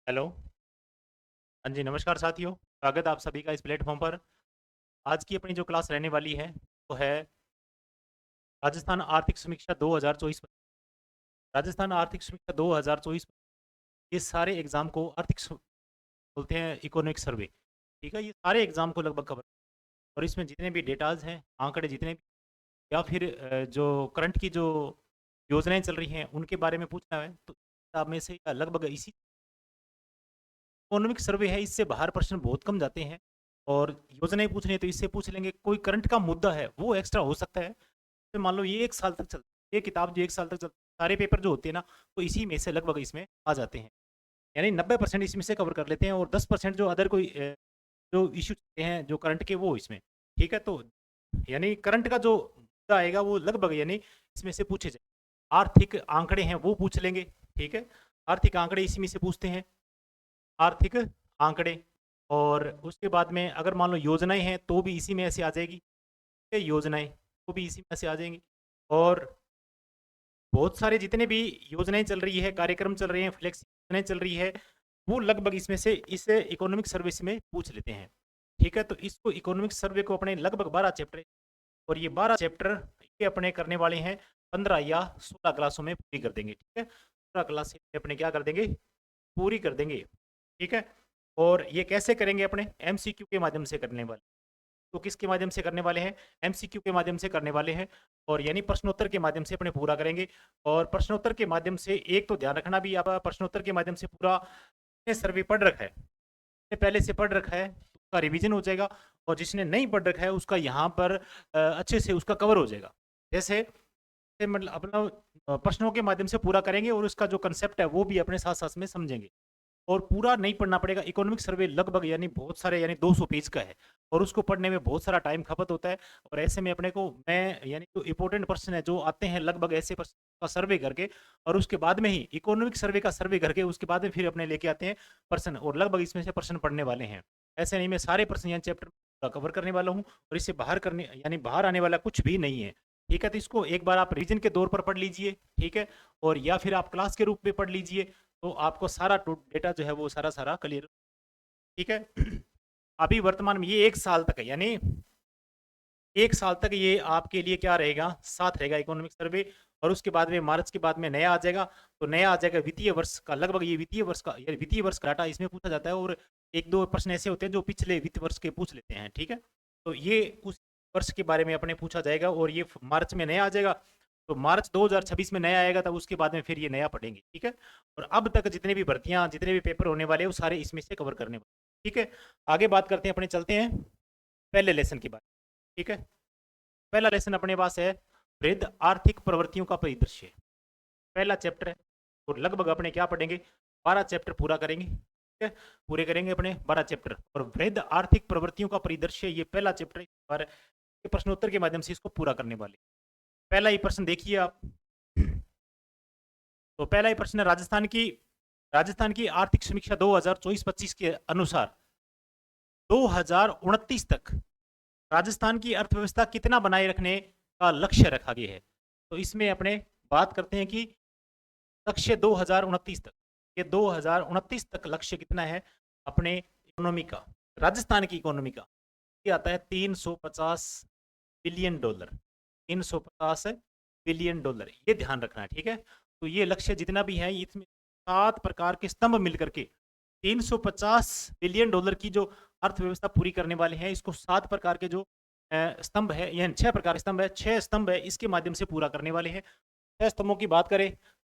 Hello. हाँ जी, नमस्कार साथियों। स्वागत है आप सभी का इस प्लेटफॉर्म पर। आज की अपनी जो क्लास रहने वाली है वो है राजस्थान आर्थिक समीक्षा 2024। राजस्थान आर्थिक समीक्षा 2024 ये सारे एग्जाम को बोलते हैं इकोनॉमिक सर्वे। ठीक है, ये सारे एग्जाम को लगभग कवर और इसमें जितने भी डेटाज हैं, आंकड़े जितने भी या फिर जो करंट की जो योजनाएं चल रही हैं उनके बारे में पूछना है तो आप में से लगभग इसी इकोनॉमिक सर्वे है, इससे बाहर प्रश्न बहुत कम जाते हैं। और योजनाएं पूछनी है तो इससे पूछ लेंगे। कोई करंट का मुद्दा है वो एक्स्ट्रा हो सकता है। तो मान लो ये 1 साल तक चलती है, ये किताब जो 1 साल तक चलती है, सारे पेपर जो होते हैं ना तो इसी में से लगभग इसमें आ जाते हैं। यानी 90% इसमें से कवर कर लेते हैं और 10% जो अदर कोई जो इश्यू हैं जो करंट के वो इसमें। ठीक है, तो यानी करंट का जो मुद्दा आएगा वो लगभग यानी इसमें से पूछे जाए। आर्थिक आंकड़े हैं वो पूछ लेंगे। ठीक है, आर्थिक आंकड़े इसी में से पूछते हैं, आर्थिक आंकड़े। और उसके बाद में अगर मान लो योजनाएं हैं तो भी इसी में से आ जाएगी। ठीक है, योजनाएं वो भी इसी में से आ जाएंगी। और बहुत सारे जितने भी योजनाएं चल रही है, कार्यक्रम चल रहे हैं, फ्लेक्स योजनाएं चल रही है, वो लगभग इसमें से इस इकोनॉमिक सर्विस में पूछ लेते हैं। ठीक है, तो इसको इकोनॉमिक सर्वे को अपने लगभग 12 चैप्टर, और ये 12 चैप्टर ये अपने करने वाले हैं 15 या 16 क्लासों में पूरी कर देंगे। ठीक है, 16 क्लास अपने क्या कर देंगे, पूरी कर देंगे। ठीक है, और ये कैसे करेंगे, अपने एमसीक्यू के माध्यम से करने वाले। तो किसके माध्यम से करने वाले हैं, एमसीक्यू के माध्यम से करने वाले हैं। और यानी प्रश्नोत्तर के माध्यम से अपने पूरा करेंगे। और प्रश्नोत्तर के माध्यम से एक तो ध्यान रखना भी, आप प्रश्नोत्तर के माध्यम से पूरा सर्वे पढ़ रखा है, पहले से पढ़ रखा है तो उसका रिवीजन हो जाएगा। और जिसने नहीं पढ़ रखा है उसका यहाँ पर अच्छे से उसका कवर हो जाएगा। जैसे मतलब अपना प्रश्नों के माध्यम से पूरा करेंगे और उसका जो कंसेप्ट है वो भी अपने साथ साथ में समझेंगे। और पूरा नहीं पढ़ना पड़ेगा। इकोनॉमिक सर्वे लगभग यानी बहुत सारे यानी 200 पेज का है और उसको पढ़ने में बहुत सारा टाइम खपत होता है। और ऐसे में अपने को मैं यानी जो इंपॉर्टेंट पर्सन है जो आते हैं लगभग ऐसे पर्सन का सर्वे करके, और उसके बाद में ही इकोनॉमिक सर्वे का सर्वे करके उसके बाद में फिर अपने लेके आते हैं पर्सन, और लगभग इसमें से पर्सन पढ़ने वाले हैं। ऐसे नहीं मैं सारे पर्सन यहाँ चैप्टर कवर करने वाला हूँ और इससे बाहर करने यानी बाहर आने वाला कुछ भी नहीं है। ठीक है, तो इसको एक बार आप रिविजन के दौर पर पढ़ लीजिए। ठीक है, और या फिर आप क्लास के रूप में पढ़ लीजिए तो आपको सारा डेटा जो है वो सारा सारा क्लियर। ठीक है, अभी वर्तमान में ये 1 साल तक है, यानी 1 साल तक ये आपके लिए क्या रहेगा, साथ रहेगा इकोनॉमिक सर्वे। और उसके बाद में मार्च के बाद में नया आ जाएगा। तो नया आ जाएगा वित्तीय वर्ष का, लगभग ये वित्तीय वर्ष का यानी वित्तीय वर्ष का डाटा इसमें पूछा जाता है। और एक दो प्रश्न ऐसे होते हैं जो पिछले वित्त वर्ष के पूछ लेते हैं। ठीक है, तो ये उस वर्ष के बारे में अपने पूछा जाएगा और ये मार्च में नया आ जाएगा। तो मार्च 2026 में नया आएगा, तब उसके बाद में फिर ये नया पढ़ेंगे। ठीक है, और अब तक जितने भी भर्तियां जितने भी पेपर होने वाले हैं वो सारे इसमें से कवर करने वाले। ठीक है, आगे बात करते हैं, अपने चलते हैं पहले लेसन की बात। ठीक है, पहला लेसन अपने पास है वृद्ध आर्थिक प्रवृत्तियों का परिदृश्य। पहला चैप्टर है और लगभग अपने क्या पढ़ेंगे, 12 चैप्टर पूरा करेंगे। ठीक है, पूरे करेंगे अपने 12 चैप्टर। और वृद्ध आर्थिक प्रवृत्तियों का परिदृश्य ये पहला चैप्टर पर प्रश्नोत्तर के माध्यम से इसको पूरा करने वाले। पहला ही प्रश्न देखिए आप। तो पहला ही प्रश्न है, राजस्थान की आर्थिक समीक्षा 2024-25 के अनुसार 2029 तक राजस्थान की अर्थव्यवस्था कितना बनाए रखने का लक्ष्य रखा गया है। तो इसमें अपने बात करते हैं कि लक्ष्य 2029 तक, ये 2029 तक लक्ष्य कितना है अपने इकोनॉमी का, राजस्थान की इकोनॉमी का। ये आता है 350 बिलियन डॉलर, 350 बिलियन डॉलर, ये ध्यान रखना है। ठीक है, तो ये लक्ष्य जितना भी है इसमें 7 प्रकार के स्तंभ मिलकर के 350 बिलियन डॉलर की जो अर्थव्यवस्था पूरी करने वाले हैं, इसको 7 प्रकार के जो स्तंभ है, यानी 6 प्रकार के स्तंभ है, 6 स्तंभ है, इसके माध्यम से पूरा करने वाले हैं। 6 स्तंभों की बात करें,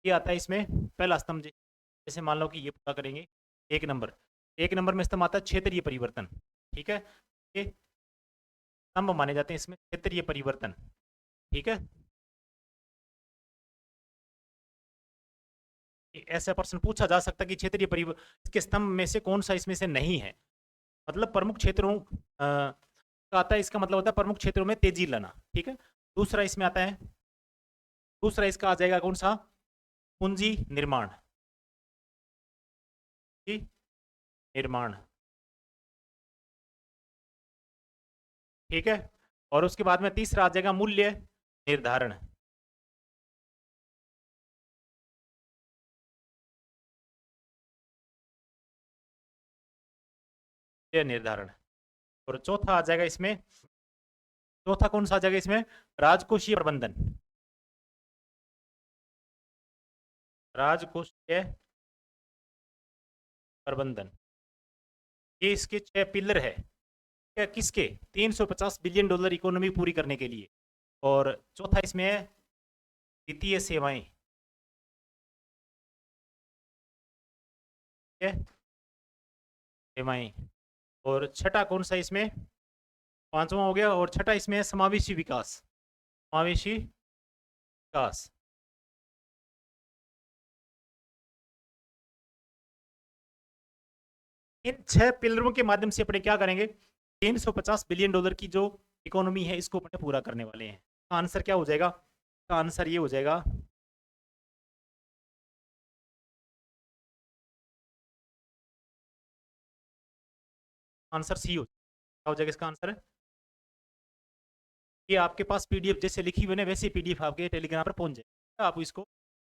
ये आता है इसमें पहला स्तंभ। जैसे मान लो कि ये पूरा करेंगे, 1 नंबर, 1 नंबर में स्तंभ आता है क्षेत्रीय परिवर्तन। ठीक है, ये स्तंभ माने जाते हैं इसमें क्षेत्रीय परिवर्तन। ठीक है, ऐसा प्रश्न पूछा जा सकता है कि क्षेत्रीय परिवर्तन इसके स्तंभ में से कौन सा इसमें से नहीं है। मतलब प्रमुख क्षेत्रों का आता है, इसका मतलब होता है प्रमुख क्षेत्रों में तेजी लाना। ठीक है, दूसरा इसमें आता है, दूसरा इसका आ जाएगा कौन सा, पूंजी निर्माण। निर्माण। ठीक है, और उसके बाद में तीसरा आ जाएगा मूल्य निर्धारण। ये निर्धारण। और चौथा आ जाएगा इसमें, चौथा कौन सा आ जाएगा इसमें, राजकोषीय प्रबंधन। राजकोषीय प्रबंधन, ये इसके 6 पिलर है क्या, किसके, 350 बिलियन डॉलर इकोनॉमी पूरी करने के लिए। और चौथा इसमें है वित्तीय सेवाएं, सेवाएं। और छठा कौन सा इसमें, पांचवा हो गया। और छठा इसमें है समावेशी विकास, समावेशी विकास। इन 6 पिलरों के माध्यम से अपने क्या करेंगे, 350 बिलियन डॉलर की जो इकोनॉमी है इसको अपने पूरा करने वाले हैं। तो आंसर क्या हो जाएगा, तो आंसर ये हो जाएगा, आंसर सी हो जाएगा इसका आंसर। ये आपके पास पीडीएफ जैसे लिखी हुई है वैसे पीडीएफ आपके टेलीग्राम पर पहुंच जाएगा, आप इसको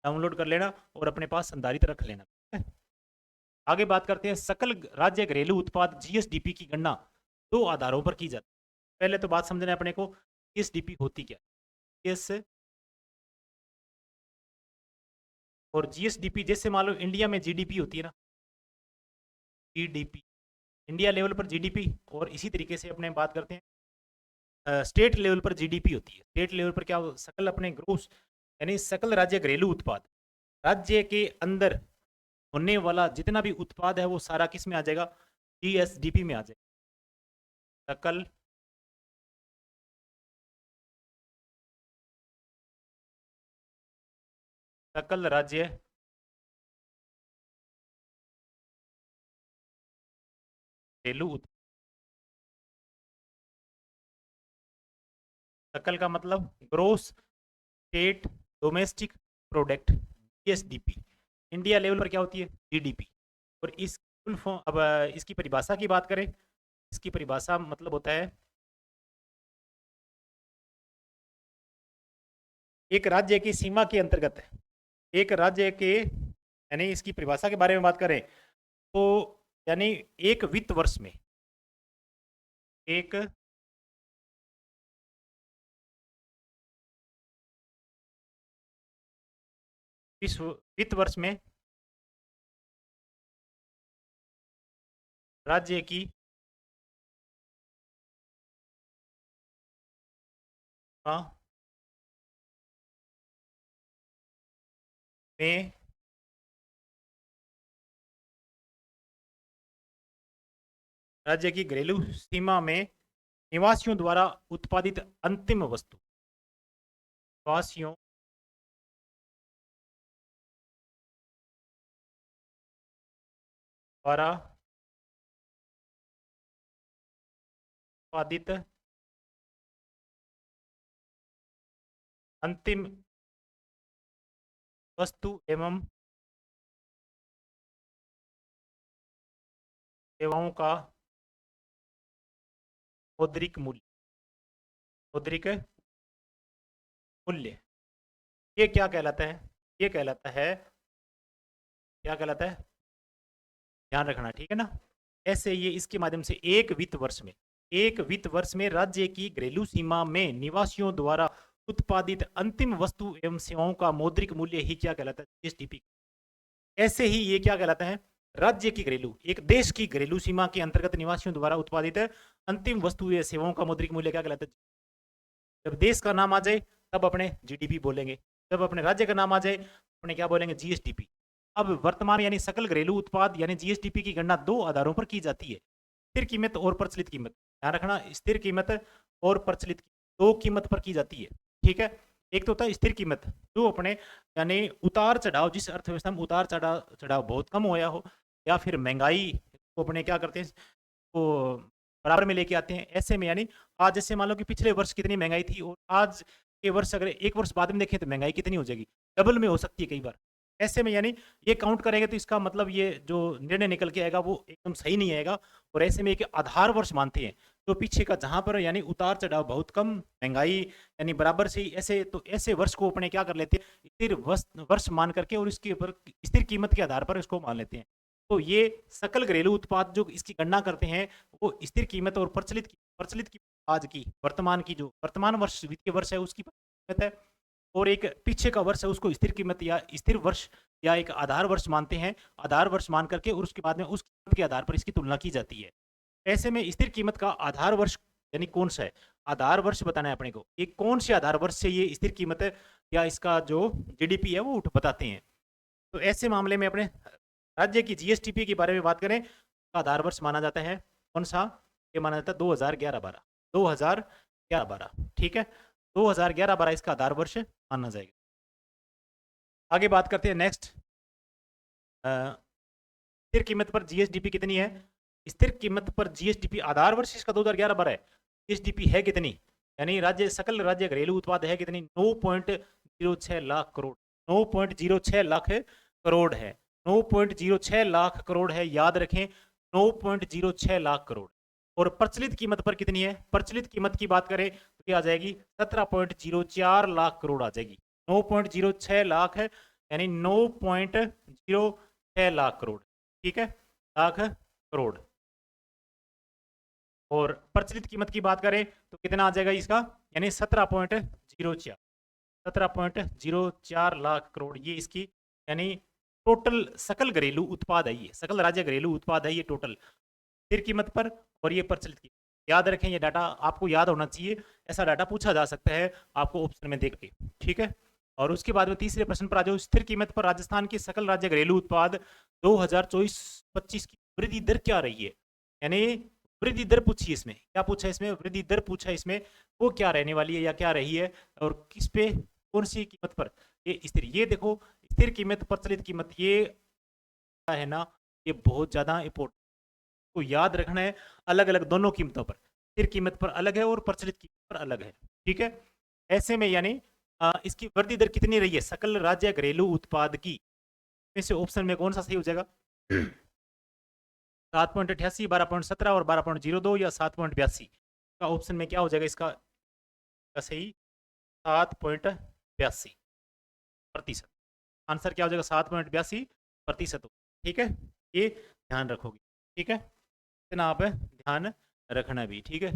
डाउनलोड कर लेना और अपने पास संधारित रख लेना। आगे बात करते हैं, सकल राज्य घरेलू उत्पाद जीएसडीपी की गणना 2 आधारों पर की जाती है। पहले तो बात समझना है अपने को, जीएसडीपी होती क्या है, जीएस और जीएसडीपी, जैसे मान लो इंडिया में जीडीपी होती है ना, जीडीपी इंडिया लेवल पर जीडीपी, और इसी तरीके से अपने बात करते हैं स्टेट लेवल पर जीडीपी होती है। स्टेट लेवल पर क्या, सकल अपने ग्रोस यानी सकल राज्य घरेलू उत्पाद, राज्य के अंदर होने वाला जितना भी उत्पाद है वो सारा किस में आ जाएगा, जीएसडीपी में आ जाएगा। सकल सकल राज्य घरेलू सकल का मतलब gross state domestic product, GSDP. India level पर क्या होती है, जीडीपी। और इस फुल फॉर्म, अब इसकी परिभाषा की बात करें, इसकी परिभाषा मतलब होता है एक राज्य की सीमा के अंतर्गत, एक राज्य के यानी इसकी परिभाषा के बारे में बात करें तो यानी एक वित्त वर्ष में, एक वित्त वर्ष में राज्य की में राज्य की घरेलू सीमा में निवासियों द्वारा उत्पादित अंतिम वस्तु, निवासियों द्वारा उत्पादित अंतिम वस्तु एवं सेवाओं का मौद्रिक मूल्य, मौद्रिक मूल्य, ये क्या कहलाता है, ये कहलाता है, क्या कहलाता है, ध्यान रखना ठीक है ना। ऐसे ये इसके माध्यम से एक वित्त वर्ष में, एक वित्त वर्ष में राज्य की घरेलू सीमा में निवासियों द्वारा उत्पादित अंतिम वस्तु एवं सेवाओं का मौद्रिक मूल्य ही क्या कहलाता है, जीएसडीपी। ऐसे ही ये क्या कहलाता है, राज्य की घरेलू, एक देश की घरेलू सीमा के अंतर्गत निवासियों द्वारा उत्पादित अंतिम वस्तु या सेवाओं का मौद्रिक मूल्य क्या कहलाता है। जब देश का नाम आ जाए तब अपने जीडीपी बोलेंगे, जब अपने राज्य का नाम आ जाए अपने क्या बोलेंगे, जीएसडीपी। अब वर्तमान यानी सकल घरेलू उत्पाद यानी जीएसडीपी की गणना 2 आधारों पर की जाती है, स्थिर कीमत और प्रचलित कीमत। ध्यान रखना, स्थिर कीमत और प्रचलित दो कीमत पर की जाती है, ठीक है। एक तो होता है स्थिर कीमत, जो अपने यानी उतार चढ़ाव, जिस अर्थव्यवस्था में उतार चढ़ाव बहुत कम होया हो या फिर महंगाई को अपने क्या करते हैं वो बराबर में लेके आते हैं। ऐसे में यानी आज जैसे मान लो कि पिछले वर्ष कितनी महंगाई थी और आज के वर्ष अगर एक वर्ष बाद में देखें तो महंगाई कितनी हो जाएगी, डबल में हो सकती है कई बार। ऐसे में यानी ये काउंट करेंगे तो इसका मतलब ये जो निर्णय निकल के आएगा वो एकदम सही नहीं आएगा। और ऐसे में एक आधार वर्ष मानते हैं तो पीछे का जहां पर यानी उतार चढ़ाव बहुत कम, महंगाई यानी बराबर से, ऐसे तो ऐसे वर्ष को अपने क्या कर लेते हैं, स्थिर वर्ष मान करके और इसके ऊपर स्थिर कीमत के आधार पर इसको मान लेते हैं। तो ये सकल घरेलू उत्पाद जो इसकी गणना करते हैं वो स्थिर कीमत और प्रचलित की आज की वर्तमान की जो वर्तमान वर्ष वित्तीय वर्ष है उसकी कीमत है, और एक पीछे का वर्ष है उसको स्थिर कीमत या स्थिर वर्ष या एक आधार वर्ष मानते हैं। आधार वर्ष मान करके और उसके बाद में उस कीमत के आधार पर इसकी तुलना की जाती है। ऐसे में स्थिर कीमत का आधार वर्ष यानी कौन सा है, आधार वर्ष बताना है अपने को, एक कौन से आधार वर्ष से ये स्थिर कीमत है या इसका जो जीडीपी है वो उठ बताते हैं। तो ऐसे मामले में अपने राज्य की जीएसडीपी के बारे में बात करें, आधार वर्ष माना जाता है कौन सा, ये माना जाता है 2011-12, 2011-12, ठीक है, 2011-12 इसका आधार वर्ष माना जाएगा। आगे बात करते हैं नेक्स्ट, स्थिर कीमत पर जीएसडीपी कितनी है। स्थिर कीमत पर जीएसडीपी आधार वर्ष इसका 2011-12 है, जीएसडीपी है कितनी, यानी राज्य सकल राज्य घरेलू उत्पाद है कितनी, 9.06 लाख करोड़, 9.06 लाख करोड़ है, 9.06 लाख करोड़ है, याद रखें 9.06 लाख करोड़। और प्रचलित कीमत पर कितनी है, प्रचलित कीमत की बात करें तो क्या आ जाएगी 17.04 लाख करोड़ आ जाएगी, 9.06 लाख है यानी 9.06 लाख करोड़, ठीक है, लाख करोड़। और प्रचलित कीमत की बात करें तो कितना आ जाएगा इसका, यानी 17.04 लाख करोड़, ये इसकी यानी टोटल सकल घरेलू उत्पाद है, ये सकल राज्य घरेलू उत्पाद है ये टोटल स्थिर कीमत पर, और ये प्रचलित कीमत। याद रखें ये डाटा आपको याद होना चाहिए, ऐसा डाटा पूछा जा सकता है आपको ऑप्शन में देख के, ठीक है। और उसके बाद में तीसरे प्रश्न पर आ जाओ, स्थिर कीमत पर राजस्थान के सकल राज्य घरेलू उत्पाद 2024-25 की वृद्धि दर क्या रही है, यानी वृद्धि दर पूछी, इसमें क्या पूछा, इसमें वृद्धि दर पूछा, इसमें वो क्या रहने वाली है या क्या रही है और किस पे कौन सी कीमत पर ये स्थिर। ये देखो स्थिर कीमत प्रचलित कीमत ये है ना, ये बहुत ज्यादा इंपॉर्टेंट को याद रखना है, अलग अलग दोनों कीमतों पर, स्थिर कीमत पर अलग है और प्रचलित कीमत पर अलग है, ठीक है। ऐसे में यानी इसकी वृद्धि दर कितनी रही है सकल राज्य घरेलू उत्पाद की, इस ऑप्शन में कौन सा सही हो जाएगा 7.88, 12.17 और 12.02 या 7.82 का ऑप्शन में क्या हो जाएगा इसका सही 7.82%, आंसर क्या हो जाएगा 7.82%, ठीक है, ये ध्यान रखोगे, ठीक है, इतना आप ध्यान रखना भी, ठीक है।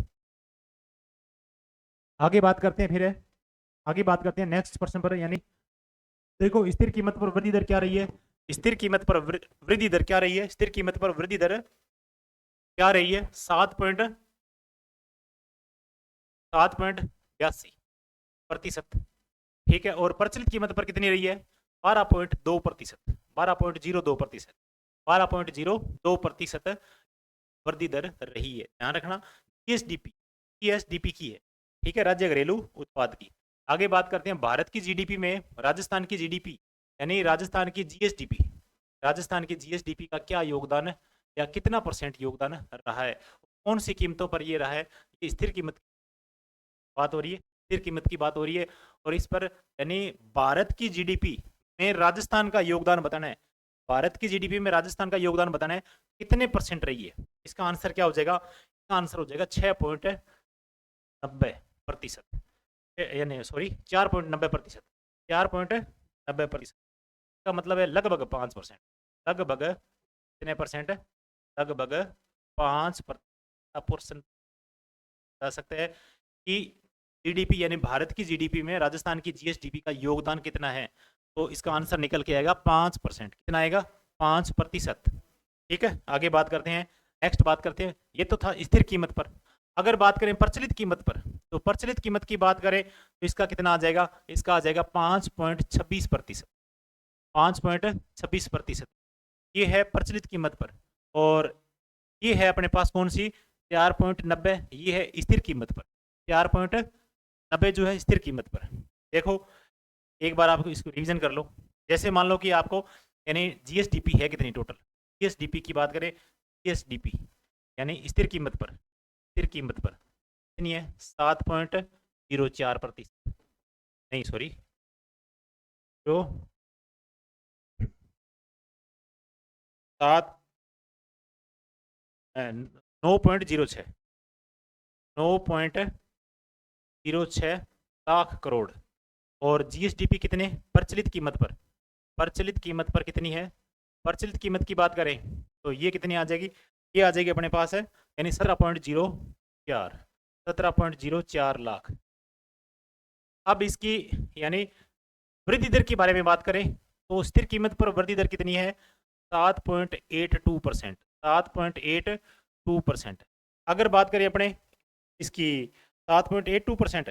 आगे बात करते हैं, फिर आगे बात करते हैं नेक्स्ट प्रश्न पर, यानी देखो स्थिर कीमत पर वृद्धि दर क्या रही है, स्थिर कीमत पर वृद्धि दर क्या रही है, स्थिर कीमत पर वृद्धि दर क्या रही है 7.82%, ठीक है। और प्रचलित कीमत पर कितनी रही है 12.2%, 12.02%, 12.02% वृद्धि दर रही है, ध्यान रखना। जीएसडीपी की है, ठीक है, राज्य घरेलू उत्पाद की। आगे बात करते हैं भारत की जीडीपी में राजस्थान की जीडीपी यानी राजस्थान की जीएसडीपी, राजस्थान की जीएसडीपी का क्या योगदान है या कितना % योगदान रहा है, कौन सी कीमतों पर ये रहा है, ये स्थिर कीमत की बात हो रही है, स्थिर कीमत की बात हो रही है। और इस पर यानी भारत की जीडीपी में राजस्थान का योगदान बताना है, भारत की जीडीपी में राजस्थान का योगदान बताना है कितने % रही है, इसका आंसर क्या हो जाएगा, इसका आंसर हो जाएगा 6.90%, यानी सॉरी 4.90%, 4.90% का मतलब है लगभग 5%, लगभग कितने %, लगभग 5% बता सकते हैं कि जीडीपी यानी भारत की जीडीपी में राजस्थान की जीएसडीपी का योगदान कितना है, तो इसका आंसर निकल के आएगा 5%, कितना आएगा 5%, ठीक है। आगे बात करते हैं, नेक्स्ट बात करते हैं, ये तो था स्थिर कीमत पर। अगर बात करें प्रचलित कीमत पर, तो प्रचलित कीमत की बात करें तो इसका कितना आ जाएगा, इसका आ जाएगा 5.26%, 5.26%, ये है प्रचलित कीमत पर। और ये है अपने पास कौन सी 4.90, ये है स्थिर कीमत पर, 4.90 जो है स्थिर कीमत पर। देखो एक बार आपको इसको रिवीजन कर लो, जैसे मान लो कि आपको यानी जीएसडीपी है कितनी टोटल, जीएसडीपी की बात करें, जीएसडीपी यानी स्थिर कीमत पर, स्थिर कीमत पर कितनी है 7.04%, नहीं सॉरी जो 9.06 लाख करोड़। और जीएसडीपी कितने प्रचलित कीमत पर, प्रचलित कीमत पर कितनी है प्रचलित कीमत की बात करें तो ये कितनी आ जाएगी, ये आ जाएगी अपने पास है यानी 17.04, 17.04 लाख। अब इसकी यानी वृद्धि दर के बारे में बात करें तो स्थिर कीमत पर वृद्धि दर कितनी है, 7.82%, 7.82%। अगर बात करें अपने इसकी 7.82%,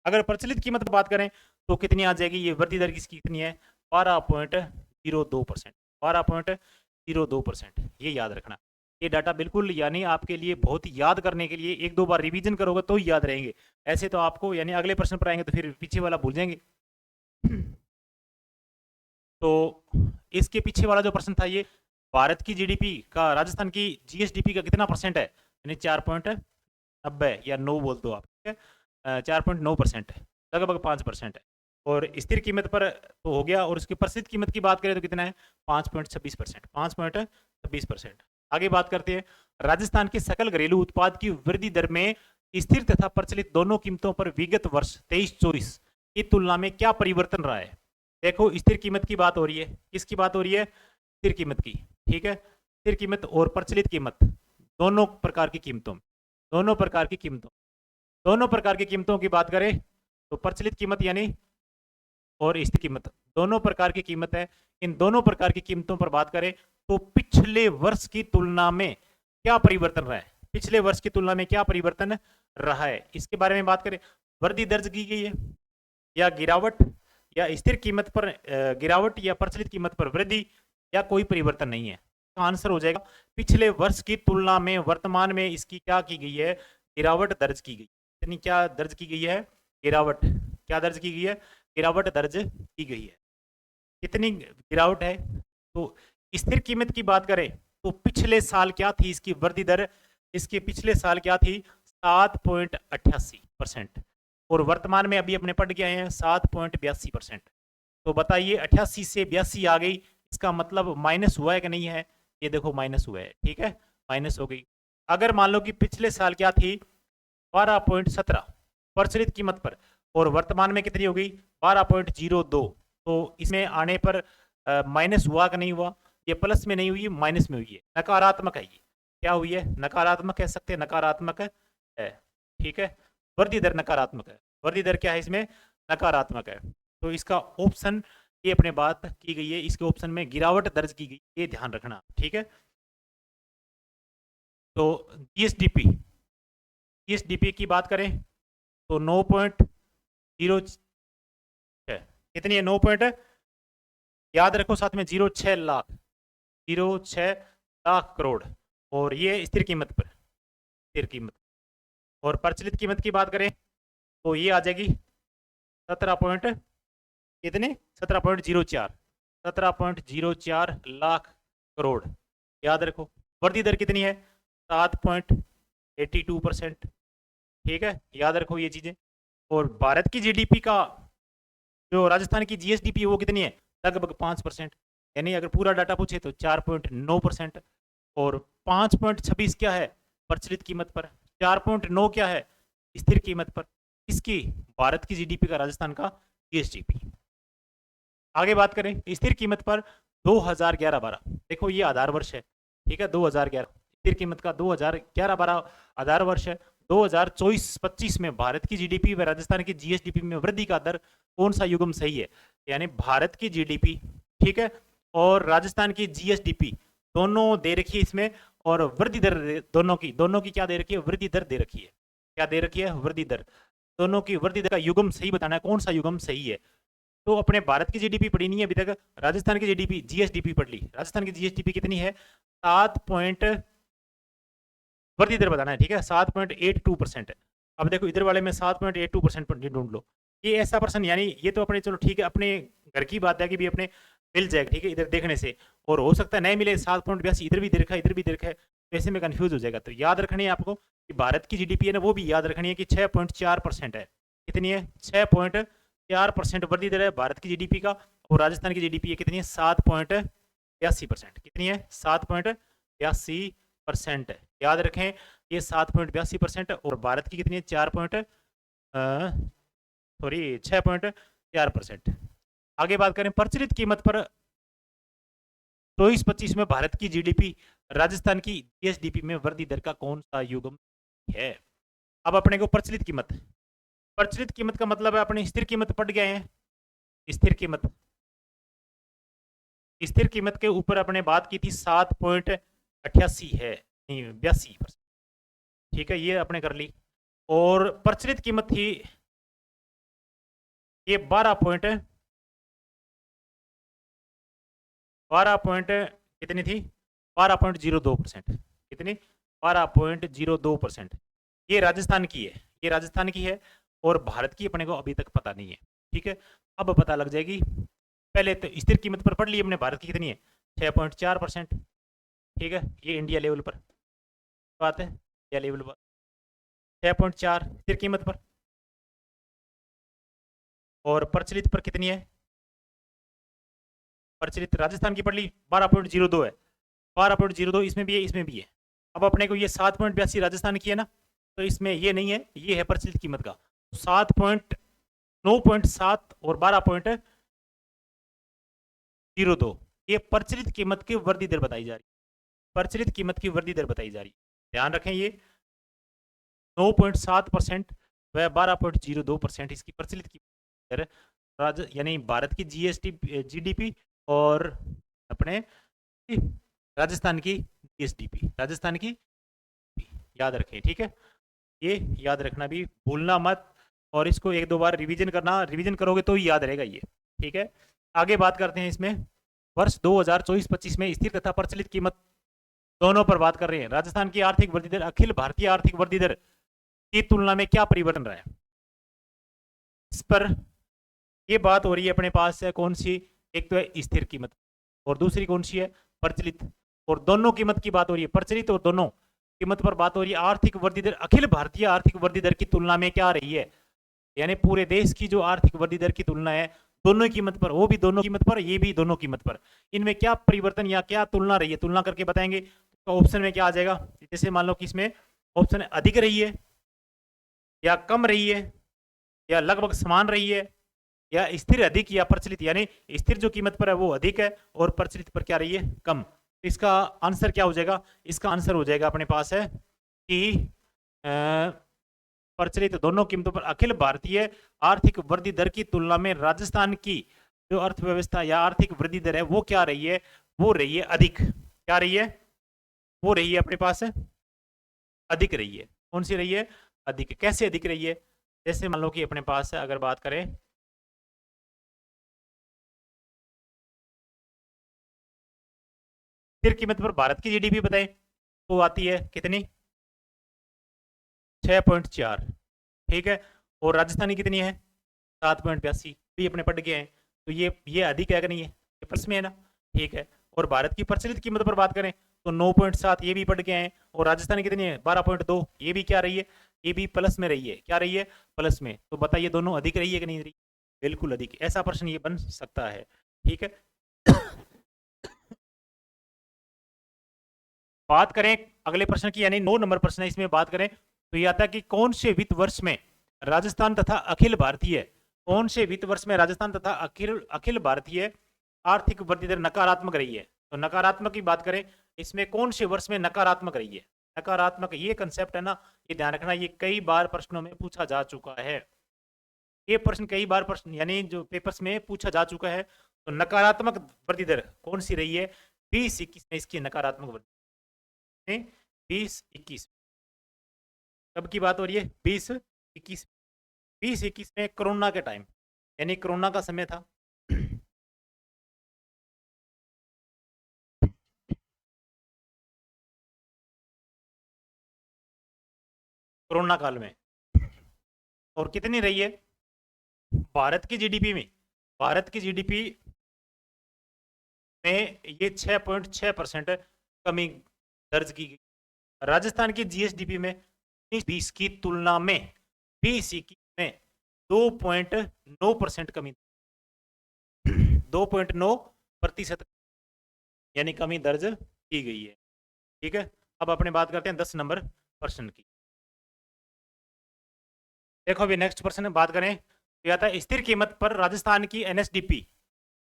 अगर प्रचलित कीमत पर बात करें तो कितनी आ जाएगी, ये वृद्धि दर किसकी कितनी है, 12.02%, 12.02%। ये याद रखना, ये डाटा बिल्कुल यानी आपके लिए बहुत याद करने के लिए, एक दो बार रिवीजन करोगे तो ही याद रहेंगे, ऐसे तो आपको यानी अगले प्रश्न पर आएंगे तो फिर पीछे वाला भूल जाएंगे। तो इसके पीछे वाला जो प्रश्न था ये भारत की जीडीपी का राजस्थान की जीएसडीपी का कितना परसेंट है, यानी 4.90 या 9 बोल दो आप, ठीक है, 4.9% है, लगभग 5% है। और स्थिर कीमत पर तो हो गया, और उसकी प्रसिद्ध कीमत की बात करें तो कितना है, 5.26%, 5.26%। आगे बात करते हैं, राजस्थान के सकल घरेलू उत्पाद की वृद्धि दर में स्थिर तथा प्रचलित दोनों कीमतों पर विगत वर्ष 23-24 की तुलना में क्या परिवर्तन रहा है। देखो स्थिर कीमत की बात हो रही है, किसकी बात हो रही है, स्थिर कीमत की, ठीक है। स्थिर कीमत और प्रचलित कीमत दोनों प्रकार की कीमतों, दोनों प्रकार की कीमतों, दोनों प्रकार की कीमतों की बात करें तो प्रचलित कीमत यानी और स्थिर कीमत दोनों प्रकार की कीमत है। इन दोनों प्रकार की कीमतों पर बात करें तो पिछले वर्ष की तुलना में क्या परिवर्तन रहा है, पिछले वर्ष की तुलना में क्या परिवर्तन रहा है, इसके बारे में बात करें। वृद्धि दर्ज की गई है या गिरावट, या स्थिर कीमत पर गिरावट, या प्रचलित कीमत पर वृद्धि, या कोई परिवर्तन नहीं है। तो आंसर हो जाएगा पिछले वर्ष की तुलना में वर्तमान में इसकी क्या की गई है, गिरावट दर्ज की गई। यानी क्या दर्ज की गई है, गिरावट, क्या दर्ज की गई है, गिरावट दर्ज की गई है। कितनी गिरावट है, तो स्थिर कीमत की बात करें तो पिछले साल क्या थी इसकी वृद्धि दर, इसके पिछले साल क्या थी, 7.88%, और वर्तमान में अभी अपने पढ़ के आए हैं 7.82%। तो बताइए 88 से 82 आ गई, इसका मतलब माइनस हुआ है कि नहीं है, ये देखो माइनस हुआ है, ठीक है, माइनस हो गई। अगर मान लो कि पिछले साल क्या थी 12.17 प्रचलित कीमत पर, और वर्तमान में कितनी हो गई 12.02, तो इसमें आने पर माइनस हुआ कि नहीं हुआ, ये प्लस में नहीं हुई, माइनस में हुई है, नकारात्मक है, ये क्या हुई है, नकारात्मक कह सकते हैं, नकारात्मक है, ठीक है। वृद्धि दर नकारात्मक है, वृद्धि दर क्या है इसमें, नकारात्मक है। तो इसका ऑप्शन ये अपने बात की गई है, इसके ऑप्शन में गिरावट दर्ज की गई, ये ध्यान रखना, ठीक है। तो जीएसडीपी, जीएसडीपी की बात करें तो 9.0 कितनी है, 9 पॉइंट, याद रखो साथ में 06 लाख, 06 लाख करोड़, और ये स्थिर कीमत पर, स्थिर कीमत। और प्रचलित कीमत की बात करें तो ये आ जाएगी 17 पॉइंट कितने, 17.04, 17.04 लाख करोड़, याद रखो। वृद्धि दर कितनी है, 7.82%, ठीक है, याद रखो ये चीजें। और भारत की जीडीपी का जो राजस्थान की जीएसडीपी है वो कितनी है, लगभग 5%, यानी अगर पूरा डाटा पूछे तो 4.9%। और 5.26 क्या है प्रचलित कीमत पर, 4.9 क्या है स्थिर कीमत पर, इसकी भारत की जीडीपी का, राजस्थान का जीएसडीपी। आगे बात करें स्थिर कीमत पर 2011-12, देखो ये आधार वर्ष है, ठीक है, 2011 स्थिर कीमत का 2011-12 आधार वर्ष है। 2024-25 में भारत की जीडीपी व राजस्थान की जीएसडीपी में वृद्धि का दर कौन सा युग्म सही है, यानी भारत की जीडीपी, ठीक है, और राजस्थान की जीएसडीपी दोनों दे रखी है इसमें, और वृद्धि दर दोनों की क्या दे रखी है, वृद्धि दर दे रखी है, क्या दे रखी है, वृद्धि दर, दोनों की वृद्धि दर का युग्म सही बताना है, कौन सा युग्म सही है। तो अपने भारत की जीडीपी पढ़ी नहीं है अभी तक, राजस्थान की जीडीपी जीएसडीपी पढ़ ली, राजस्थान की जीएसडीपी कितनी है, 7 पॉइंट, वृद्धि दर बताना है, ठीक है, 7.82%। अब देखो इधर वाले में 7.82% ढूंढ लो, ये ऐसा पर्सन, यानी ये तो अपने चलो ठीक है, अपने घर की बात है कि भी अपने मिल जाएगा, ठीक है, इधर देखने से, और हो सकता है नहीं मिले, 7.82 इधर भी देखा इधर भी देखा है, तो ऐसे में कंफ्यूज हो जाएगा। तो याद रखनी है आपको कि भारत की जीडीपी है ना, वो भी याद रखनी है कि 6.4% है, कितनी है, 6.4% वृद्धि दर है भारत की जीडीपी का, और राजस्थान की जीडीपी कितनी है, 7.82%, कितनी है, 7.82% है, याद रखें ये 7.82%, और भारत की कितनी है, 6.4%। आगे बात करें प्रचलित कीमत पर 24-25 में भारत की जीडीपी, राजस्थान की जीएसडीपी में वृद्धि दर का कौन सा युग्म है? अब अपने को प्रचलित कीमत, प्रचलित कीमत का मतलब है अपने स्थिर कीमत पढ़ गए हैं। स्थिर कीमत, स्थिर कीमत के ऊपर अपने बात की थी 7.88 है, नहीं 82%, ठीक है, ये अपने कर ली। और प्रचलित कीमत थी ये 12 पॉइंट कितनी थी, 12.02%, कितनी, 12.02%। ये राजस्थान की है, ये राजस्थान की है, और भारत की अपने को अभी तक पता नहीं है, ठीक है, अब पता लग जाएगी। पहले तो स्थिर कीमत पर पढ़ ली हमने, भारत की कितनी है, 6.4%, ठीक है, ये इंडिया लेवल पर बात है, इंडिया लेवल पर 6.4 स्थिर कीमत पर, और प्रचलित पर कितनी है, प्रचलित राजस्थान की पढ़ ली 12.02 है, 12.02 इसमें भी है, इसमें भी है। अब अपने को ये 7.82 राजस्थान की है ना, तो इसमें ये नहीं है, ये है प्रचलित कीमत का, 9.7 और 12.02, ये प्रचलित कीमत की वृद्धि दर बताई जा रही है, प्रचलित कीमत की वृद्धि दर बताई जा रही है, ध्यान रखें, ये 9.7% व 12.02% इसकी प्रचलित कीमत दर, यानी भारत की जीडीपी और अपने राजस्थान की जीएसडीपी, राजस्थान की, याद रखें, ठीक है, ये याद रखना भी भूलना मत, और इसको एक दो बार रिवीजन करना, रिवीजन करोगे तो ही याद रहेगा ये, ठीक है। आगे बात करते हैं इसमें, वर्ष 2024-25 में स्थिर तथा प्रचलित कीमत दोनों पर बात कर रहे हैं। राजस्थान की आर्थिक वृद्धि दर अखिल भारतीय आर्थिक वृद्धि दर की तुलना में क्या परिवर्तन रहा है, इस पर ये बात हो रही है अपने पास है कौन सी, एक तो है स्थिर कीमत और दूसरी कौन सी है, प्रचलित, और दोनों कीमत की बात हो रही है, प्रचलित और दोनों कीमत पर बात हो रही है। आर्थिक वृद्धि दर अखिल भारतीय आर्थिक वृद्धि दर की तुलना में क्या रही है, यानी पूरे देश की जो आर्थिक वृद्धि दर की तुलना है दोनों कीमत पर, वो भी दोनों कीमत पर, ये भी दोनों कीमत पर, इनमें क्या परिवर्तन या क्या तुलना रही है, तुलना करके बताएंगे। तो ऑप्शन में क्या आ जाएगा, जैसे मान लो कि इसमें ऑप्शन अधिक रही है या कम रही है या लगभग समान रही है या स्थिर अधिक या प्रचलित, यानी स्थिर जो कीमत पर है वो अधिक है और प्रचलित पर क्या रही है, कम। तो इसका आंसर क्या हो जाएगा, इसका आंसर हो जाएगा अपने पास है कि प्रचलित दोनों कीमतों पर अखिल भारतीय आर्थिक वृद्धि दर की तुलना में राजस्थान की जो अर्थव्यवस्था या आर्थिक वृद्धि दर है वो क्या रही है, वो रही है अधिक, क्या रही है, वो रही है अपने पास है अधिक रही है। कौन सी रही है, अधिक। कैसे अधिक रही है, जैसे मान लो कि अपने पास है, अगर बात करें स्थिर कीमत पर भारत की जीडीपी बताएं तो आती है कितनी, 6.4, ठीक है, और राजस्थान की कितनी है, 7.82, भी अपने पढ़ गए हैं, तो ये अधिक है कि नहीं है, ये प्लस में है ना, ठीक है। और भारत की प्रचलित कीमत पर बात करें तो 9.7 ये भी पढ़ गए हैं, और राजस्थान की कितनी है 12.2, ये भी क्या रही है, ये भी प्लस में रही है, क्या रही है, प्लस में। तो बताइए दोनों अधिक रही है कि नहीं रही, बिल्कुल अधिक, ऐसा प्रश्न ये बन सकता है, ठीक है। बात करें अगले प्रश्न की, यानी 9 नंबर प्रश्न है, इसमें बात करें तो ये आता है कि कौन से वित्त वर्ष में राजस्थान तथा अखिल भारतीय, कौन से वित्त वर्ष में राजस्थान तथा अखिल भारतीय आर्थिक वृद्धि दर नकारात्मक रही है। तो नकारात्मक की बात करें, इसमें कौन से वर्ष में नकारात्मक रही है, नकारात्मक, ये कंसेप्ट है ना, ये ध्यान रखना, ये कई बार प्रश्नों में पूछा जा चुका है, ये प्रश्न कई बार प्रश्न यानी जो पेपर्स में पूछा जा चुका है। तो नकारात्मक वृद्धि दर कौन सी रही है, 20-21 में इसकी नकारात्मक वृद्धि, 20-21 कब की बात हो रही है, 20-21, 20-21 में कोरोना के टाइम, यानी कोरोना का समय था, कोरोना काल में। और कितनी रही है, भारत की जीडीपी में, भारत की जीडीपी में ये 6.6% कमी दर्ज की गई। राजस्थान की जीएसडीपी में 20 की तुलना में 20-21 में 2.9% कमी, 2.9% यानी कमी दर्ज की गई है, ठीक है। अब अपने बात करते हैं 10 नंबर प्रश्न की। देखो अभी नेक्स्ट प्रश्न बात करें तो आता है स्थिर कीमत पर राजस्थान की एनएसडीपी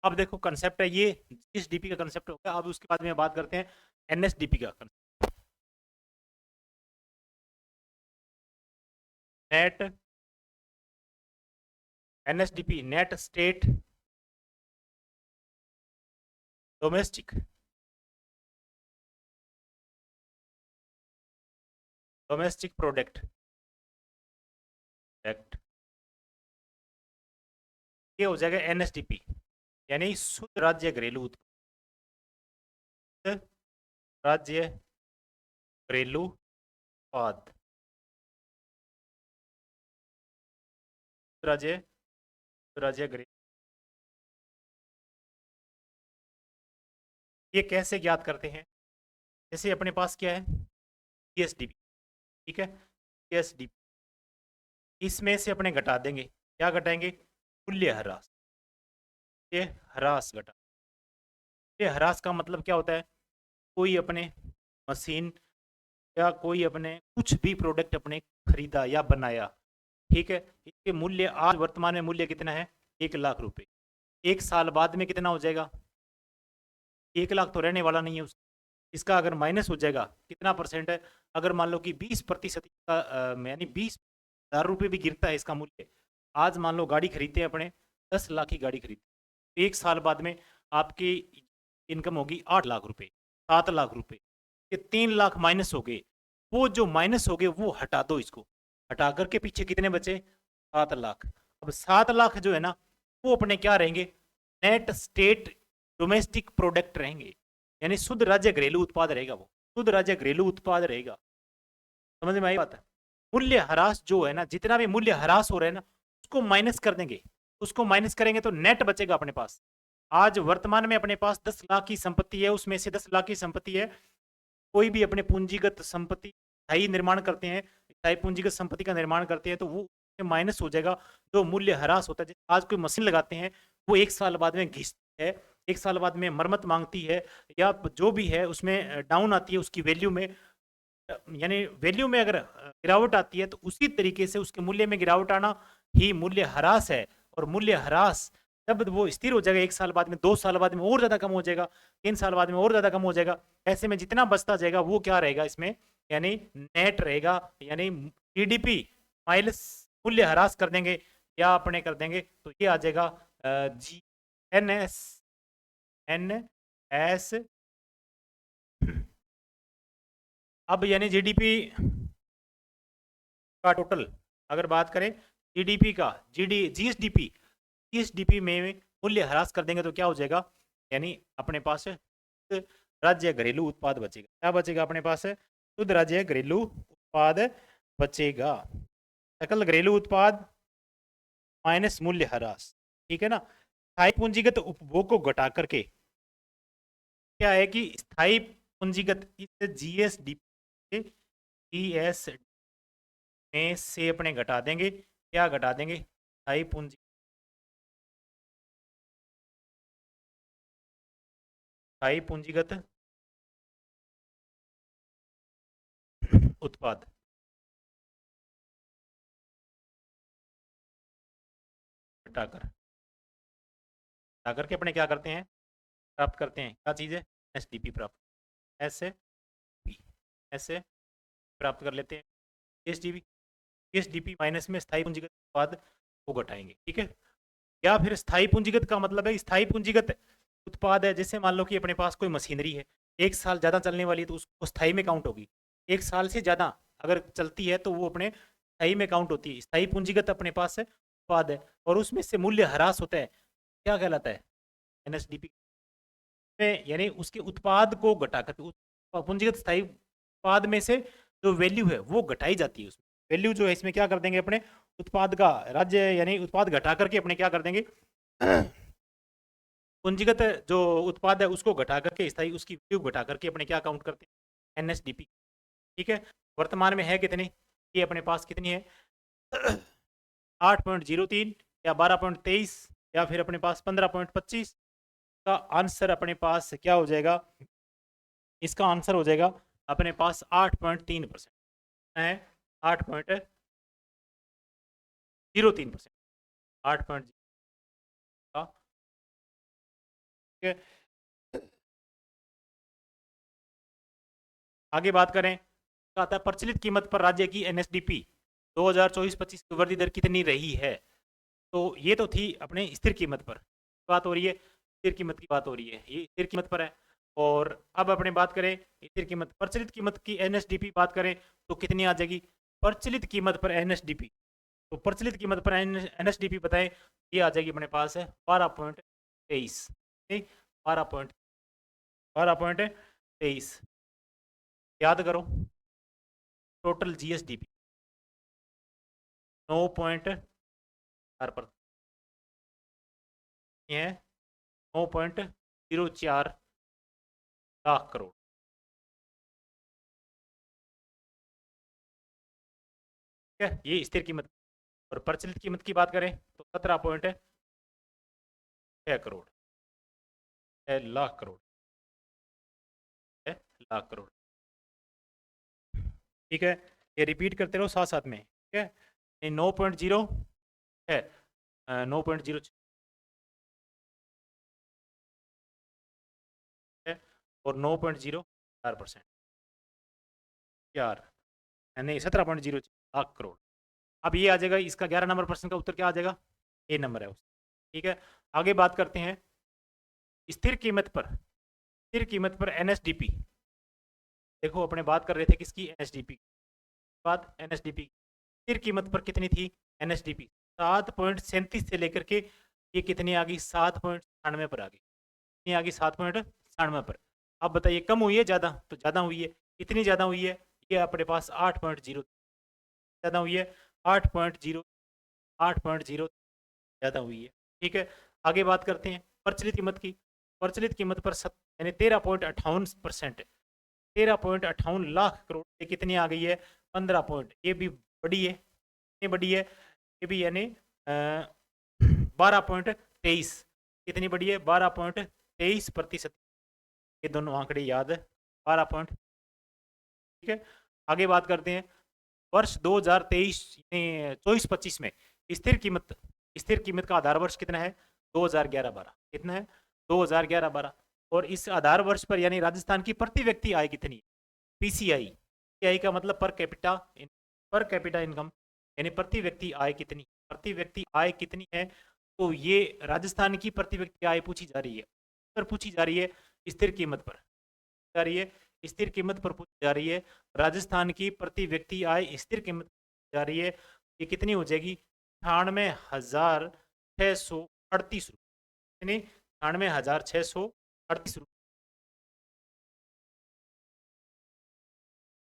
अब देखो कंसेप्ट है ये, जीएसडीपी का कंसेप्ट हो गया। अब उसके बाद में बात करते हैं एनएसडीपी का concept. Net NSDP net state domestic domestic product act, ये हो जाएगा एनएसडीपी, यानी शुद्ध राज्य घरेलू उत्पाद, राज्य घरेलू उत्पाद, राज्य राज्य घरेलू। ये कैसे ज्ञात करते हैं? जैसे अपने पास क्या है, जीएसडीपी, ठीक है, जीएसडीपी, इसमें से अपने घटा देंगे, क्या घटाएंगे? मूल्य ह्रास। ये ह्रास घटा, ये ह्रास का मतलब क्या होता है? कोई अपने मशीन या कोई अपने कुछ भी प्रोडक्ट अपने खरीदा या बनाया, ठीक है, इसके मूल्य आज वर्तमान में मूल्य कितना है? 1 लाख रुपए। 1 साल बाद में कितना हो जाएगा? 1 लाख तो रहने वाला नहीं है उसका, इसका अगर माइनस हो जाएगा, कितना परसेंट है? अगर मान लो कि 20% का यानी 20,000 रुपये भी गिरता है इसका मूल्य, आज मान लो गाड़ी खरीदते हैं अपने, 10 लाख की गाड़ी खरीदते, 1 साल बाद में आपकी इनकम होगी 8 लाख रुपए, 7 लाख रुपए, ये 3 लाख माइनस हो गए। वो जो माइनस हो गए वो हटा दो, इसको हटा करके पीछे कितने बचे? 7 लाख। अब 7 लाख जो है ना, वो अपने क्या रहेंगे? नेट स्टेट डोमेस्टिक प्रोडक्ट रहेंगे, यानी शुद्ध राज्य घरेलू उत्पाद रहेगा, वो शुद्ध राज्य घरेलू उत्पाद रहेगा। समझ में आई बात है? मूल्य ह्रास जो है ना, जितना भी मूल्य ह्रास हो रहा है ना, उसको माइनस कर देंगे, उसको माइनस करेंगे तो नेट बचेगा अपने पास। आज वर्तमान में अपने पास 10 लाख की संपत्ति है, उसमें से 10 लाख की संपत्ति है, कोई भी अपने पूंजीगत संपत्ति स्थायी निर्माण करते हैं, स्थायी पूंजीगत संपत्ति का निर्माण करते हैं, तो वो माइनस हो जाएगा जो मूल्य ह्रास होता है। आज कोई मशीन लगाते हैं, वो 1 साल बाद में घिसती है, 1 साल बाद में मरम्मत मांगती है, या जो भी है उसमें डाउन आती है उसकी वैल्यू में, यानी वैल्यू में अगर गिरावट आती है, तो उसी तरीके से उसके मूल्य में गिरावट आना ही मूल्य ह्रास है। और मूल्य ह्रास जब वो स्थिर हो जाएगा, 1 साल बाद में, 2 साल बाद में और ज्यादा कम हो जाएगा, 3 साल बाद में और ज्यादा कम हो जाएगा, ऐसे में जितना बचता जाएगा वो क्या रहेगा इसमें? यानी नेट रहेगा, यानी जीडीपी माइनस मूल्य ह्रास कर देंगे या अपने कर देंगे, तो ये आ जाएगा G N S N S. अब यानी जीडीपी का टोटल अगर बात करें, जीडीपी का जीएसडीपी, जीएसडीपी में मूल्य ह्रास कर देंगे तो क्या हो जाएगा? यानी अपने पास राज्य घरेलू उत्पाद बचेगा। क्या बचेगा अपने पास? शुद्ध राज्य घरेलू उत्पाद बचेगा, सकल घरेलू उत्पाद माइनस मूल्य ह्रास, ठीक है ना। स्थायी पूंजीगत उपभोग को घटा करके क्या है कि स्थायी पूंजीगत इस जीएसडीपी जीएस में से अपने घटा देंगे, क्या घटा देंगे? स्थायी पूंजी स्थायी पूंजीगत उत्पाद घटाकर, घटा करके अपने क्या करते हैं? प्राप्त करते हैं, क्या चीज़ है? एसडीपी प्राप्त, ऐसे ऐसे प्राप्त कर लेते हैं। एसडीपी, एसडीपी माइनस में स्थायी पूंजीगत उत्पाद को घटाएंगे, ठीक है। या फिर स्थायी पूंजीगत का मतलब है, स्थायी पूंजीगत उत्पाद है, जैसे मान लो कि अपने पास कोई मशीनरी है, 1 साल ज़्यादा चलने वाली है, तो उसको स्थायी में काउंट होगी। 1 साल से ज़्यादा अगर चलती है तो वो अपने स्थायी में काउंट होती है। स्थायी पूंजीगत अपने पास है उत्पाद है, और उसमें से मूल्य ह्रास होता है, क्या कहलाता है? एनएसडीपी में, यानी उसके उत्पाद को घटा कर पूंजीगत स्थायी उत्पाद में से जो वैल्यू है वो घटाई जाती है। उसमें वैल्यू जो है इसमें क्या कर देंगे अपने? उत्पाद का राज्य यानी उत्पाद घटा करके अपने क्या कर देंगे? पूंजीगत जो उत्पाद है उसको घटा करके स्थायी उसकी वैल्यू घटा करके अपने क्या काउंट करते हैं? एनएसडीपी, ठीक है। वर्तमान में है कितनी? ये अपने पास कितनी है? 8.03 या 12.23 या फिर अपने पास 15.25 का आंसर अपने पास क्या हो जाएगा? इसका आंसर हो जाएगा अपने पास 8.3% है, 8.03%, 8. ठीक है। आगे बात करें, आता है प्रचलित कीमत पर राज्य की एनएसडीपी 2024-25 की वृद्धि दर कितनी रही है। तो ये तो थी अपने स्थिर कीमत पर बात हो रही है, स्थिर कीमत की बात हो रही है, ये स्थिर कीमत पर है। और अब अपने बात करें स्थिर कीमत प्रचलित कीमत की एनएसडीपी बात करें तो कितनी आ जाएगी प्रचलित कीमत पर एनएसडीपी। तो प्रचलित कीमत पर एनएसडीपी बताएं, ये आ जाएगी अपने पास है 12.23। ठीक, 12.23 याद करो। टोटल जीएसडीपी 9.4 पर है, 9.04 लाख करोड़। ठीक है, ये स्थिर कीमत। और प्रचलित कीमत की बात करें तो 17.6 करोड़, 6 लाख करोड़, 6 लाख करोड़। ठीक है, ये रिपीट करते रहो साथ साथ में। ठीक है, ये 9.0 है, 9.0 है और 9.04% 4, यानी 17.0 लाख करोड़। अब ये आ जाएगा इसका 11 नंबर प्रश्न का उत्तर क्या आ जाएगा, ए नंबर है उसका। ठीक है, आगे बात करते हैं स्थिर कीमत पर, स्थिर कीमत पर एनएसडीपी। देखो अपने बात कर रहे थे किसकी, एनएसडीपी। बात एनएसडीपी स्थिर कीमत पर कितनी थी एनएसडीपी, 7.37 से लेकर के ये कितनी आ गई 7.96 पर आ गई। कितनी आ गई 7.96 पर। अब बताइए कम हुई है ज़्यादा, तो ज़्यादा हुई है। कितनी ज़्यादा हुई है, ये अपने पास 8.0 ज़्यादा हुई है, 8.0, 8.0 ज़्यादा हुई है। ठीक है, आगे बात करते हैं प्रचलित कीमत की। प्रचलित कीमत पर यानी 13.58%, 13.58 लाख करोड़ से कितनी आ गई है 15 पॉइंट, ये भी बड़ी है, ये बड़ी है, ये भी यानी 12.23। कितनी बड़ी है 12.23%। ये दोनों आंकड़े याद है, 12 पॉइंट। ठीक है, आगे बात करते हैं वर्ष 2023 24 25 में स्थिर कीमत, स्थिर कीमत का आधार वर्ष कितना है 2011-12। कितना है 2011-12। और इस आधार वर्ष पर यानी राजस्थान की प्रति व्यक्ति आय कितनी, पीसीआई, पीसीआई का मतलब per capita, per capita income, यानी प्रति व्यक्ति आय कितनी, प्रति व्यक्ति आय कितनी है। तो ये राजस्थान की प्रति व्यक्ति आय पूछी जा रही है, पर पूछी जा रही है स्थिर कीमत पर जा रही है, स्थिर कीमत पर पूछी जा रही है। राजस्थान की प्रति व्यक्ति आय स्थिर कीमत जा रही है, ये कितनी हो जाएगी 98,638 रुपये, 98,638 रुपये।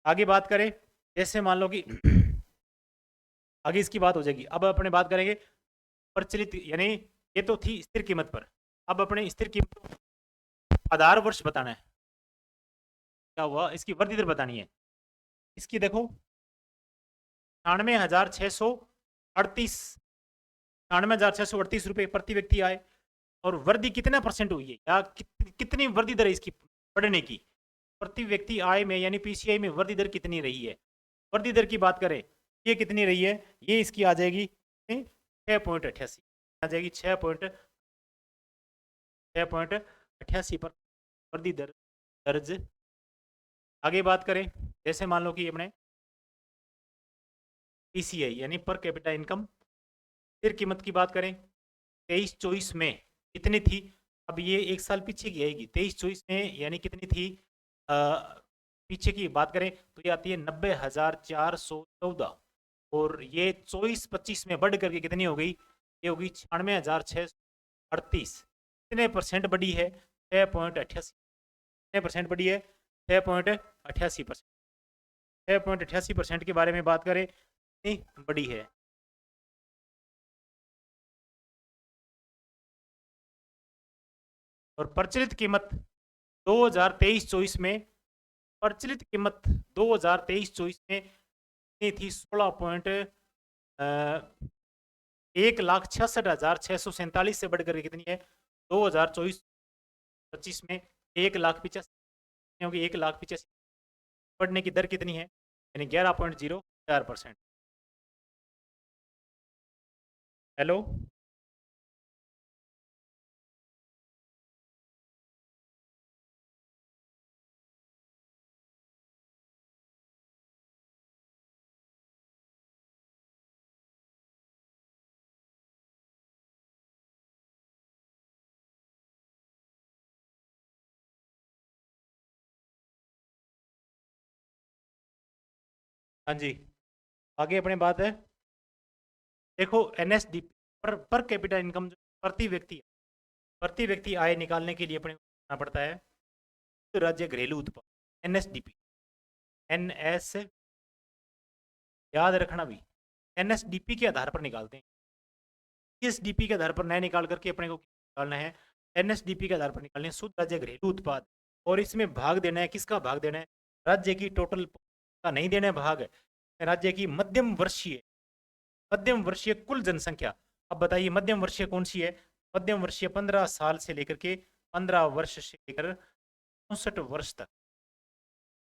आगे बात करें, जैसे मान लो कि आगे इसकी बात हो जाएगी। अब अपने बात करेंगे प्रचलित, यानी ये तो थी स्थिर कीमत पर। अब अपने स्थिर कीमत आधार वर्ष बताना है, क्या हुआ इसकी वृद्धि दर बतानी है। इसकी देखो 98,638, 98,638 रुपये प्रति व्यक्ति आए। और वृद्धि कितना परसेंट हुई है या कितनी वृद्धि दर है इसकी बढ़ने की, प्रति व्यक्ति आय में यानी पीसीआई में वृद्धि दर कितनी रही है। वृद्धि दर की बात करें ये कितनी रही है, ये इसकी आ जाएगी 6.88, आ जाएगी 6.88 पर वृद्धि दर दर्ज। आगे बात करें, जैसे मान लो कि अपने पीसीआई यानी पर कैपिटा इनकम, स्थिर कीमत की बात करें 23-24 में कितनी थी। अब ये एक साल पीछे की आएगी, 23-24 में यानी कितनी थी, पीछे की बात करें तो ये आती है 90,414। और ये 24-25 में बढ़ करके कितनी हो गई, ये होगी 96,638। कितने परसेंट बढ़ी है 6.88, कितने परसेंट बढ़ी है 6.88%। 6.88% के बारे में बात करें कितनी बड़ी है। और प्रचलित कीमत 2023-24 में, प्रचलित कीमत 2023-24 में कितनी थी 1,66,647 से बढ़कर कितनी है 2024-25 में 1,85,, क्योंकि 1,85,, बढ़ने की दर कितनी है यानी 11.04%। हेलो। हाँ जी, आगे अपने बात है। देखो एनएसडीपी पर कैपिटा इनकम जो प्रति व्यक्ति आय निकालने के लिए अपने को करना पड़ता है राज्य घरेलू उत्पाद, एनएसडीपी। एनएस याद रखना भी, एनएसडीपी के आधार पर निकालते हैं। एसडीपी के आधार पर नए निकाल करके अपने को निकालना है, एनएसडीपी के आधार पर निकालना है शुद्ध राज्य घरेलू उत्पाद। और इसमें भाग देना है, किसका भाग देना है? राज्य की टोटल का नहीं देना है भाग, राज्य की मध्यम वर्षीय कुल जनसंख्या। अब बताइए मध्यम वर्षीय कौन सी है? मध्यम वर्षीय 15 साल से लेकर के 15 वर्ष से लेकर 64 वर्ष तक,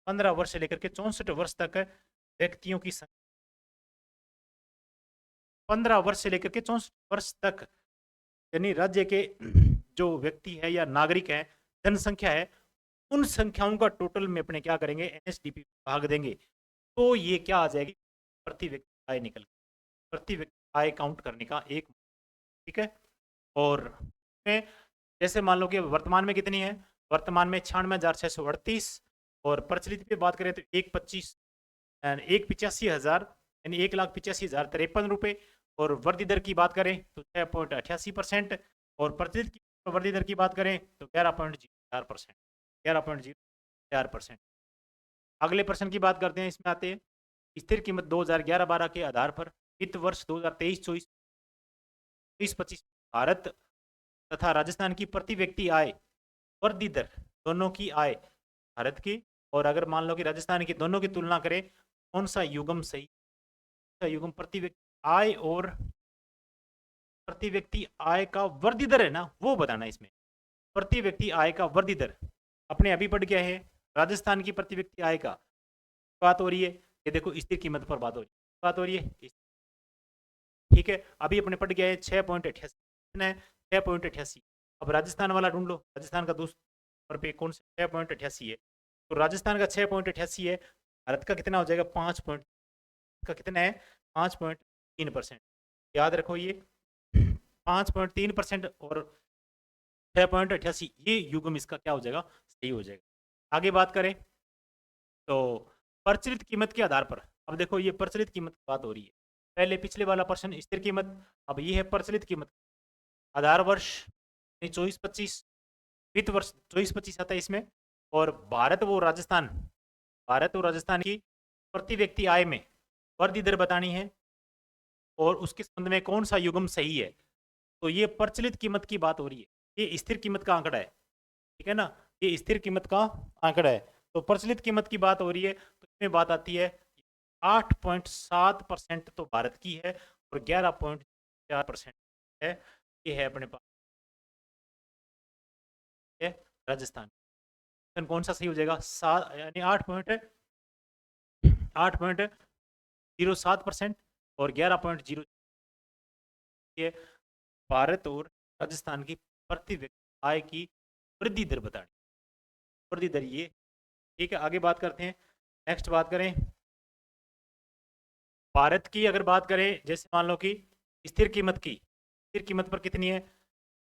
15 वर्ष से लेकर के 64 वर्ष तक व्यक्तियों की संख्या, 15 वर्ष से लेकर के 64 वर्ष तक, यानी राज्य के जो व्यक्ति है या नागरिक है, जनसंख्या है, उन संख्याओं का टोटल में अपने क्या करेंगे? एनएसडीपी भाग देंगे। तो ये क्या आ जाएगी? प्रति व्यक्ति आय निकल, प्रति व्यक्ति आय काउंट करने का एक, ठीक है। और जैसे मान लो कि वर्तमान में कितनी है? वर्तमान में 96,638, और प्रचलित पे बात करें तो 1,85,000 यानी 1,85,053 रुपये। और वृद्धि दर की बात करें तो 6.88%, और प्रचलित की वृद्धि दर की बात करें तो 11.04%, 11.04%। अगले प्रश्न की बात करते हैं, इसमें आते हैं स्थिर कीमत 2011-12 के आधार पर वित्त वर्ष 2023-24 भारत तथा राजस्थान की प्रति व्यक्ति आय वृद्धि दर, दोनों की आय भारत की और अगर मान लो कि राजस्थान की, दोनों की तुलना करें, कौन सा युग्म सही? युग्म प्रति व्यक्ति आय और प्रति व्यक्ति आय का वृद्धि दर है ना, वो बताना इसमें। प्रति व्यक्ति आय का वृद्धि दर अपने अभी पढ़ गया है। राजस्थान की प्रति व्यक्ति आय का बात हो रही है, ये देखो स्थिर कीमत पर बात हो रही है, ठीक है। अभी अपने पढ़ गया है 6.88, कितना है? 6.88। अब राजस्थान वाला ढूंढ लो, राजस्थान का दूसरे पे कौन सा 6.88 है? तो राजस्थान का 6.88 है, भारत का कितना हो जाएगा? 5 का कितना है? 5.3%। याद रखो ये 5.3% और 6.88, ये युग्म इसका क्या हो जाएगा? सही हो जाएगा। आगे बात करें तो प्रचलित कीमत के आधार पर, अब देखो ये प्रचलित कीमत की बात हो रही है। पहले पिछले वाला प्रश्न स्थिर कीमत, अब ये है प्रचलित कीमत। आधार वर्ष 24-25, वित्त वर्ष 24-25 आता है इसमें। और भारत और राजस्थान की प्रति व्यक्ति आय में वृद्धि दर बतानी है और उसके संबंध में कौन सा युग्म सही है। तो ये प्रचलित कीमत की बात हो रही है, ये स्थिर कीमत का आंकड़ा है, ठीक है ना, ये स्थिर कीमत का आंकड़ा है। तो प्रचलित कीमत की बात हो रही है तो इसमें बात आती है 8.7% तो भारत की है और 11.4% है, ये है अपने पास है राजस्थान। कौन सा सही हो जाएगा? 7 यानी 8.07% और 11.0 ये भारत और राजस्थान की प्रति व्यक्ति आय की वृद्धि दर बतानी, वृद्धि दर ये, ठीक है। आगे बात करते हैं, नेक्स्ट बात करें भारत की। अगर बात करें जैसे मान लो कि स्थिर कीमत की, स्थिर कीमत पर कितनी है?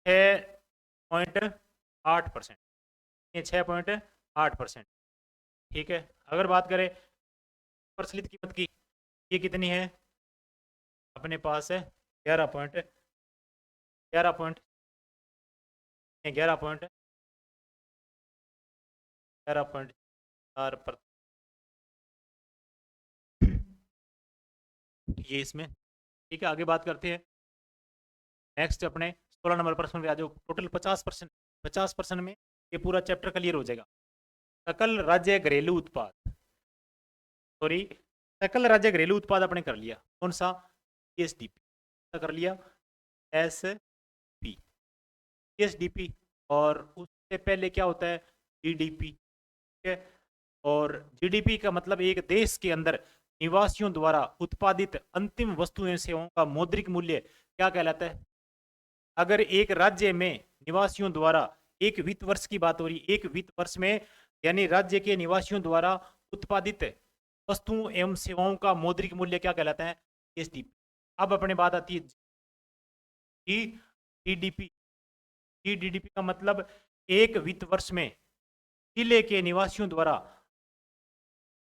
6.8%, ये 6.8%, ठीक है। अगर बात करें प्रचलित कीमत की, ये कितनी है? अपने पास है 11.4%, ये इसमें, ठीक है। आगे बात करते हैं नेक्स्ट अपने 16 नंबर प्रश्न पे आ जाओ। टोटल 50% में ये पूरा चैप्टर क्लियर हो जाएगा। सकल राज्य घरेलू उत्पाद, सॉरी, सकल राज्य घरेलू उत्पाद अपने कर लिया, कौन सा? एसडीपी कर लिया, एसडीपी। और उससे पहले क्या होता है? जीडीपी, ठीक है। और जीडीपी का मतलब एक देश के अंदर निवासियों द्वारा उत्पादित अंतिम वस्तुओं एवं सेवाओं का मौद्रिक मूल्य क्या कहलाता है? अगर एक राज्य में निवासियों द्वारा, एक वित्त वर्ष की बात हो रही, एक वित्त वर्ष में यानी राज्य के निवासियों द्वारा उत्पादित वस्तुओं एवं सेवाओं का मौद्रिक मूल्य क्या कहलाता है? एसडीपी। अब अपने बात आती है जीडीपी। जीडीपी का मतलब एक वित्त वर्ष में जिले के निवासियों द्वारा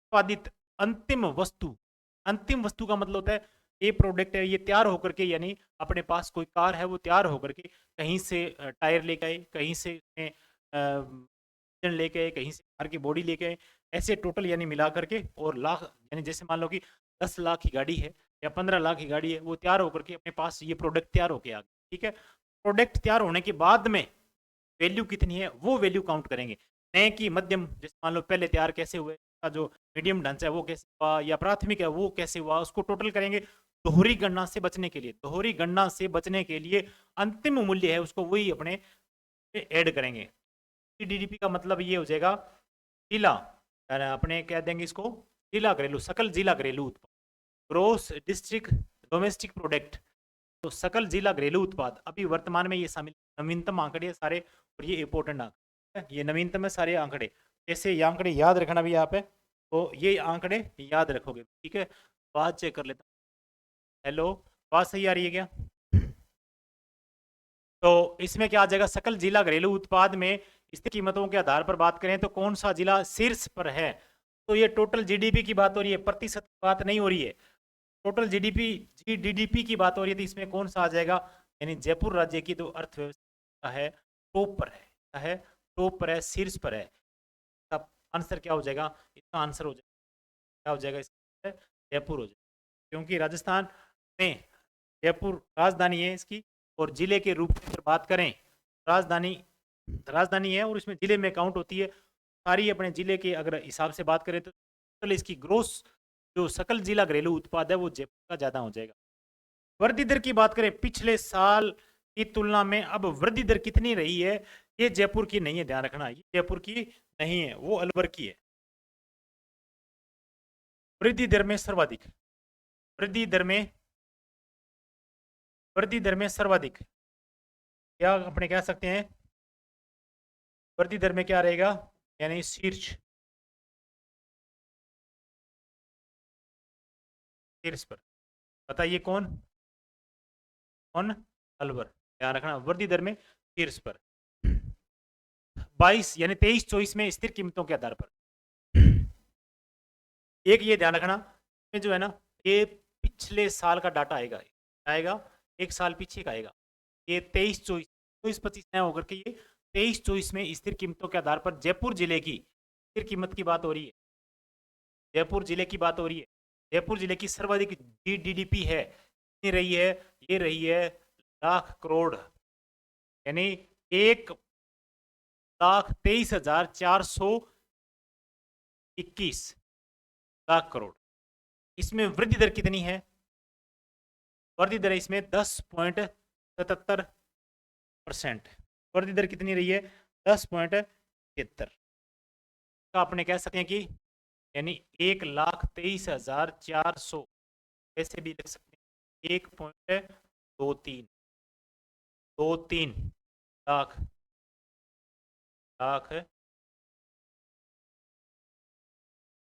उत्पादित अंतिम वस्तु अंतिम वस्तु का मतलब होता है ये प्रोडक्ट है, ये तैयार होकर के, यानी अपने पास कोई कार है वो तैयार होकर के कहीं से टायर लेके आए, कहीं से इंजन लेके आए, कहीं से कार की बॉडी लेके आए, ऐसे टोटल यानी मिला करके, और लाख यानी जैसे मान लो कि 10 लाख की गाड़ी है या 15 लाख की गाड़ी है, वो तैयार होकर के अपने पास ये प्रोडक्ट तैयार होके आ गया। ठीक है, प्रोडक्ट तैयार होने के बाद में वैल्यू कितनी है वो वैल्यू काउंट करेंगे, नए की मध्यम, जैसे मान लो पहले तैयार कैसे हुए, का जो मीडियम ढांचा है वो कैसे हुआ, या प्राथमिक है वो कैसे हुआ, उसको टोटल करेंगे। दोहरी गणना से बचने के लिए, दोहरी गणना से बचने के लिए अंतिम मूल्य है उसको वही अपने ऐड करेंगे। जीडीपी का मतलब ये हो जाएगा जिला, अपने कह देंगे इसको जिला घरेलू, सकल जिला घरेलू उत्पाद, ग्रोस डिस्ट्रिक्ट डोमेस्टिक प्रोडक्ट। तो सकल जिला घरेलू उत्पाद अभी वर्तमान में ये शामिल नवीनतम आंकड़े हैं सारे, और ये इंपॉर्टेंट आंकड़े, ये नवीनतम है सारे आंकड़े। जैसे ये आंकड़े याद रखना भी यहाँ पे, तो ये आंकड़े याद रखोगे। ठीक है, बात चेक कर लेता हूँ। हेलो, बात सही आ रही है क्या? तो इसमें क्या आ जाएगा, सकल जिला घरेलू उत्पाद में इसकी कीमतों के आधार पर बात करें तो कौन सा जिला शीर्ष पर है? तो ये टोटल जीडीपी की बात हो रही है, प्रतिशत की बात नहीं हो रही है। टोटल जीडीपी की बात हो रही है, तो इसमें कौन सा आ जाएगा, यानी जयपुर राज्य की तो अर्थव्यवस्था है टॉप पर है टॉप पर है, शीर्ष पर है। तब आंसर क्या हो जाएगा, इसका आंसर हो जाएगा, क्या हो जाएगा इसका, जयपुर हो जाएगा, क्योंकि राजस्थान में जयपुर राजधानी है इसकी, और जिले के रूप में अगर बात करें, राजधानी राजधानी है और इसमें जिले में काउंट होती है सारी, अपने जिले के अगर हिसाब से बात करें तो इसकी ग्रोस जो सकल जिला घरेलू उत्पाद है वो जयपुर का ज्यादा हो जाएगा। वृद्धि दर की बात करें, पिछले साल की तुलना में अब वृद्धि दर कितनी रही है, ये जयपुर की नहीं है, ध्यान रखना, ये जयपुर की नहीं है, वो अलवर की है। वृद्धि दर में सर्वाधिक, वृद्धि दर में वृद्धि दर में सर्वाधिक, क्या अपने कह सकते हैं, वृद्धि दर में क्या रहेगा, यानी शीर्ष, शीर्ष पर। बताइए कौन कौन? अलवर। ध्यान रखना, वृद्धि दर में शीर्ष पर 22 यानी 23-24 में स्थिर कीमतों के आधार पर। एक ये ध्यान रखना, जो है ना, ये पिछले साल का डाटा आएगा, आएगा एक साल पीछे का आएगा, ये 23-24, 24-25 न होकर के ये 23-24 में स्थिर कीमतों के आधार पर जयपुर जिले की स्थिर कीमत की बात हो रही है, जयपुर जिले की बात हो रही है। जयपुर जिले की सर्वाधिक जीडीपी है, कितनी रही है, ये रही है लाख करोड़, यानी 1,23,421 लाख करोड़। इसमें वृद्धि दर कितनी है, वृद्धि दर इसमें 10.77%, वृद्धि दर कितनी रही है, 10.73 का अपने कह सकते हैं कि, यानी 1,23,400, ऐसे भी लिख सकते हैं 1.23 लाख लाख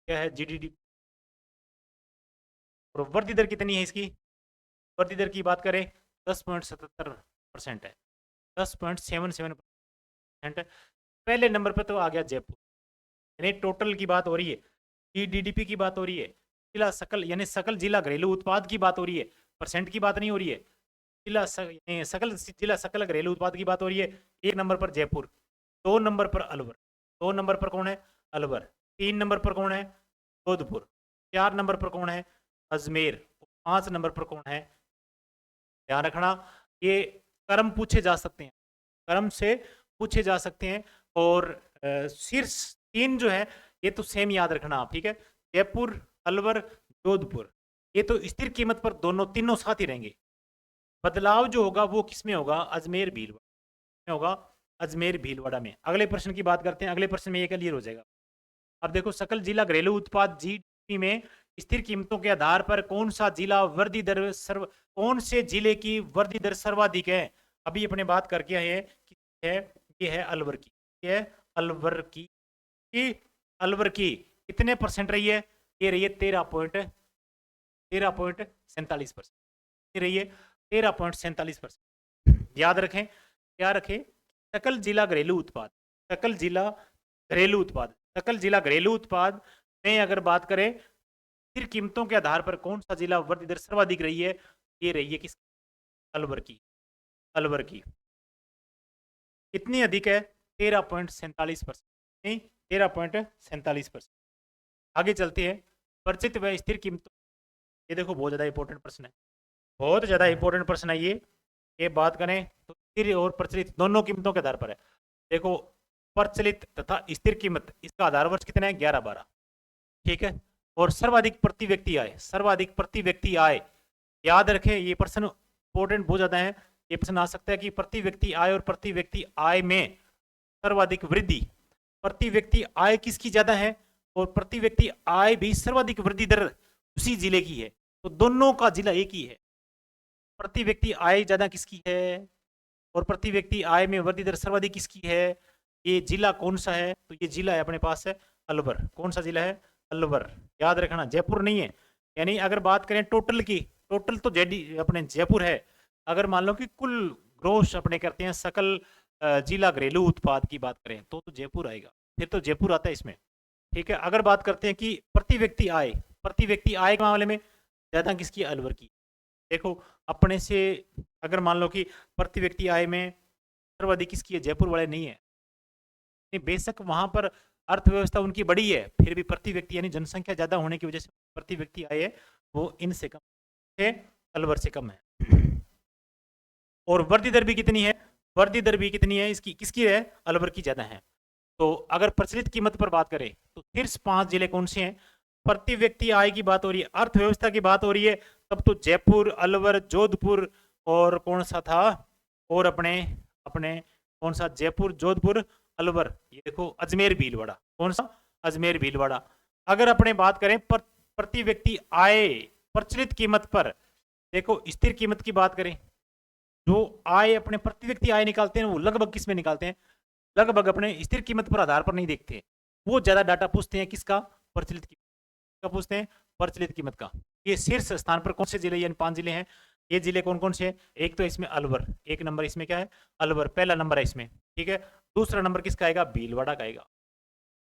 क्या है जीडीपी, और वृद्धि दर कितनी है इसकी, वृद्धि दर की बात करें 10.77% है, 10.77% है। पहले नंबर पर तो आ गया जयपुर, यानी टोटल की बात हो रही है, जीडीपी की बात हो रही है, जिला सकल यानी सकल जिला घरेलू उत्पाद की बात हो रही है, परसेंट की बात नहीं हो रही है, सकल जिला सकल घरेलू उत्पाद की बात हो रही है। एक नंबर पर जयपुर, 2 नंबर पर अलवर, 2 नंबर पर कौन है, अलवर, 3 नंबर पर कौन है, जोधपुर, 4 नंबर पर कौन है, अजमेर, 5 नंबर पर कौन है। ध्यान रखना, ये क्रम पूछे जा सकते हैं, क्रम से पूछे जा सकते हैं, और शीर्ष 3 जो है ये तो सेम याद रखना आप, ठीक है, जयपुर, अलवर, जोधपुर, ये तो स्थिर कीमत पर दोनों तीनों साथ ही रहेंगे। बदलाव जो होगा वो किसमें होगा, अजमेर भीलवाड़ा में होगा, अजमेर भीलवाड़ा में। अगले प्रश्न की बात करते हैं, अगले प्रश्न में ये क्लियर हो जाएगा। अब देखो, सकल जिला घरेलू उत्पाद जीडीपी में स्थिर कीमतों के आधार पर कौन सा जिला वृद्धि दर कौन से जिले की वृद्धि दर सर्वाधिक है? अभी अपने बात करके आए हैं कि है, ये है अलवर की, ये है अलवर की, अलवर की कितने परसेंट रही है, ये रही है 13.47%, रही है 13.47%। याद रखें, क्या रखें, सकल जिला घरेलू उत्पाद, सकल जिला घरेलू उत्पाद, सकल जिला घरेलू उत्पाद में अगर बात करें स्थिर कीमतों के आधार पर कौन सा जिला वृद्धि दर सर्वाधिक रही है? ये रही है किस? अलवर की। अलवर की कितनी अधिक है? 13.47%। नहीं, 13.47%। आगे चलते हैं। परिचित व स्थिर कीमतों, ये देखो बहुत ज्यादा इंपॉर्टेंट प्रश्न है, बहुत ज्यादा इंपॉर्टेंट प्रश्न है ये बात करें तो स्थिर और प्रचलित दोनों कीमतों के आधार पर है। देखो, प्रचलित तथा स्थिर कीमत, इसका आधार वर्ष कितना है? 11-12। ठीक है। और सर्वाधिक प्रति व्यक्ति आय, सर्वाधिक प्रति व्यक्ति आय, याद रखें ये प्रश्न इंपॉर्टेंट बहुत ज्यादा है। ये प्रश्न आ सकता है कि प्रति व्यक्ति आय और प्रति व्यक्ति आय में सर्वाधिक वृद्धि, प्रति व्यक्ति आय किसकी ज्यादा है और प्रति व्यक्ति आय भी सर्वाधिक वृद्धि दर उसी जिले की है, तो दोनों का जिला एक ही है। प्रति व्यक्ति आय ज्यादा किसकी है और प्रति व्यक्ति आय में वृद्धि दर सर्वाधिक किसकी है? ये जिला कौन सा है? तो ये जिला है अपने पास है अलवर। कौन सा जिला है? अलवर। याद रखना, जयपुर नहीं है। यानी अगर बात करें टोटल की, टोटल तो जेडी अपने जयपुर है। अगर मान लो कि कुल ग्रोस अपने करते हैं, सकल जिला घरेलू उत्पाद की बात करें तो जयपुर आएगा, फिर तो जयपुर आता है इसमें। ठीक है। अगर बात करते हैं कि प्रति व्यक्ति आय, प्रति व्यक्ति आय के मामले में ज्यादा किसकी? अलवर की। देखो, अपने से अगर मान लो कि प्रति व्यक्ति आय में सर्वाधिक किसकी है? जयपुर वाले नहीं है। बेशक वहां पर अर्थव्यवस्था उनकी बड़ी है, फिर भी प्रति व्यक्ति यानी जनसंख्या ज्यादा होने की वजह से प्रति व्यक्ति आय है वो इनसे कम है, अलवर से कम है। और वृद्धि दर भी कितनी है? वृद्धि दर भी कितनी है इसकी? किसकी है? अलवर की ज्यादा है। तो अगर प्रचलित कीमत पर बात करें तो शीर्ष 5 जिले कौन से हैं? प्रति व्यक्ति आय की बात हो रही है, अर्थव्यवस्था की बात हो रही है, तब तो जयपुर, अलवर, जोधपुर और कौन सा था? और अपने अपने कौन सा? जयपुर, जोधपुर, अलवर, ये देखो अजमेर भीलवाड़ा। कौन सा? अजमेर भीलवाड़ा। अगर अपने बात करें प्रति व्यक्ति आय प्रचलित कीमत पर, देखो स्थिर कीमत की बात करें, जो आय अपने प्रति व्यक्ति आय निकालते हैं वो लगभग किस में निकालते हैं? लगभग अपने स्थिर कीमत पर आधार पर नहीं देखते, वो ज्यादा डाटा पूछते हैं किसका? प्रचलित कीमत का पूछते हैं, प्रचलित कीमत का। ये शीर्ष स्थान पर कौन से जिले, यानी 5 जिले हैं। ये जिले कौन कौन से हैं? एक तो इसमें अलवर, एक नंबर इसमें क्या है? अलवर पहला नंबर है इसमें। ठीक है। दूसरा नंबर किसका आएगा? भीलवाड़ा का आएगा,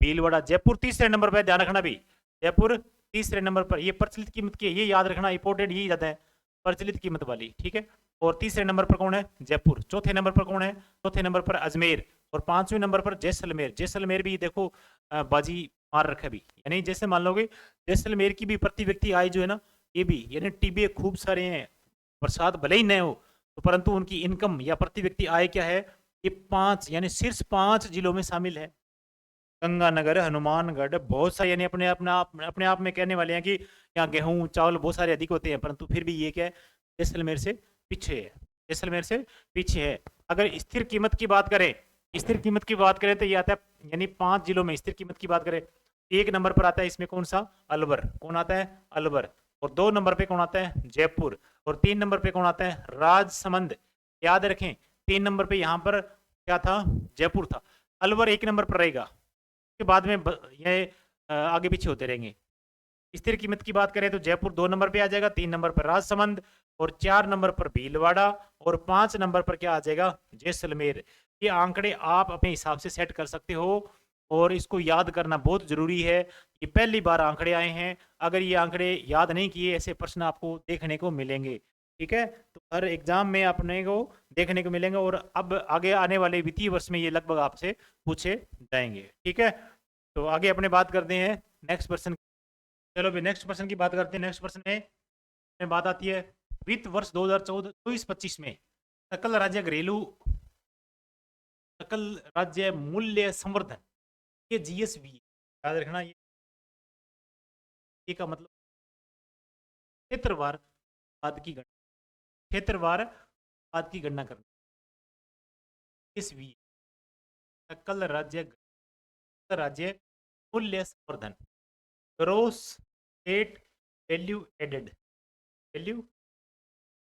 भीलवाड़ा। जयपुर तीसरे नंबर पर, ध्यान रखना भी, जयपुर तीसरे नंबर पर। ये प्रचलित कीमत की, ये याद रखना इंपॉर्टेंट, यही ज्यादा है, प्रचलित कीमत वाली। ठीक है। और तीसरे नंबर पर कौन है? जयपुर। चौथे नंबर पर कौन है? चौथे नंबर पर अजमेर। और पांचवें नंबर पर जैसलमेर। जैसलमेर भी देखो बाजी मार रखा भी, यानी जैसे मान लोगे जैसलमेर की भी प्रति व्यक्ति आय जो है ना, ये भी यानी टीबी खूब सारे हैं, बरसात भले ही न हो तो परंतु उनकी इनकम या प्रति व्यक्ति आय क्या है? ये 5 यानी शीर्ष 5 जिलों में शामिल है। गंगानगर, हनुमानगढ़, बहुत सारे, यानी अपने आप में कहने वाले हैं कि यहाँ गेहूं चावल बहुत सारे अधिक होते हैं, परंतु फिर भी ये क्या है? जैसलमेर से पीछे है, जैसलमेर से पीछे है। अगर स्थिर कीमत की बात करें, स्थिर कीमत की बात करें तो ये आता है, यानी 5 जिलों में स्थिर कीमत की बात करें, एक नंबर पर आता है इसमें कौन सा? अलवर। कौन आता है? अलवर। और 2 नंबर पे कौन आता है? जयपुर। और 3 नंबर पे कौन आता है? राजसमंद। याद रखें, 3 नंबर पे यहाँ पर क्या था? जयपुर था। अलवर 1 नंबर पर रहेगा, के बाद में ये आगे पीछे होते रहेंगे। स्थिर कीमत की बात करें तो जयपुर 2 नंबर पे आ जाएगा, 3 नंबर पर राजसमंद, और 4 नंबर पर भीलवाड़ा, और 5 नंबर पर क्या आ जाएगा? जैसलमेर। ये आंकड़े आप अपने हिसाब से सेट कर सकते हो और इसको याद करना बहुत जरूरी है। ये पहली बार आंकड़े आए हैं, अगर ये आंकड़े याद नहीं किए ऐसे प्रश्न आपको देखने को मिलेंगे। ठीक है। तो हर एग्जाम में अपने को देखने को मिलेंगे और अब आगे आने वाले वित्तीय वर्ष में ये लगभग आपसे पूछे जाएंगे। ठीक है। तो आगे अपने बात करते हैं नेक्स्ट पर्सन। चलो भी नेक्स्ट पर्सन की बात करते हैं। नेक्स्ट पर्सन में बात आती है वित्त वर्ष 2014-24-25 में सकल राज्य घरेलू, सकल राज्य मूल्य संवर्धन, ये जीएसवी। याद रखना, ये का मतलब क्षेत्रवार उत्पाद की गणना, क्षेत्रवार उत्पाद की गणना करना। जीएसवी सकल राज्य मूल्य संवर्धन, gross state value added, value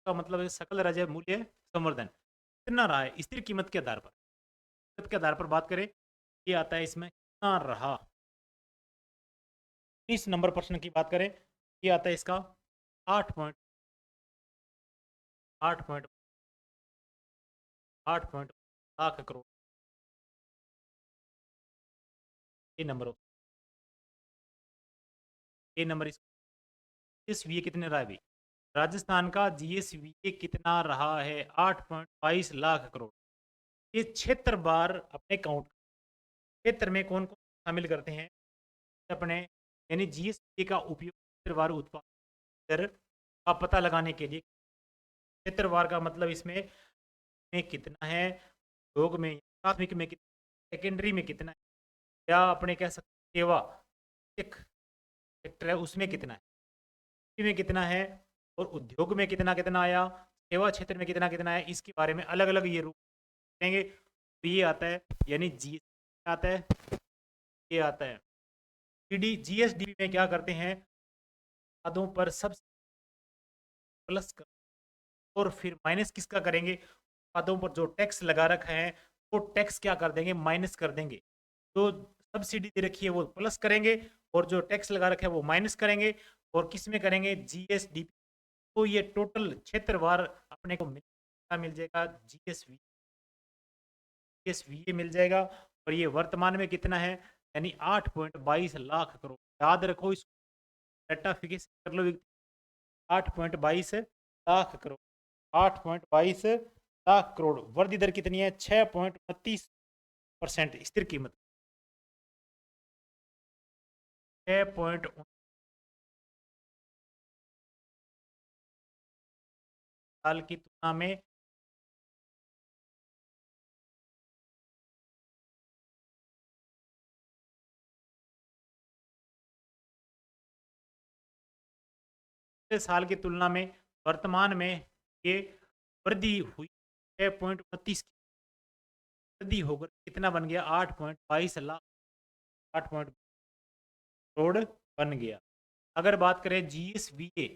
का मतलब है सकल राज्य मूल्य संवर्धन कितना रहा है स्थिर कीमत के आधार पर। कीमत के आधार पर बात करें, ये आता है इसमें कितना रहा। इस नंबर प्रश्न की बात करें, ये आता है इसका 8.8 लाख करोड़। ये नंबर, ये नंबर जीएसवीए कितने रहा है भाई? राजस्थान का जीएसवीए कितना रहा है? 8.22 लाख करोड़। ये क्षेत्र बार अपने काउंट, क्षेत्र में कौन कौन शामिल करते हैं अपने, यानी जीएसवीए का उपयोग क्षेत्र वार उत्पादन दर का पता लगाने के लिए। क्षेत्र वार का मतलब इसमें में कितना है, उद्योग में प्राथमिक में कितना, सेकेंडरी में कितना है, या अपने कह सकते हैं सेवा एक सेक्टर है उसमें कितना है, कृषि में कितना है, और उद्योग में कितना कितना आया, सेवा क्षेत्र में कितना कितना है, इसके बारे में अलग अलग ये रूप देंगे। तो ये आता है, यानी जी आता है, ये आता है जीएसडी में क्या करते हैं, उत्पादों पर सब प्लस कर, और फिर माइनस किसका करेंगे, उत्पादों पर जो टैक्स लगा रखा है वो टैक्स क्या कर देंगे, माइनस कर देंगे। तो सब्सिडी दे रखी है वो प्लस करेंगे, और जो टैक्स लगा रखा है वो माइनस करेंगे, और किस में करेंगे, जीएसडी। तो ये टोटल क्षेत्रवार अपने को मिल जाएगा, जीएसवी मिल जाएगा। और ये वर्तमान में कितना है, यानी 8.22 लाख करोड़। याद रखो इसको, डाटाफिकेशन कर लो, 8.22 लाख करोड़, 8.22 लाख करोड़। वृद्धि दर कितनी है, 6.29% स्थिर कीमत, 6. साल की तुलना में साल की तुलना में वर्तमान में ये वृद्धि हुई, 6.29 वृद्धि होकर कितना बन गया, 8.22 लाख, 8 करोड़ बन गया। अगर बात करें जीएसवीए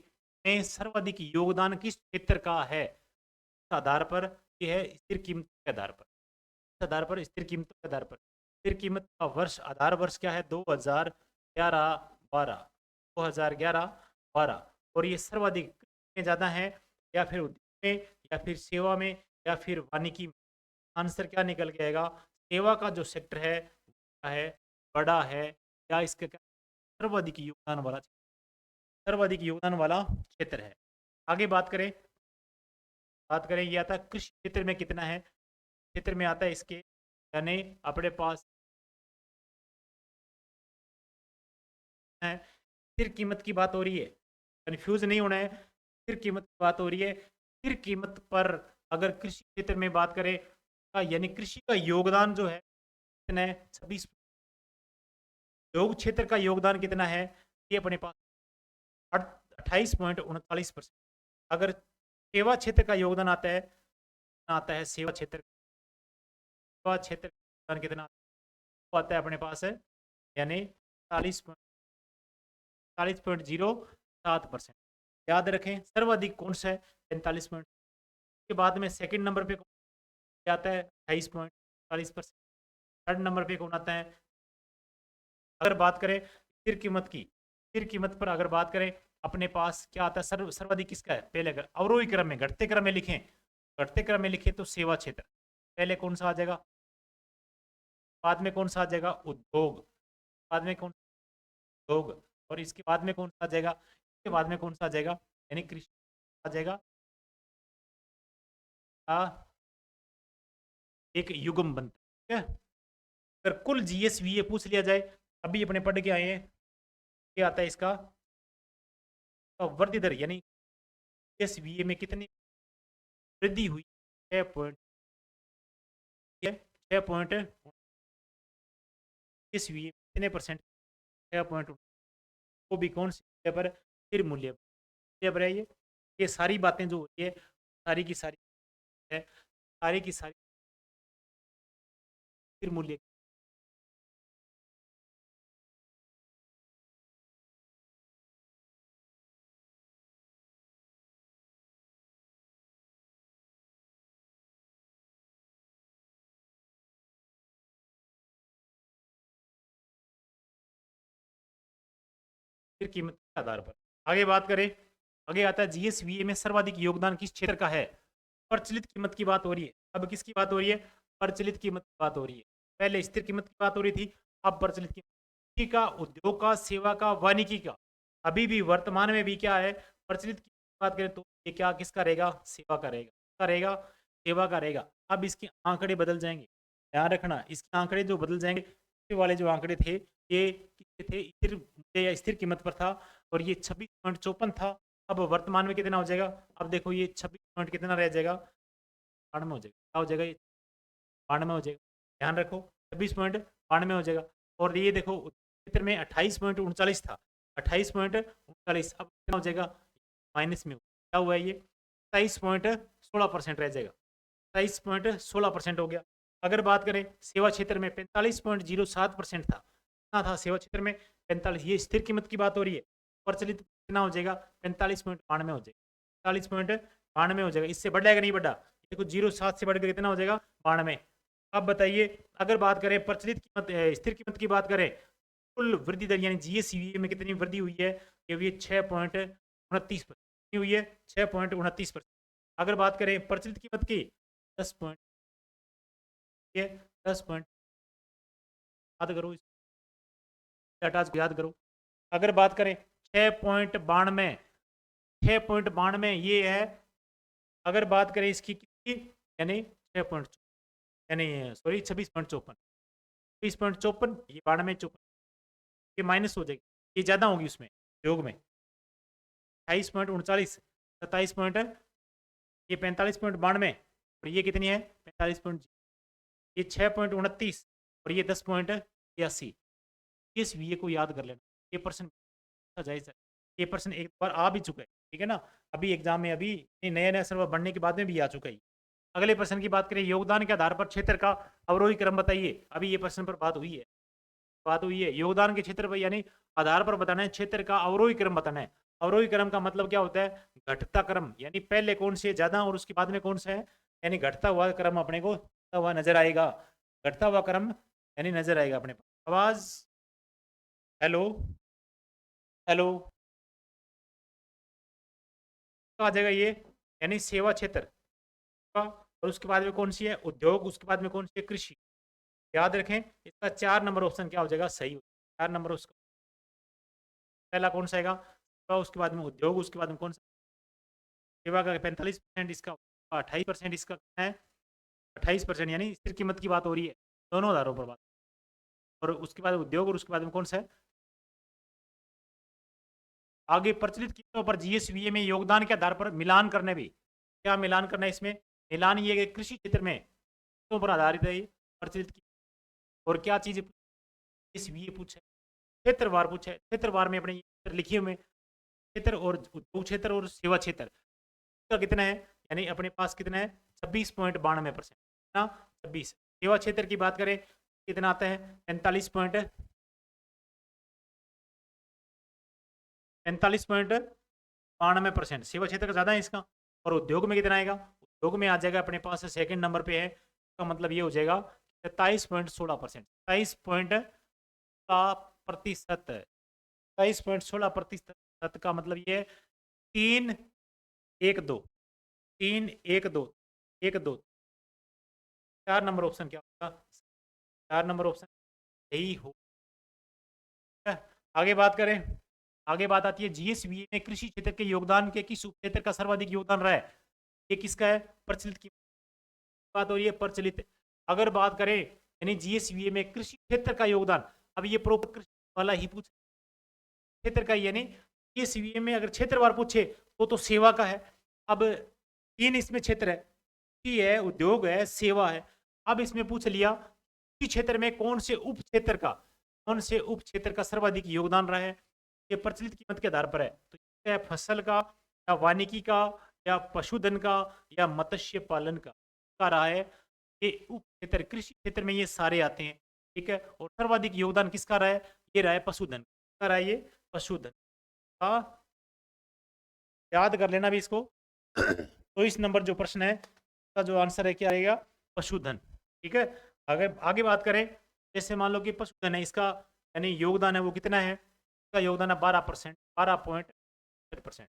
में सर्वाधिक योगदान किस क्षेत्र का है, इस आधार पर यह है स्थिर कीमत के आधार पर, इस आधार पर स्थिर कीमतों के आधार पर। स्थिर कीमत का वर्ष, आधार वर्ष क्या है, 2011-12, 2011-12। और ये सर्वाधिक में ज़्यादा है, या फिर उद्योग में, या फिर सेवा में, या फिर वानिकी में। आंसर क्या निकल के आएगा, सेवा का जो सेक्टर है क्या है, बड़ा है, या इसका क्या सर्वाधिक योगदान वाला, सर्वाधिक योगदान वाला क्षेत्र है। आगे बात करें ये आता है कृषि क्षेत्र में कितना है, क्षेत्र में आता है इसके, यानी अपने पास है, स्थिर कीमत की बात हो रही है, कंफ्यूज नहीं होना है, स्थिर कीमत की बात हो रही है। स्थिर कीमत पर अगर कृषि क्षेत्र में बात करें, यानी कृषि का योगदान जो है कितना है, 26। योग क्षेत्र का योगदान कितना है, ये अपने पास 28.39%। अगर सेवा क्षेत्र का योगदान आता है सेवा क्षेत्र, सेवा क्षेत्र का योगदान कितना आता है अपने पास है, यानी 40.07%। याद रखें सर्वाधिक कौन सा है, 45 के बाद में सेकंड नंबर पे कौन आता है, 28.40%। थर्ड नंबर पे कौन आता है। अगर बात करें स्थिर कीमत की, स्थिर कीमत पर अगर बात करें अपने पास क्या आता है, सर्वाधिक किसका है, पहले अगर अवरोही क्रम में घटते क्रम में लिखें, घटते क्रम में लिखे तो सेवा क्षेत्र पहले कौन सा आ जाएगा, बाद में कौन सा आ जाएगा, उद्योग, बाद में कौन, उद्योग, और इसके बाद में कौन सा आ जाएगा, इसके बाद में कौन सा आ जाएगा, यानी कृषि आ जाएगा। एक युग्म बनता है। अगर कुल जीएसवीए पूछ लिया जाए, अभी अपने पढ़ के आए हैं, क्या आता है इसका वृद्धि दर, यानी जीएसवीए में कितनी वृद्धि हुई, 6 पॉइंट जीएसवीए कितने परसेंट, 6 पॉइंट, वो भी कौन से पर, स्थिर मूल्य पर है। ये सारी बातें जो होती है, सारी की सारी है, सारी की सारी स्थिर मूल्य। स्थिर कीमत के आधार पर। आगे बात करें, आगे आता है जीएसवीए में सर्वाधिक योगदान किस क्षेत्र का है, प्रचलित कीमत की बात हो रही है। अब किसकी बात हो रही है, प्रचलित कीमत की बात हो रही है। पहले स्थिर कीमत की बात हो रही थी, अब प्रचलित कीमत का, उद्योग का, सेवा का, वानिकी का। अभी भी वर्तमान में भी क्या है, प्रचलित की बात करें तो ये क्या किसका रहेगा, सेवा का रहेगा, किसका रहेगा, सेवा का रहेगा। अब इसके आंकड़े बदल जाएंगे, ध्यान रखना इसके आंकड़े जो बदल जाएंगे, ये वाले जो आंकड़े थे ये कितने थे, स्थिर मूल्य या स्थिर कीमत पर था और ये 26.54 था। अब वर्तमान में कितना हो जाएगा, अब देखो ये 26 पॉइंट कितना रह जाएगा, 92 हो जाएगा, क्या हो जाएगा ये 92 हो जाएगा, ध्यान रखो 26.92 हो जाएगा। और ये देखो क्षेत्र में 28.39 था, 28.39 अब कितना हो जाएगा, माइनस में क्या हुआ है ये 27.16% रह जाएगा, 27.16% हो गया। अगर बात करें सेवा क्षेत्र में 45.07% था, कितना था सेवा क्षेत्र में 45, ये स्थिर कीमत की बात हो रही है, प्रचलित कितना हो जाएगा 45.92 हो जाएगा, 45.92 हो जाएगा। इससे बढ़ जाएगा नहीं बढ़ा, देखो 0.7 से बढ़कर कितना हो जाएगा 92। अब बताइए अगर बात करें प्रचलित कीमत स्थिर कीमत की बात करें, कुल वृद्धि दर यानी जीएससीवीए में कितनी वृद्धि हुई है, ये हुई है 6.29%, कितनी हुई है 6.29%। अगर बात करें प्रचलित कीमत की 10 पॉइंट, ये 10 पॉइंट याद करो, याद करो। अगर बात करें 6.92, 6.92 ये है। अगर बात करें इसकी कितनी यानी 6 यानी सॉरी 26.54, 26.54 ये 92.54, ये माइनस हो जाएगी, ये ज़्यादा होगी उसमें योग में 28.39, 27 ये 45.92 और ये कितनी है 45, ये 6.29 और ये 10.82। इस वी को याद कर लेना, ये पर्सन जायज़ है, ये पर्सन एक बार आ भी चुका है, ठीक है ना, अभी एग्जाम में अभी नया नया सर्वर बनने के बाद में भी आ चुका है। अगले प्रश्न की बात करें, योगदान के आधार पर क्षेत्र का अवरोही क्रम बताइए। अभी ये प्रश्न पर बात हुई है योगदान के क्षेत्र पर यानी आधार पर बताना है, क्षेत्र का अवरोही क्रम बताना है। अवरोही क्रम का मतलब क्या होता है, घटता क्रम, यानी पहले कौन से ज्यादा और उसके बाद में कौन सा है, यानी घटता हुआ क्रम अपने को हुआ नजर आएगा, घटता हुआ क्रम यानी नजर आएगा अपने पास। आवाज हेलो हेलो आ जाएगा ये, यानी सेवा क्षेत्र और उसके बाद में कौन सी है उद्योग, उसके बाद में कौन सी है कृषि। याद रखें इसका 4 नंबर ऑप्शन क्या हो जाएगा, सही हो 4 नंबर उसका पहला कौन सा आएगा, उसके बाद में उद्योग, उसके बाद में कौन सा सेवा का 45%, इसका 28% इसका है 28%, यानी स्थिर कीमत की बात हो रही है दोनों आधारों पर बात। और उसके बाद उद्योग और उसके बाद में कौन सा है आगे प्रचलित कीमतों पर जीएसवीए में योगदान के आधार पर मिलान करने भी, क्या मिलान करना है इसमें, मिलान ये कृषि क्षेत्र में कीमतों पर आधारित है ये प्रचलित की। और क्या चीज जीएसवीए पूछे, क्षेत्रवार पूछे, क्षेत्रवार में अपने लिखिए हुए क्षेत्र और उद्योग क्षेत्र और सेवा क्षेत्र का कितना है, यानी अपने पास कितना है 26.92%, ना 26। सेवा क्षेत्र की बात करें कितना आता है 45.92%, सेवा क्षेत्र का ज्यादा है इसका। और उद्योग में कितना आएगा, उद्योग में आ जाएगा अपने पास सेकंड नंबर पे है, इसका मतलब ये हो जाएगा 27.16%, 27.16%, 27.16% का मतलब ये 3 1 2 3 1 2 1 2 4 नंबर ऑप्शन क्या होगा, 4 नंबर ऑप्शन यही हो। आगे बात करें, आगे बात आती है जीएसवीए में कृषि क्षेत्र के योगदान के किस उप क्षेत्र का सर्वाधिक योगदान रहा है, ये किसका है प्रचलित की बात हो रही है, प्रचलित। अगर बात करें यानी जीएसवीए में कृषि क्षेत्र का योगदान, अब ये प्रोपर कृषि वाला ही पूछ क्षेत्र का, यानी जीएसवीए में अगर क्षेत्रवार पूछे तो सेवा का है। अब 3 इसमें क्षेत्र है, कृषि है, उद्योग है, सेवा है। अब इसमें पूछ लिया कृषि क्षेत्र में कौन से उप क्षेत्र का, कौन से उप क्षेत्र का सर्वाधिक योगदान रहा है, ये प्रचलित कीमत के आधार पर है। तो ये फसल का या वानिकी का या पशुधन का या मत्स्य पालन का रहा है, ये उप क्षेत्र कृषि क्षेत्र में ये सारे आते हैं, ठीक है। और सर्वाधिक योगदान किसका रहा है, ये रहा है पशुधन का, रहा है ये पशुधन का, याद कर लेना भी इसको। तो इस नंबर जो प्रश्न है का जो आंसर है क्या आएगा, पशुधन, ठीक है। अगर आगे बात करें जैसे मान लो कि पशुधन है, इसका यानी योगदान है वो कितना है, इसका योगदान है 12%, 12.8%,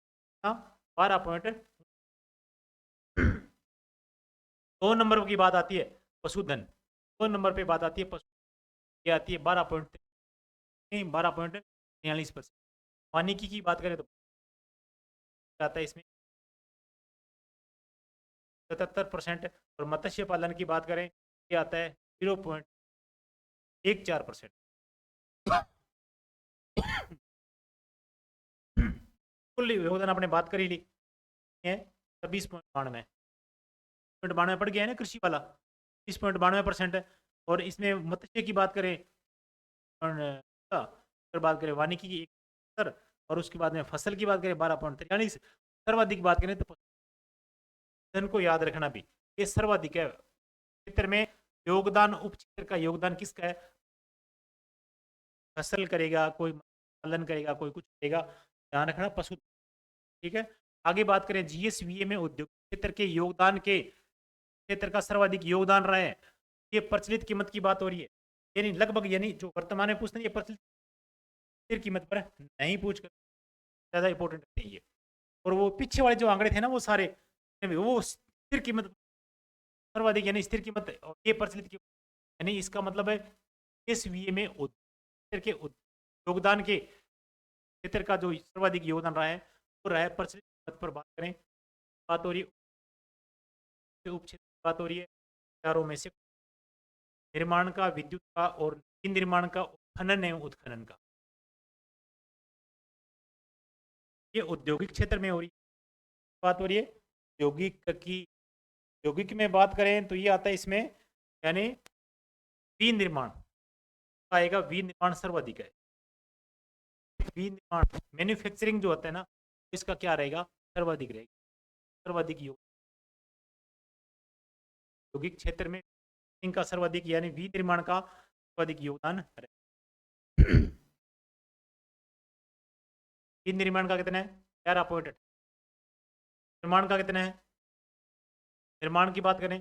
हाँ 12 दो नंबर की बात आती है पशुधन, दो नंबर पे बात आती है पशु, ये आती है 12.43%, वानिकी की बात करें तो आता है इसमें 77%, और मत्स्य पालन की बात करें ये आता है 0.14%। कुल योगदान आपने बात करी ली है 26.92 पड़ गया है ना कृषि वाला, 20.92% है। और इसमें मत्स्य की बात करें और अगर बात करें वानिकी की 1, और उसके बाद में फसल की बात करें 12.43। सर्वाधिक बात करें तो धन को याद रखना भी, ये सर्वाधिक है क्षेत्र में योगदान। उप क्षेत्र का योगदान किसका है? फसल करेगा, कोई पालन करेगा, कोई कुछ करेगा, ध्यान रखना पशु। ठीक है, आगे बात करें जीएसवीए में उद्योग क्षेत्र के योगदान के क्षेत्र का सर्वाधिक योगदान रहा है। ये प्रचलित कीमत की बात हो रही है, यानी लगभग, यानी जो वर्तमान में पूछते हैं ये प्रचलित स्थिर कीमत पर नहीं पूछ कर ज्यादा इंपॉर्टेंट है ये। और वो पीछे वाले जो आंकड़े थे ना वो सारे वो स्थिर कीमत सर्वाधिक, यानी स्थिर कीमत, और ये प्रचलित कीमत, यानी इसका मतलब है इस वीए में क्षेत्र के योगदान के क्षेत्र का जो सर्वाधिक योगदान रहा है वो रहा है प्रचलित कीमत पर। बात करें, बात हो रही है उप क्षेत्र की बात हो रही है चारों में से निर्माण का, विद्युत का और निर्माण का, खनन एवं उत्खनन का। ये औद्योगिक क्षेत्र में हो रही बात हो रही है। औद्योगिक में बात करें तो ये आता है इसमें, यानी विनिर्माण आएगा, विनिर्माण सर्वाधिक है। विनिर्माण मैन्युफैक्चरिंग जो होता है ना, इसका क्या रहेगा? सर्वाधिक रहेगा, सर्वाधिक औद्योगिक क्षेत्र में इनका सर्वाधिक, यानी विनिर्माण का सर्वाधिक योगदान रहेगा। विनिर्माण का कितना है? 11.8। निर्माण का कितना है? निर्माण की बात करें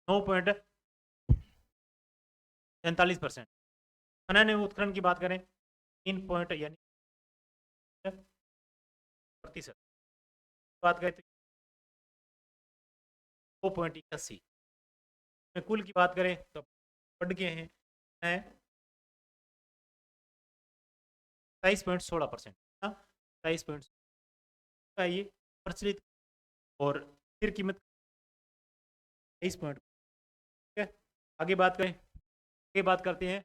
9.43%। खनन एवं उत्खनन की बात करें 3 यानी प्रतिशत बात करें तो 2.81। कुल की बात करें तो बढ़ गए हैं 27.16%। 27 ये प्रचलित और स्थिर कीमत 23 पॉइंट। ठीक है, आगे बात करें, आगे बात करते हैं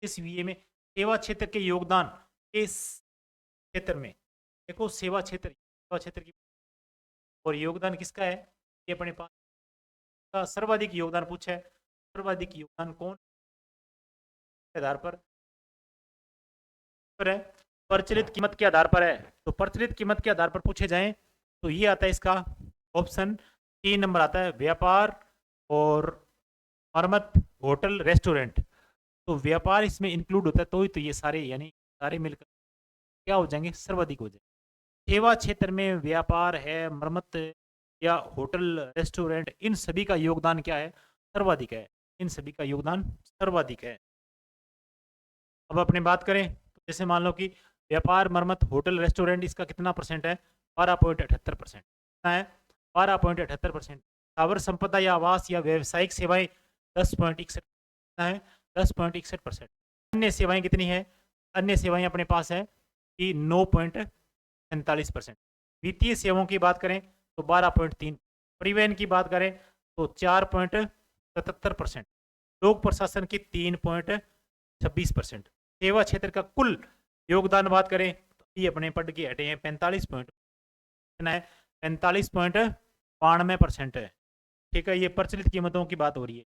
इस वीए में सेवा क्षेत्र के योगदान। इस क्षेत्र में देखो सेवा क्षेत्र की और योगदान किसका है? ये अपने पास का सर्वाधिक योगदान पूछा है। सर्वाधिक योगदान कौन के आधार पर है? प्रचलित कीमत के आधार पर है। तो प्रचलित कीमत के आधार पर पूछे जाएं तो ये आता है इसका ऑप्शन 3 नंबर आता है, व्यापार और मरम्मत, होटल, रेस्टोरेंट। तो व्यापार इसमें इंक्लूड होता है तो ही तो ये सारे, यानी सारे मिलकर क्या हो जाएंगे? सर्वाधिक हो जाएंगे। सेवा क्षेत्र में व्यापार है, मरम्मत या होटल, रेस्टोरेंट, इन सभी का योगदान क्या है? सर्वाधिक है। इन सभी का योगदान सर्वाधिक है। अब अपने बात करें तो जैसे मान लो कि व्यापार, मरम्मत, होटल, रेस्टोरेंट, इसका कितना परसेंट है? 12.78%। कितना है? 12.78%। स्थावर संपदा या आवास या व्यावसायिक सेवाएं 10.61 है, 10.61%। अन्य सेवाएं कितनी है? अन्य सेवाएं अपने पास है कि 9.47%। वित्तीय सेवाओं की बात करें तो 12.3। परिवहन की बात करें तो 4.77%। लोक प्रशासन की 3.26%। सेवा क्षेत्र का कुल योगदान बात करें तो ये अपने पढ़ के हटे हैं 45.92% है। ठीक है, ये प्रचलित कीमतों की बात हो रही है।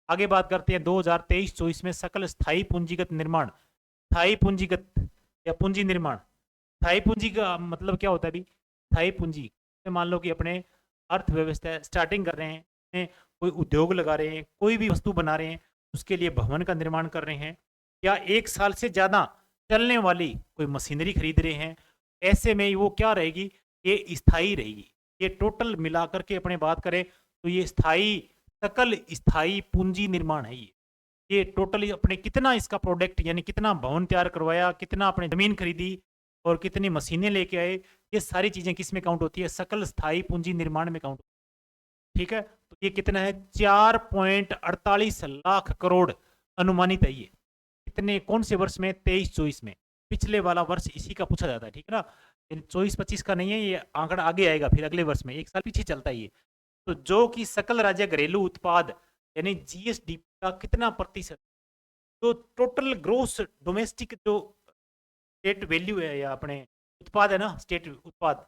आगे बात करते हैं 2023-24 में सकल स्थायी पूंजीगत निर्माण। स्थायी पूंजीगत या पूंजी निर्माण, स्थायी पूंजी का मतलब क्या होता है? अभी स्थायी पूंजी मान लो कि अपने अर्थव्यवस्था स्टार्टिंग कर रहे हैं, कोई उद्योग लगा रहे हैं, कोई भी वस्तु बना रहे हैं, उसके लिए भवन का निर्माण कर रहे हैं, या 1 साल से ज़्यादा चलने वाली कोई मशीनरी खरीद रहे हैं, ऐसे में वो क्या रहेगी? ये स्थायी रहेगी। ये टोटल मिलाकर के अपने बात करें तो ये सकल स्थायी पूंजी निर्माण है। ये टोटली अपने कितना इसका प्रोडक्ट, यानी कितना भवन तैयार करवाया, कितना अपने जमीन खरीदी और कितनी मशीनें लेके आए, ये सारी चीजें किस में काउंट होती है? सकल स्थायी पूंजी निर्माण में काउंट। ठीक है, तो ये कितना है? 4.48 लाख करोड़ अनुमानित है। ये कितने, कौन से वर्ष में? 23-24 में। पिछले वाला वर्ष इसी का पूछा जाता है, ठीक है ना। 24-25 का नहीं है, ये आंकड़ा आगे आएगा फिर अगले वर्ष में, एक साल पीछे चलता है ये। तो जो कि सकल राज्य घरेलू उत्पाद यानी जीएसडीपी का कितना प्रतिशत, तो टोटल ग्रोस डोमेस्टिक जो स्टेट वैल्यू है या अपने उत्पाद है ना, स्टेट उत्पाद,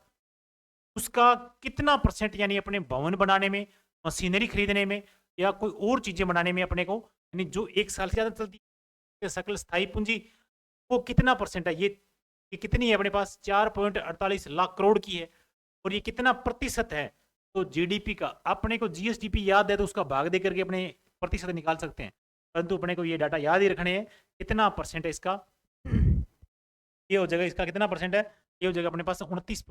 उसका कितना परसेंट यानी अपने भवन बनाने में, मशीनरी खरीदने में या कोई और चीजें बनाने में अपने को, यानी जो एक साल से ज्यादा चलती है सकल स्थायी पूंजी, वो कितना परसेंट है, ये कितनी है अपने पास, 4.48 लाख करोड़ की है। और ये कितना प्रतिशत है, तो जीडीपी का अपने को जीएसडीपी याद है तो उसका भाग दे करके अपने प्रतिशत निकाल सकते हैं, परंतु अपने को ये डाटा याद ही रखने हैं कितना परसेंट है इसका। ये हो जाएगा इसका कितना परसेंट है, ये हो जाएगा अपने पास 29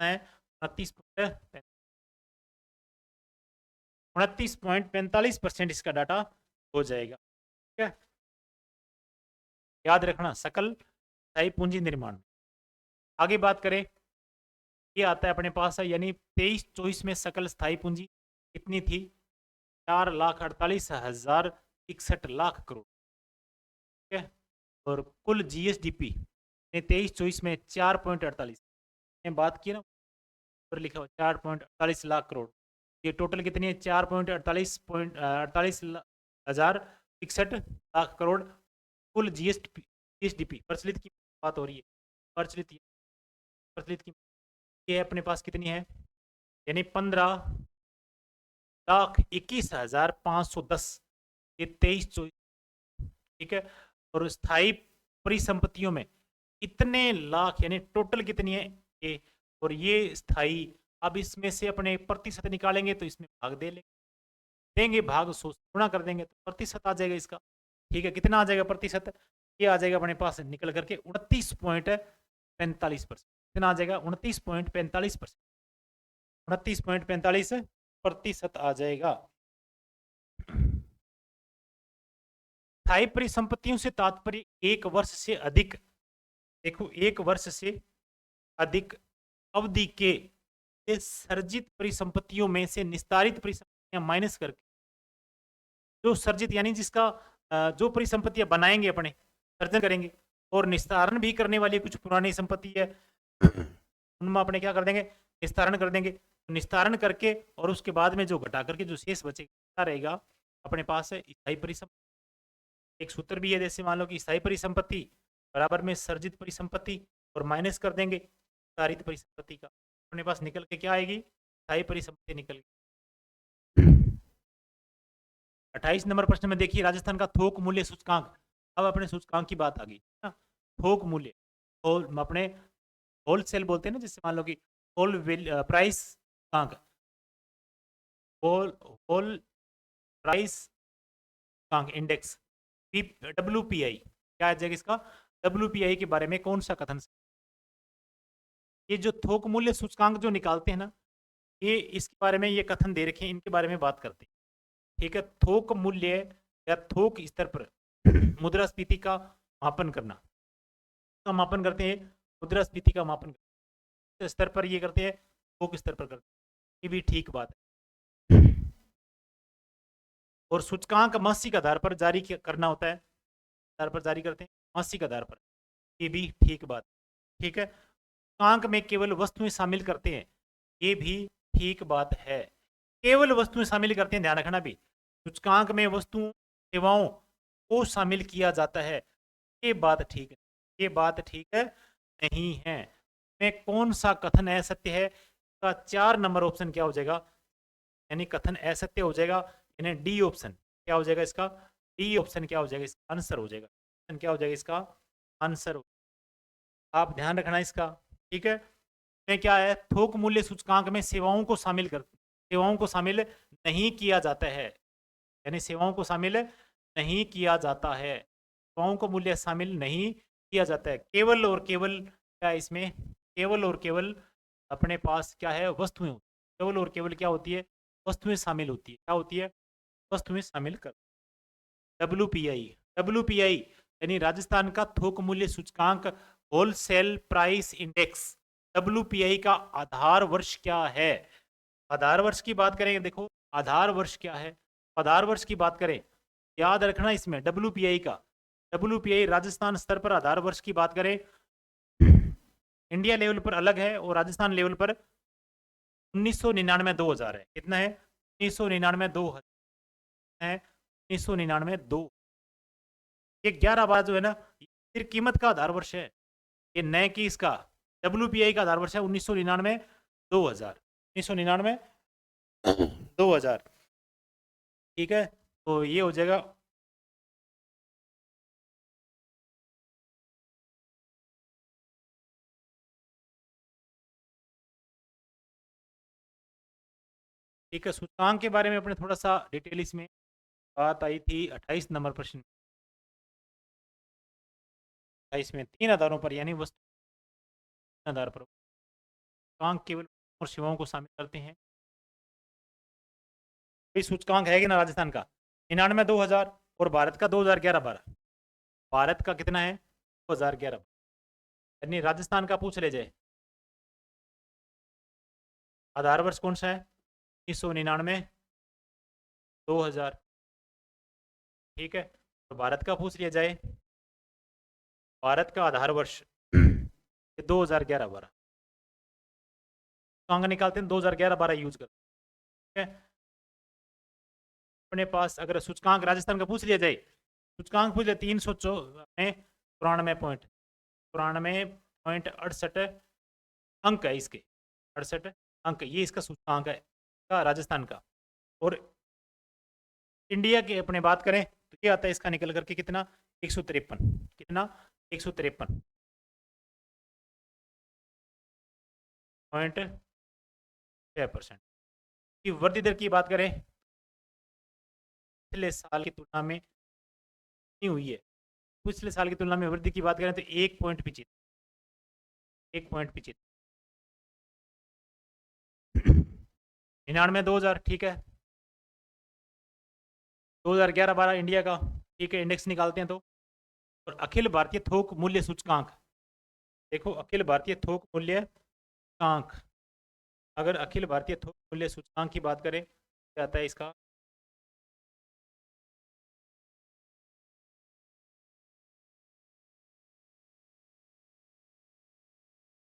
है, 29.45% इसका डाटा हो जाएगा, ठीक है। याद रखना सकल स्थायी पूंजी निर्माण। आगे बात करें, ये आता है अपने पास है, यानी 23-24 में सकल स्थायी पूंजी कितनी थी, 4,48,061 करोड़, ठीक है। और कुल जीएसडीपी 23-24 में 4.48 बात की ना, ऊपर लिखा हुआ 4.48 लाख करोड़, ये टोटल कितनी है, 4.48 हजार 61 लाख करोड़ कुल जीएसडीपी प्रचलित की बात हो रही है, प्रचलित प्रचलित की ये अपने पास कितनी है, यानी 15,21,510, ये 23-24, ठीक है। और स्थायी परिसंपत्तियों में इतने लाख यानी टोटल कितनी है ये, और ये स्थायी, अब इसमें से अपने प्रतिशत निकालेंगे तो इसमें भाग देंगे भाग 100 गुणा कर देंगे तो प्रतिशत आ जाएगा इसका, ठीक है। कितना आ जाएगा प्रतिशत, ये आ जाएगा अपने पास निकल करके 29.45%, कितना आ जाएगा 29.45%, 29.45% आ जाएगा। स्थायी परिसंपत्तियों से तात्पर्य एक वर्ष से अधिक, देखो एक वर्ष से अधिक अवधि के सर्जित परिसंपत्तियों में से निस्तारित परिसंपत्तियां माइनस करके, जो सर्जित यानी जिसका जो परिसंपत्तियां बनाएंगे अपने सर्जन करेंगे और निस्तारण भी करने वाली कुछ पुरानी संपत्ति है उनमें अपने क्या कर देंगे, निस्तारण कर देंगे। तो निस्तारण करके और उसके बाद में जो घटा करके जो शेष बचेगा रहेगा अपने पास है स्थायी परिसंपत्ति। एक सूत्र भी है, जैसे मान लो कि स्थायी परिसंपत्ति बराबर में सर्जित परिसंपत्ति और माइनस कर देंगे निस्तारित परिसंपत्ति का, अपने पास निकल के क्या आएगी, स्थायी परिसंपत्ति निकल गई। 28 नंबर प्रश्न में देखिए, राजस्थान का थोक मूल्य सूचकांक, अब अपने सूचकांक की बात आ गई ना, थोक मूल्य और अपने होलसेल बोलते हैं ना, जैसे मान लो कि होल प्राइस सूचकांक, होल प्राइस सूचकांक इंडेक्स, WPI, क्या आ जाएगा इसका, WPI के बारे में कौन सा कथन, ये जो थोक मूल्य सूचकांक जो निकालते हैं ना, ये इसके बारे में ये कथन दे रखे हैं, इनके बारे में बात करते हैं, ठीक है। थोक मूल्य या थोक स्तर पर मुद्रास्फीति का मापन करना, तो मापन करते हैं मुद्रास्फीति का मापन स्तर पर, ये करते हैं थोक स्तर पर करते हैं, ये भी ठीक बात है। और सूचकांक मासिक आधार पर जारी करना होता है, आधार पर जारी करते हैं मासिक आधार पर, ये भी ठीक बात, ठीक है। सूचकांक में केवल वस्तुएं शामिल करते हैं, ये भी ठीक बात है, केवल वस्तुएं शामिल करते हैं, ध्यान रखना भी, सूचकांक में वस्तुओं सेवाओं को शामिल किया जाता है, ये बात ठीक है, ये बात ठीक है नहीं है, में कौन सा कथन असत्य है, का 4 नंबर ऑप्शन क्या हो जाएगा, यानी कथन असत्य हो जाएगा, यानी डी ऑप्शन क्या हो जाएगा इसका, डी ऑप्शन क्या हो जाएगा इसका आंसर हो जाएगा, क्या हो जाएगा इसका आंसर, आप ध्यान रखना इसका, ठीक है। में क्या है, थोक मूल्य सूचकांक में सेवाओं को शामिल नहीं किया जाता है, यानी सेवाओं को शामिल नहीं किया जाता है, सेवाओं को मूल्य शामिल नहीं किया जाता है, केवल और केवल क्या इसमें, केवल और केवल अपने पास क्या है, वस्तुएं, केवल और केवल क्या होती है, वस्तुएं शामिल होती है, क्या होती है, वस्तुएं शामिल कर। WPI यानी राजस्थान का थोक मूल्य सूचकांक होलसेल प्राइस इंडेक्स, WPI का आधार वर्ष क्या है, आधार वर्ष की बात करेंगे, देखो आधार वर्ष क्या है, आधार वर्ष की बात करें, याद रखना इसमें WPI का WPI राजस्थान स्तर पर आधार वर्ष की बात करें, इंडिया लेवल पर अलग है और राजस्थान लेवल पर 1999-2000 है। कितना है? 1999-2000 है। 1999-2 ये 11/12 जो है ना, फिर कीमत का आधार वर्ष है। ये नए की इसका WPI का आधार वर्ष है 1999-2000। 1999-2000 ठीक है, तो ये हो जाएगा। ठीक है, सूचकांक के बारे में अपने थोड़ा सा डिटेल इसमें बात आई थी 28 नंबर प्रश्न। 28 में 3 आधारों पर यानी वस्तु आधार पर सूचकांक केवल और सेवाओं को शामिल करते हैं। ये सूचकांक है कि ना राजस्थान का 99-2000 और भारत का 2011-12। भारत का कितना है? 2011। यानी राजस्थान का पूछ ले जाए आधार वर्ष कौन सा है? 1999-2000 ठीक है। तो भारत का पूछ लिया जाए, भारत का आधार वर्ष 2011-12 अंक निकालते हैं, 2011-12 यूज करते हैं। ठीक है, अपने पास अगर सूचकांक राजस्थान का पूछ लिया जाए, सूचकांक पूछ लिया 394.68 अंक है इसके, 68 अंक ये इसका सूचकांक है का राजस्थान का। और इंडिया की अपने बात करें तो ये आता है इसका निकल करके कितना? 153। कितना? 153.6%। की वृद्धि दर की बात करें पिछले साल की तुलना में नहीं हुई है। पिछले साल की तुलना में वृद्धि की बात करें तो 1.75 99-2000 ठीक है। 2011-12 इंडिया का ठीक है, इंडेक्स निकालते हैं तो। और अखिल भारतीय थोक मूल्य सूचकांक देखो, अखिल भारतीय थोक मूल्य सूचकांक, अगर अखिल भारतीय थोक मूल्य सूचकांक की बात करें क्या आता है इसका?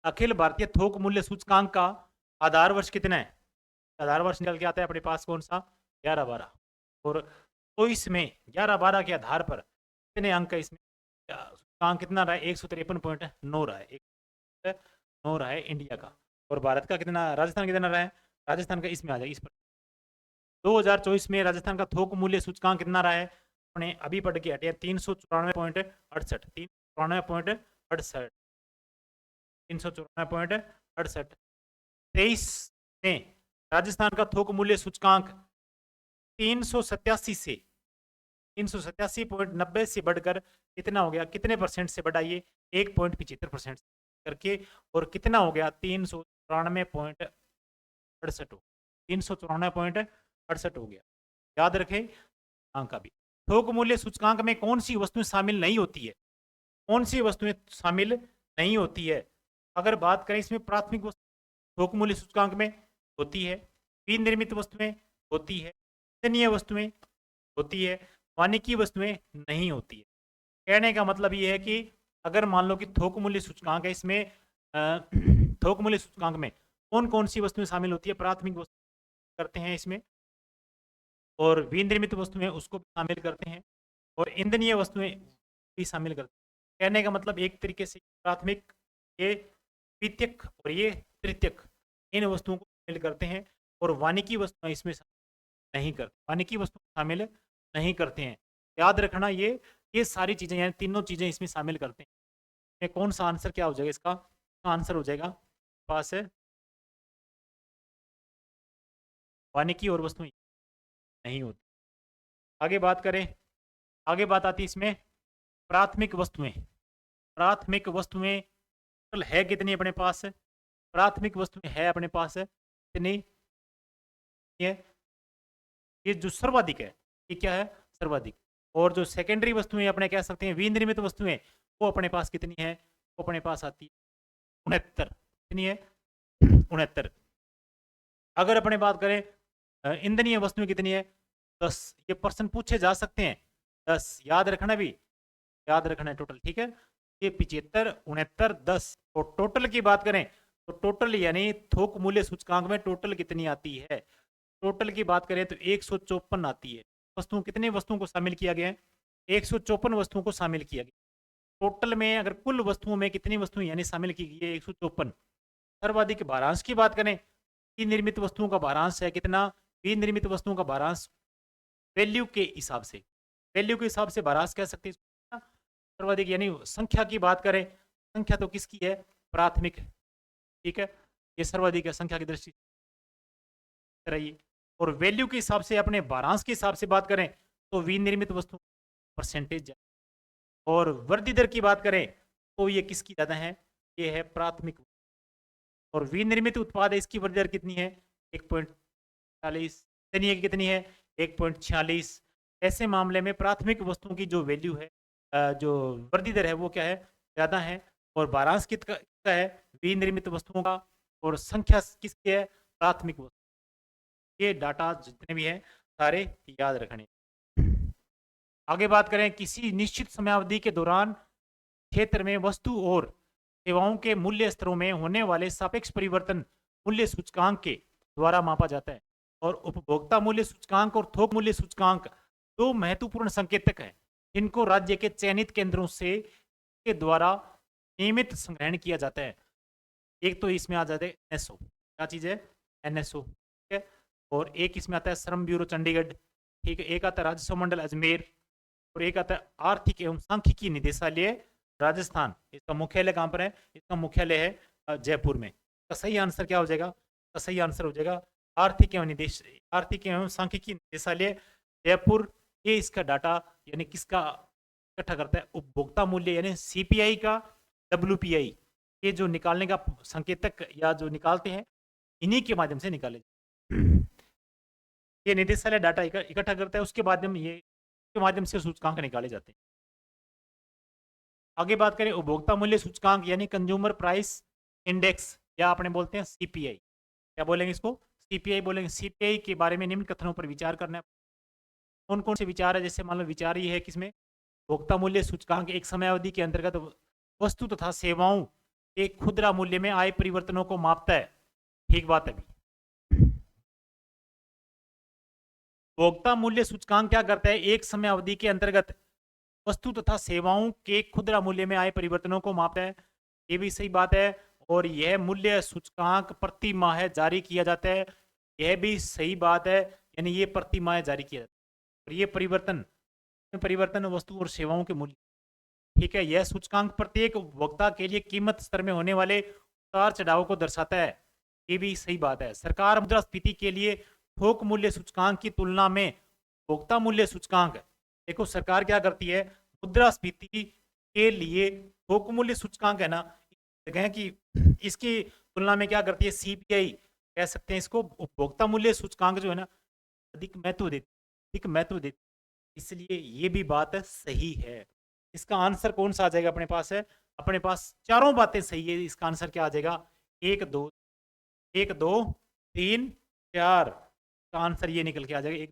अखिल भारतीय थोक मूल्य सूचकांक का आधार वर्ष कितना है? आधार वर्ष निकल के आता है अपने पास कौन सा? 11-12। और तो इसमें 11-12 के आधार पर कितने अंक है इसमें? सूचकांक कितना रहा है? 153.9 रहा है, 9 रहा है इंडिया का। और भारत का कितना, राजस्थान कितना रहा है? राजस्थान का इसमें आ जाए इस पर 2024 में राजस्थान का थोक मूल्य सूचकांक कितना रहा है? अपने अभी पढ़ के हटे 394.68 394.68 394.68। 23 में राजस्थान का थोक मूल्य सूचकांक 387 से 387.90 से बढ़कर कितना हो गया? कितने परसेंट से बढ़ा ये? 1.75% करके। और कितना हो गया? 394.68 हो गया। याद रखें अंक का भी। थोक मूल्य सूचकांक में कौन सी वस्तुएं शामिल नहीं होती है? कौन सी वस्तुएं शामिल नहीं होती है? अगर बात करें इसमें प्राथमिक वस्तु थोक मूल्य सूचकांक में होती है, विनिर्मित वस्तुएं होती है, वितरणीय वस्तुएं होती है, वानिकी वस्तुएं नहीं होती है। कहने का मतलब ये है कि अगर मान लो कि थोक मूल्य सूचकांक है, इसमें थोक मूल्य सूचकांक में कौन कौन सी वस्तुएं शामिल होती है? प्राथमिक वस्तु करते हैं इसमें, और विनिर्मित वस्तुएं उसको भी शामिल करते हैं, और ईंधनीय वस्तुएं भी शामिल करते हैं। कहने का मतलब एक तरीके से प्राथमिक, ये द्वितीयक और ये तृतीयक, इन वस्तुओं को शामिल करते हैं। और वानिकी वस्तुएं इसमें नहीं करते, वानिकी वस्तु शामिल नहीं करते हैं। याद रखना ये सारी चीजें, यानी तीनों चीजें इसमें शामिल करते हैं। ये कौन सा आंसर क्या हो जाएगा इसका? आंसर हो जाएगा पास है वानिकी और वस्तुएं नहीं होती। आगे बात करें, आगे बात आती है इसमें प्राथमिक वस्तुएं। प्राथमिक वस्तुएं है कितनी अपने पास? प्राथमिक वस्तुएं है अपने पास कितनी? ये जो सर्वाधिक है ये क्या है? सर्वाधिक। और जो सेकेंडरी वस्तुएं अपने कह सकते हैं विनिर्मित वस्तुएं, वो अपने पास कितनी है? वो अपने पास आती है 69। कितनी है? 69। अगर अपने बात करें ईंधनीय वस्तुएं कितनी है? 10। ये प्रश्न पूछे जा सकते हैं, 10 याद रखना भी। याद रखना है टोटल, ठीक है। ये 75, 69, 10 और टोटल की बात करें तो टोटल यानी थोक मूल्य सूचकांक में टोटल कितनी आती है। टोटल की बात करें तो 154 आती है। वस्तुओं, कितने वस्तुओं को शामिल किया गया है, 154 वस्तुओं को शामिल किया गया। टोटल में अगर कुल वस्तुओं में कितनी वस्तुएं यानी शामिल की गई है 154। सर्वाधिक भारांश की बात करें, निर्मित वस्तुओं का भारांश है कितना, विनिर्मित वस्तुओं का भारांश वैल्यू के हिसाब से, वैल्यू के हिसाब से भारांश कह सकते हैं। सर्वाधिक यानी संख्या की बात करें, संख्या तो किसकी है, प्राथमिक, ठीक है, ये सर्वाधिक है संख्या की दृष्टि से रही। और वैल्यू के हिसाब से अपने भारांश के हिसाब से बात करें तो विनिर्मित वस्तु परसेंटेज। और वृद्धि दर की बात करें तो ये किसकी ज्यादा है, ये है प्राथमिक। और विनिर्मित उत्पाद है इसकी वृद्धि दर कितनी है, 1.40, कितनी है 1.46। ऐसे मामले में प्राथमिक वस्तुओं की जो वैल्यू है, जो वृद्धि दर है वो क्या है, ज्यादा है। और भारांश किसका है, विनिर्मित वस्तुओं का। और संख्या किसकी है, प्राथमिक वस्तु। ये डाटा जितने भी हैं सारे याद रखने। आगे बात करें, किसी निश्चित समयावधि के दौरान क्षेत्र में वस्तु और सेवाओं के मूल्य स्तरों में होने वाले सापेक्ष परिवर्तन मूल्य सूचकांक के द्वारा मापा जाता है। और उपभोक्ता मूल्य सूचकांक और थोक मूल्य सूचकांक दो महत्वपूर्ण संकेतक हैं, इनको राज्य के चयनित केंद्रों से के द्वारा नियमित संग्रहण किया जाता है। एक तो इसमें आ जाता है एनएसओ, क्या चीज है, एनएसओ, ठीक है। और एक इसमें आता है श्रम ब्यूरो चंडीगढ़, ठीक है। एक आता है राजस्व मंडल अजमेर, और एक आता है आर्थिक एवं सांख्यिकी निदेशालय राजस्थान। इसका मुख्यालय कहाँ पर है, इसका मुख्यालय है जयपुर में। इसका सही आंसर क्या हो जाएगा, इसका सही आंसर हो जाएगा आर्थिक एवं सांख्यिकी निदेशालय जयपुर। ये इसका डाटा यानी किसका इकट्ठा करता है, उपभोक्ता मूल्य यानी सीपीआई का, डब्ल्यूपीआई, ये जो निकालने का संकेतक या जो निकालते हैं इन्हीं के माध्यम से निकाले। ये निदेशालय डाटा इकट्ठा करता है, उसके माध्यम से सूचकांक निकाले जाते हैं। आगे बात करें, उपभोक्ता मूल्य सूचकांक यानी कंज्यूमर प्राइस इंडेक्स, या आपने बोलते हैं सीपीआई, क्या बोलेंगे इसको, सीपीआई बोलेंगे। सीपीआई के बारे में निम्न कथनों पर विचार करना है। कौन कौन से विचार है, जैसे मान लो विचार ये है किसमें, उपभोक्ता मूल्य सूचकांक एक समयावधि के अंतर्गत वस्तु तथा सेवाओं के खुदरा मूल्य में आए परिवर्तनों को मापता है, ठीक बात है। उपभोक्ता मूल्य सूचकांक क्या करता है, एक समय अवधि के अंतर्गत वस्तु तथा सेवाओं के खुदरा मूल्य में आए परिवर्तनों को मापता है, ये भी सही बात है। और यह मूल्य सूचकांक प्रति माह जारी किया जाता है, यह भी सही बात है, यानी ये प्रति माह जारी किया जाता है। और ये परिवर्तन वस्तु और सेवाओं के मूल्य, ठीक है। यह सूचकांक प्रत्येक उपभोक्ता के लिए कीमत स्तर में होने वाले उतार चढ़ाव को दर्शाता है, ये भी सही बात है। सरकार मुद्रास्फीति के लिए थोक मूल्य सूचकांक की तुलना में उपभोक्ता मूल्य सूचकांक, देखो सरकार क्या करती है, मुद्रास्फीति के लिए थोक मूल्य सूचकांक है ना, कहें कि इसकी तुलना में क्या करती है, सीपीआई कह सकते हैं इसको, उपभोक्ता मूल्य सूचकांक जो है ना अधिक महत्व देती, इसलिए ये भी बात सही है। इसका आंसर कौन सा आ जाएगा अपने पास है, अपने पास चारों बातें सही है। इसका आंसर क्या आ जाएगा, 1 2 3 4 का आंसर ये निकल के आ जाएगा।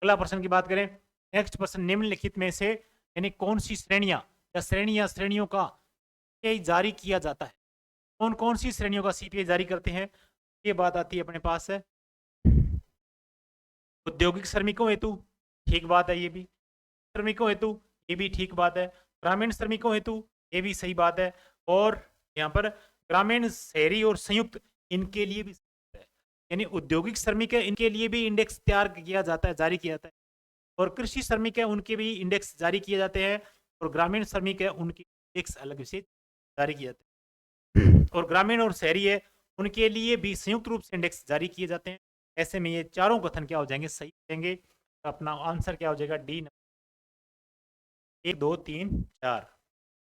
अगला प्रश्न की बात करें, नेक्स्ट प्रश्न, निम्नलिखित में से यानी कौन सी श्रेणियां या श्रेणियों का सीपीआई जारी किया जाता है, कौन कौन सी श्रेणियों का सीपीआई जारी करते हैं, ये बात आती है अपने पास है। औद्योगिक श्रमिकों हेतु, ठीक बात है, ये भी श्रमिकों हेतु, ये भी ठीक बात है। ग्रामीण श्रमिकों हेतु, ये भी सही बात है। और यहाँ पर ग्रामीण, शहरी और संयुक्त, इनके लिए भी है, यानी औद्योगिक श्रमिक है इनके लिए भी इंडेक्स तैयार किया जाता है, जारी किया जाता है। और कृषि श्रमिक है उनके भी इंडेक्स जारी किए जाते हैं। और ग्रामीण श्रमिक है उनके इंडेक्स अलग से जारी किए जाते हैं। और ग्रामीण और शहरी है उनके लिए भी संयुक्त रूप से इंडेक्स जारी किए जाते हैं। ऐसे में ये चारों कथन क्या हो जाएंगे, सही हो जाएंगे। तो अपना आंसर क्या हो जाएगा, डी, 1 2 3 4।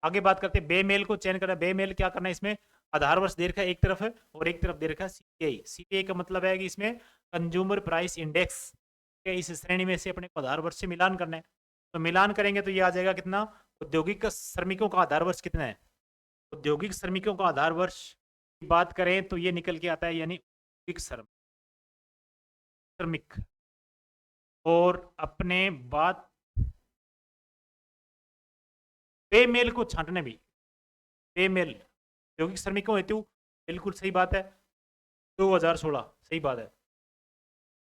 आगे बात करते हैं, बेमेल को चयन करना। बेमेल क्या करना है, इसमें आधार वर्ष दे रखा है एक तरफ है और एक तरफ दे रखा है सीपीआई। सीपीआई का मतलब है कि इसमें कंज्यूमर प्राइस इंडेक्स के इस श्रेणी में से अपने को आधार वर्ष से मिलान करना है। तो मिलान करेंगे तो ये आ जाएगा कितना, औद्योगिक श्रमिकों का आधार वर्ष कितना है, औद्योगिक श्रमिकों का आधार वर्ष की बात करें तो ये निकल के आता है, यानी औद्योगिक श्रमिक। और अपने बात बेमेल को छांटने भी, बेमेल औद्योगिक श्रमिकों हेतु, बिल्कुल सही बात है, 2016 सही बात है।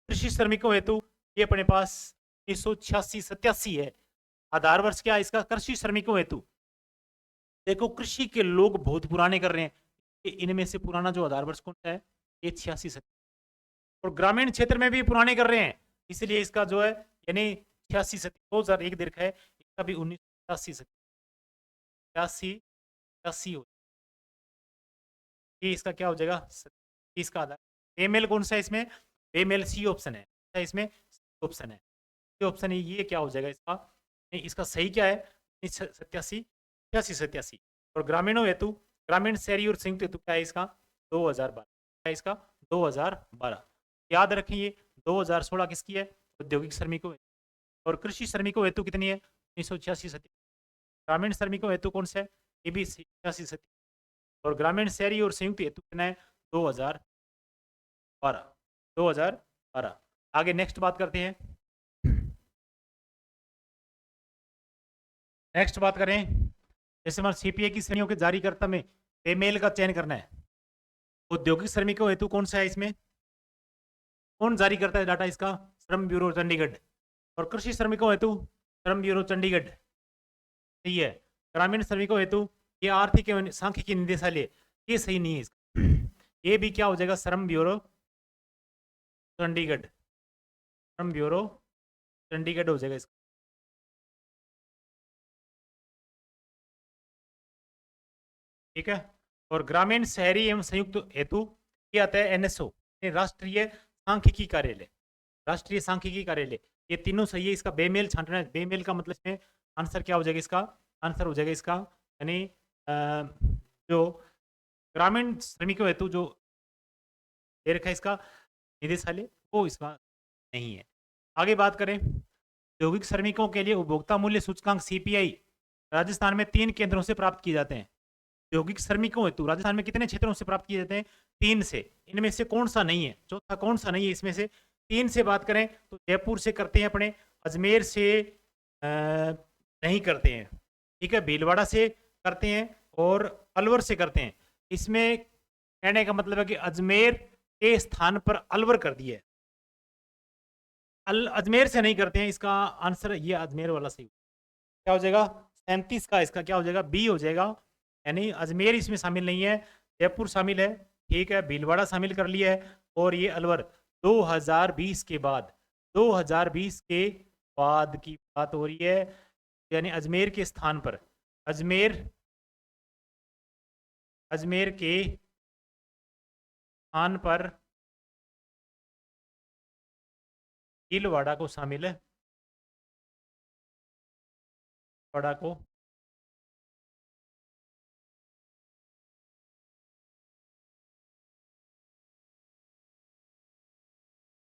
कृषि श्रमिकों हेतु ये अपने पास 1986-87 है। आधार वर्ष क्या है इसका? कृषि श्रमिकों हेतु। देखो कृषि के लोग बहुत पुराने कर रहे हैं, इनमें से पुराना जो आधार वर्ष कौन सा है? ये 86-87। और ग्रामीण क्षेत्र में भी पुराने कर रहे हैं, इसलिए इसका जो है यानी 86-87 दीर्घ है, इसका भी 1986 हो, ये इसका क्या हो जाएगा? इसका आधार बेमेल कौन सा है इसमें? बेमेल सी ऑप्शन है, इसमें सी ऑप्शन है, सी ऑप्शन है, ये क्या हो जाएगा इसका? नहीं, इसका सही क्या है? 86-87। और ग्रामीणों हेतु, ग्रामीण शहरी और संयुक्त हेतु क्या है इसका? 2012, क्या है इसका? 2012। याद रखें ये 2016 किसकी है? औद्योगिक श्रमिकों हेतु। और कृषि श्रमिकों हेतु कितनी है? 1986-87। ग्रामीण श्रमिकों हेतु कौन सा है? ये भी 86-87। और ग्रामीण शहरी और संयुक्त हेतु कितना है? 2012, 2012। आगे नेक्स्ट बात करते हैं, नेक्स्ट बात करें, जैसे हमारे सीपीए की श्रेणियों के जारीकर्ता में बेमेल का चयन करना है। औद्योगिक श्रमिकों हेतु कौन सा है इसमें? कौन जारी करता है डाटा इसका? श्रम ब्यूरो चंडीगढ़। और कृषि श्रमिकों हेतु श्रम ब्यूरो चंडीगढ़, सही है। ग्रामीण श्रमिकों हेतु ये आर्थिक एवं सांख्यिकी निदेशालय, ये सही नहीं है इसका, ये भी क्या हो जाएगा? श्रम ब्यूरो चंडीगढ़, श्रम ब्यूरो चंडीगढ़ हो जाएगा इसका। ठीक है। और ग्रामीण शहरी एवं संयुक्त हेतु ये आता है एनएसओ, राष्ट्रीय सांख्यिकी कार्यालय, राष्ट्रीय सांख्यिकी कार्यालय। ये तीनों सही है, इसका बेमेल छांटना है। बेमेल का मतलब इसमें आंसर क्या हो जाएगा? इसका आंसर हो जाएगा इसका यानी जो ग्रामीण श्रमिकों हेतु जो दे रखा है इसका निदेशालय, वो इसका नहीं है। आगे बात करें, औद्योगिक श्रमिकों के लिए उपभोक्ता मूल्य सूचकांक सीपीआई राजस्थान में 3 केंद्रों से प्राप्त किए जाते हैं। औद्योगिक श्रमिकों हेतु राजस्थान में कितने क्षेत्रों से प्राप्त किए जाते हैं? 3 से। इनमें से कौन सा नहीं है? चौथा कौन सा नहीं है इसमें से? 3 से बात करें तो जयपुर से करते हैं अपने, अजमेर से नहीं करते हैं, ठीक है, भीलवाड़ा से करते हैं और अलवर से करते हैं। इसमें कहने का मतलब है कि अजमेर के स्थान पर अलवर कर दिया है, अजमेर से नहीं करते हैं। इसका आंसर ये अजमेर वाला सही क्या हो जाएगा? 37 का इसका क्या हो जाएगा? बी हो जाएगा, यानी अजमेर इसमें शामिल नहीं है, जयपुर शामिल है, ठीक है, भीलवाड़ा शामिल कर लिया है, और ये अलवर 2020 के बाद, 2020 के बाद की बात हो रही है, यानी अजमेर के स्थान पर, अजमेर, अजमेर के स्थान पर भीलवाड़ा को शामिल है, वाड़ा को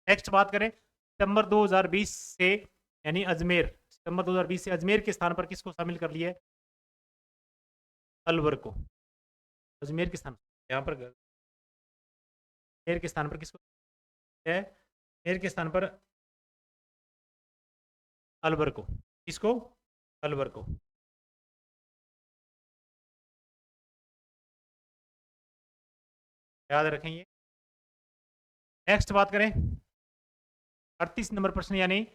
नेक्स्ट बात करें, सितंबर 2020 से यानी अजमेर, सितंबर 2020 से अजमेर के स्थान पर किसको शामिल कर लिया है? अलवर को। अजमेर के स्थान यहाँ पर अजमेर के स्थान पर किसको है? अजमेर के स्थान पर अलवर को, किसको? अलवर को। याद रखेंगे। नेक्स्ट बात करें, 38 नंबर प्रश्न, यानी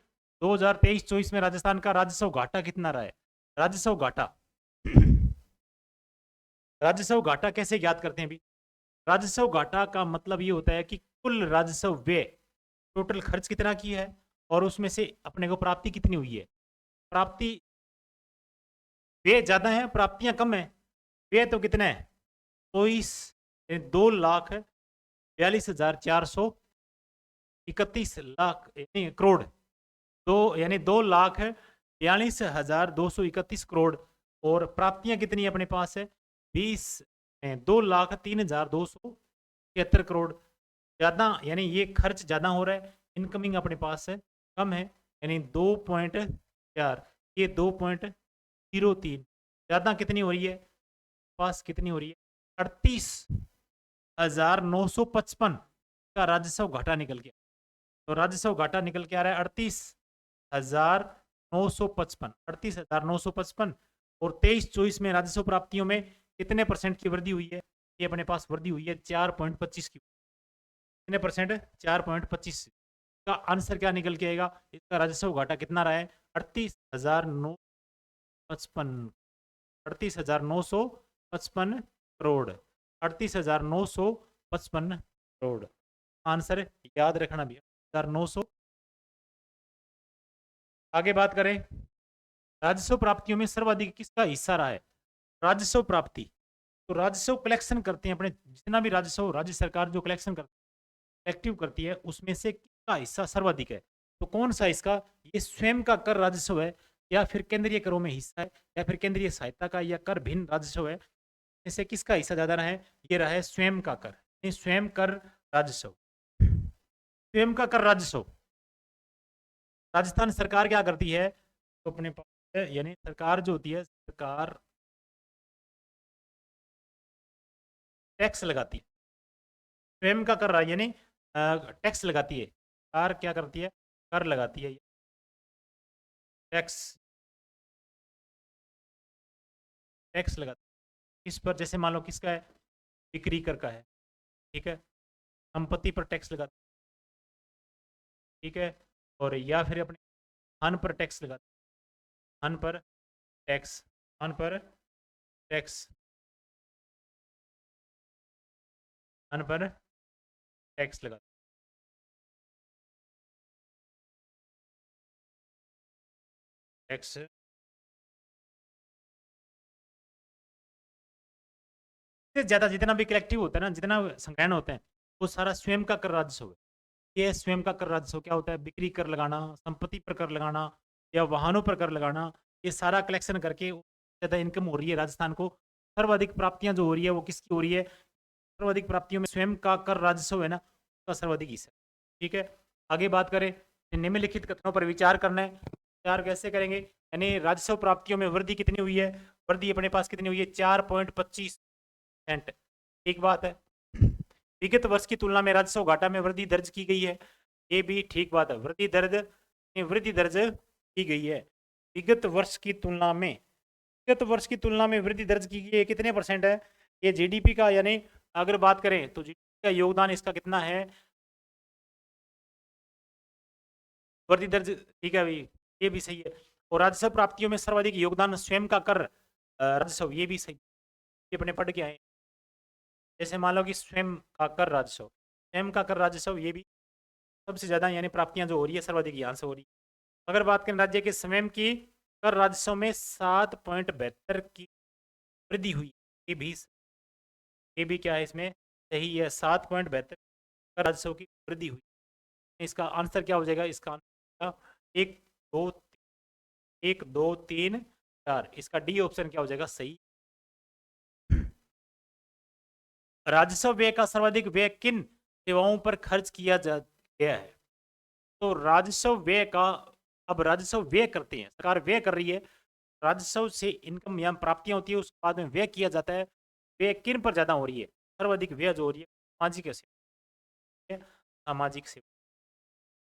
2023-24 में राजस्थान का राजस्व घाटा कितना रहा है? राजस्व घाटा, राजस्व घाटा कैसे ज्ञात करते हैं अभी? राजस्व घाटा का मतलब ये होता है कि कुल राजस्व व्यय, टोटल खर्च कितना की है और उसमें से अपने को प्राप्ति कितनी हुई है। प्राप्ति, व्यय ज्यादा है, प्राप्तियां कम है। व्यय तो कितना है? 2,42,431 यानी करोड़, यानी 2,42,4231 करोड़। और प्राप्तियां कितनी अपने पास है? 2,03,273 करोड़। ज्यादा यानी ये खर्च ज्यादा हो रहा है, इनकमिंग अपने पास है कम है, यानी 2.4, ये 2.03, ज्यादा कितनी हो रही है पास? कितनी हो रही है? 38,955 का राजस्व घाटा निकल गया। तो राजस्व घाटा निकल के आ रहा है 38,955, 38,955। और 23-24 में राजस्व प्राप्तियों में कितने परसेंट की वृद्धि हुई है? ये अपने पास वृद्धि हुई है 4.25 की। कितने परसेंट? 4.25। का आंसर क्या निकल के आएगा? इसका राजस्व घाटा कितना रहा है? 38,955 38,955 करोड़। 38,955 करोड़ आंसर याद रखना भी 1900। आगे बात करें, राजस्व प्राप्तियों में सर्वाधिक किसका हिस्सा रहा है? राजस्व प्राप्ति, तो राजस्व कलेक्शन करते हैं अपने, जितना भी राजस्व राज्य सरकार जो कलेक्शन करती है, एक्टिव करती है, उसमें से किसका हिस्सा सर्वाधिक है? तो कौन सा इसका? ये स्वयं का कर राजस्व है, या फिर केंद्रीय करों में हिस्सा है, या फिर केंद्रीय सहायता का, या कर भिन्न राजस्व है? इससे किसका हिस्सा ज्यादा रहा है? ये रहा है स्वयं का कर, स्वयं कर राजस्व। स्वयं का कर राजस्व राजस्थान सरकार क्या करती है? तो अपने पास यानी सरकार जो होती है, सरकार टैक्स लगाती है, स्वयं का कर रहा है, यानी टैक्स लगाती है। सरकार क्या करती है? कर लगाती है, टैक्स, टैक्स लगाती है। इस पर जैसे मान लो किसका है? बिक्री कर का है, ठीक है, संपत्ति पर टैक्स लगाती है, ठीक है, और या फिर अपने धन पर टैक्स लगाती है, धन पर टैक्स, धन पर टैक्स, धन पर टैक्स लगाती है, टैक्स। इससे ज्यादा जितना भी कलेक्टिव होता है ना, जितना संग्रहण होते हैं, वो सारा स्वयं का कर राजस्व है। ये स्वयं का कर राजस्व क्या होता है? बिक्री कर लगाना, संपत्ति पर कर लगाना, या वाहनों पर कर लगाना, ये सारा कलेक्शन करके ज्यादा इनकम हो रही है राजस्थान को। सर्वाधिक प्राप्तियां जो हो रही है वो किसकी हो रही है? सर्वाधिक प्राप्तियों में स्वयं का कर राजस्व है ना, उसका सर्वाधिक हिस्सा। ठीक है, आगे बात करें, निम्नलिखित कथनों पर विचार करना है। विचार कैसे करेंगे? यानी राजस्व प्राप्तियों में वृद्धि कितनी हुई है? वृद्धि अपने पास कितनी हुई है? 4.25%। एक बात है, विगत वर्ष की तुलना में राजस्व घाटा में वृद्धि दर्ज की गई है, ये भी ठीक बात है। वृद्धि दर्ज की गई है विगत वर्ष की तुलना में। विगत वर्ष की तुलना में वृद्धि दर्ज की गई है, कितने परसेंट है? ये जीडीपी का, यानी अगर बात करें तो जीडीपी का योगदान इसका कितना है? वृद्धि दर्ज, ठीक है भाई, ये भी सही है। और राजस्व प्राप्तियों में सर्वाधिक योगदान स्वयं का कर राजस्व, ये भी सही, ये अपने पढ़ के आए। जैसे मान लो कि स्वयं का कर राजस्व, स्वयं का कर राजस्व, ये भी सबसे ज्यादा यानी प्राप्तियां जो हो रही है सर्वाधिक यहाँ से हो रही है। अगर बात करें राज्य के स्वयं की कर राजस्व में 7.72 की वृद्धि हुई, ये भी क्या है इसमें? सही है, 7.72 कर राजस्व की वृद्धि हुई। इसका आंसर क्या हो जाएगा? इसका आंसर एक दो एक दो तीन चार, इसका डी ऑप्शन क्या हो जाएगा? सही। राजस्व व्यय का सर्वाधिक व्यय किन सेवाओं पर खर्च किया गया है? तो राजस्व व्यय का, अब राजस्व व्यय करते हैं, सरकार व्यय कर रही है, राजस्व से इनकम या प्राप्तियां होती है, उसके बाद में व्यय किया जाता है। व्यय किन पर ज्यादा हो रही है? सर्वाधिक व्यय जो हो रही है सामाजिक सेवा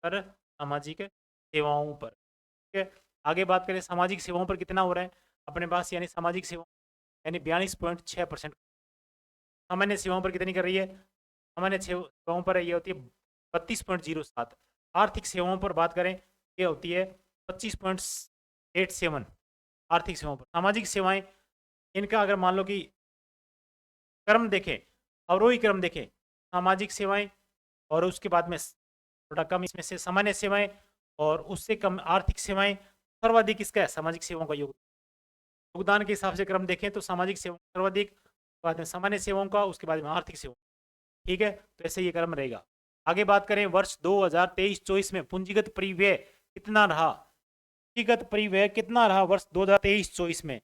पर, सामाजिक सेवाओं पर। ठीक है, आगे बात करें सामाजिक सेवाओं पर कितना हो रहा है अपने पास, यानी सामाजिक सेवा यानी 42.6%। सामान्य सेवाओं पर कितनी कर रही है? सामान्य सेवाओं पर ये होती है 32.07। आर्थिक सेवाओं पर बात करें, ये होती है 25.87। आर्थिक सेवाओं पर, सामाजिक सेवाएं, इनका अगर मान लो कि क्रम देखें, अवरोही क्रम देखें, सामाजिक सेवाएं, और उसके बाद में थोड़ा कम इसमें से सामान्य सेवाएं, और उससे कम आर्थिक सेवाएं। सर्वाधिक इसका है सामाजिक सेवाओं का योगदान के हिसाब से क्रम देखें तो सामाजिक सेवा सर्वाधिक, बाद में सामान्य सेवाओं का, उसके बाद में आर्थिक सेवा। ठीक है, तो ऐसे ये क्रम रहेगा। आगे बात करें, वर्ष 2023-24 में पूंजीगत परिव्यय कितना रहा? पूंजीगत परिव्यय कितना रहा वर्ष 2023-24 में,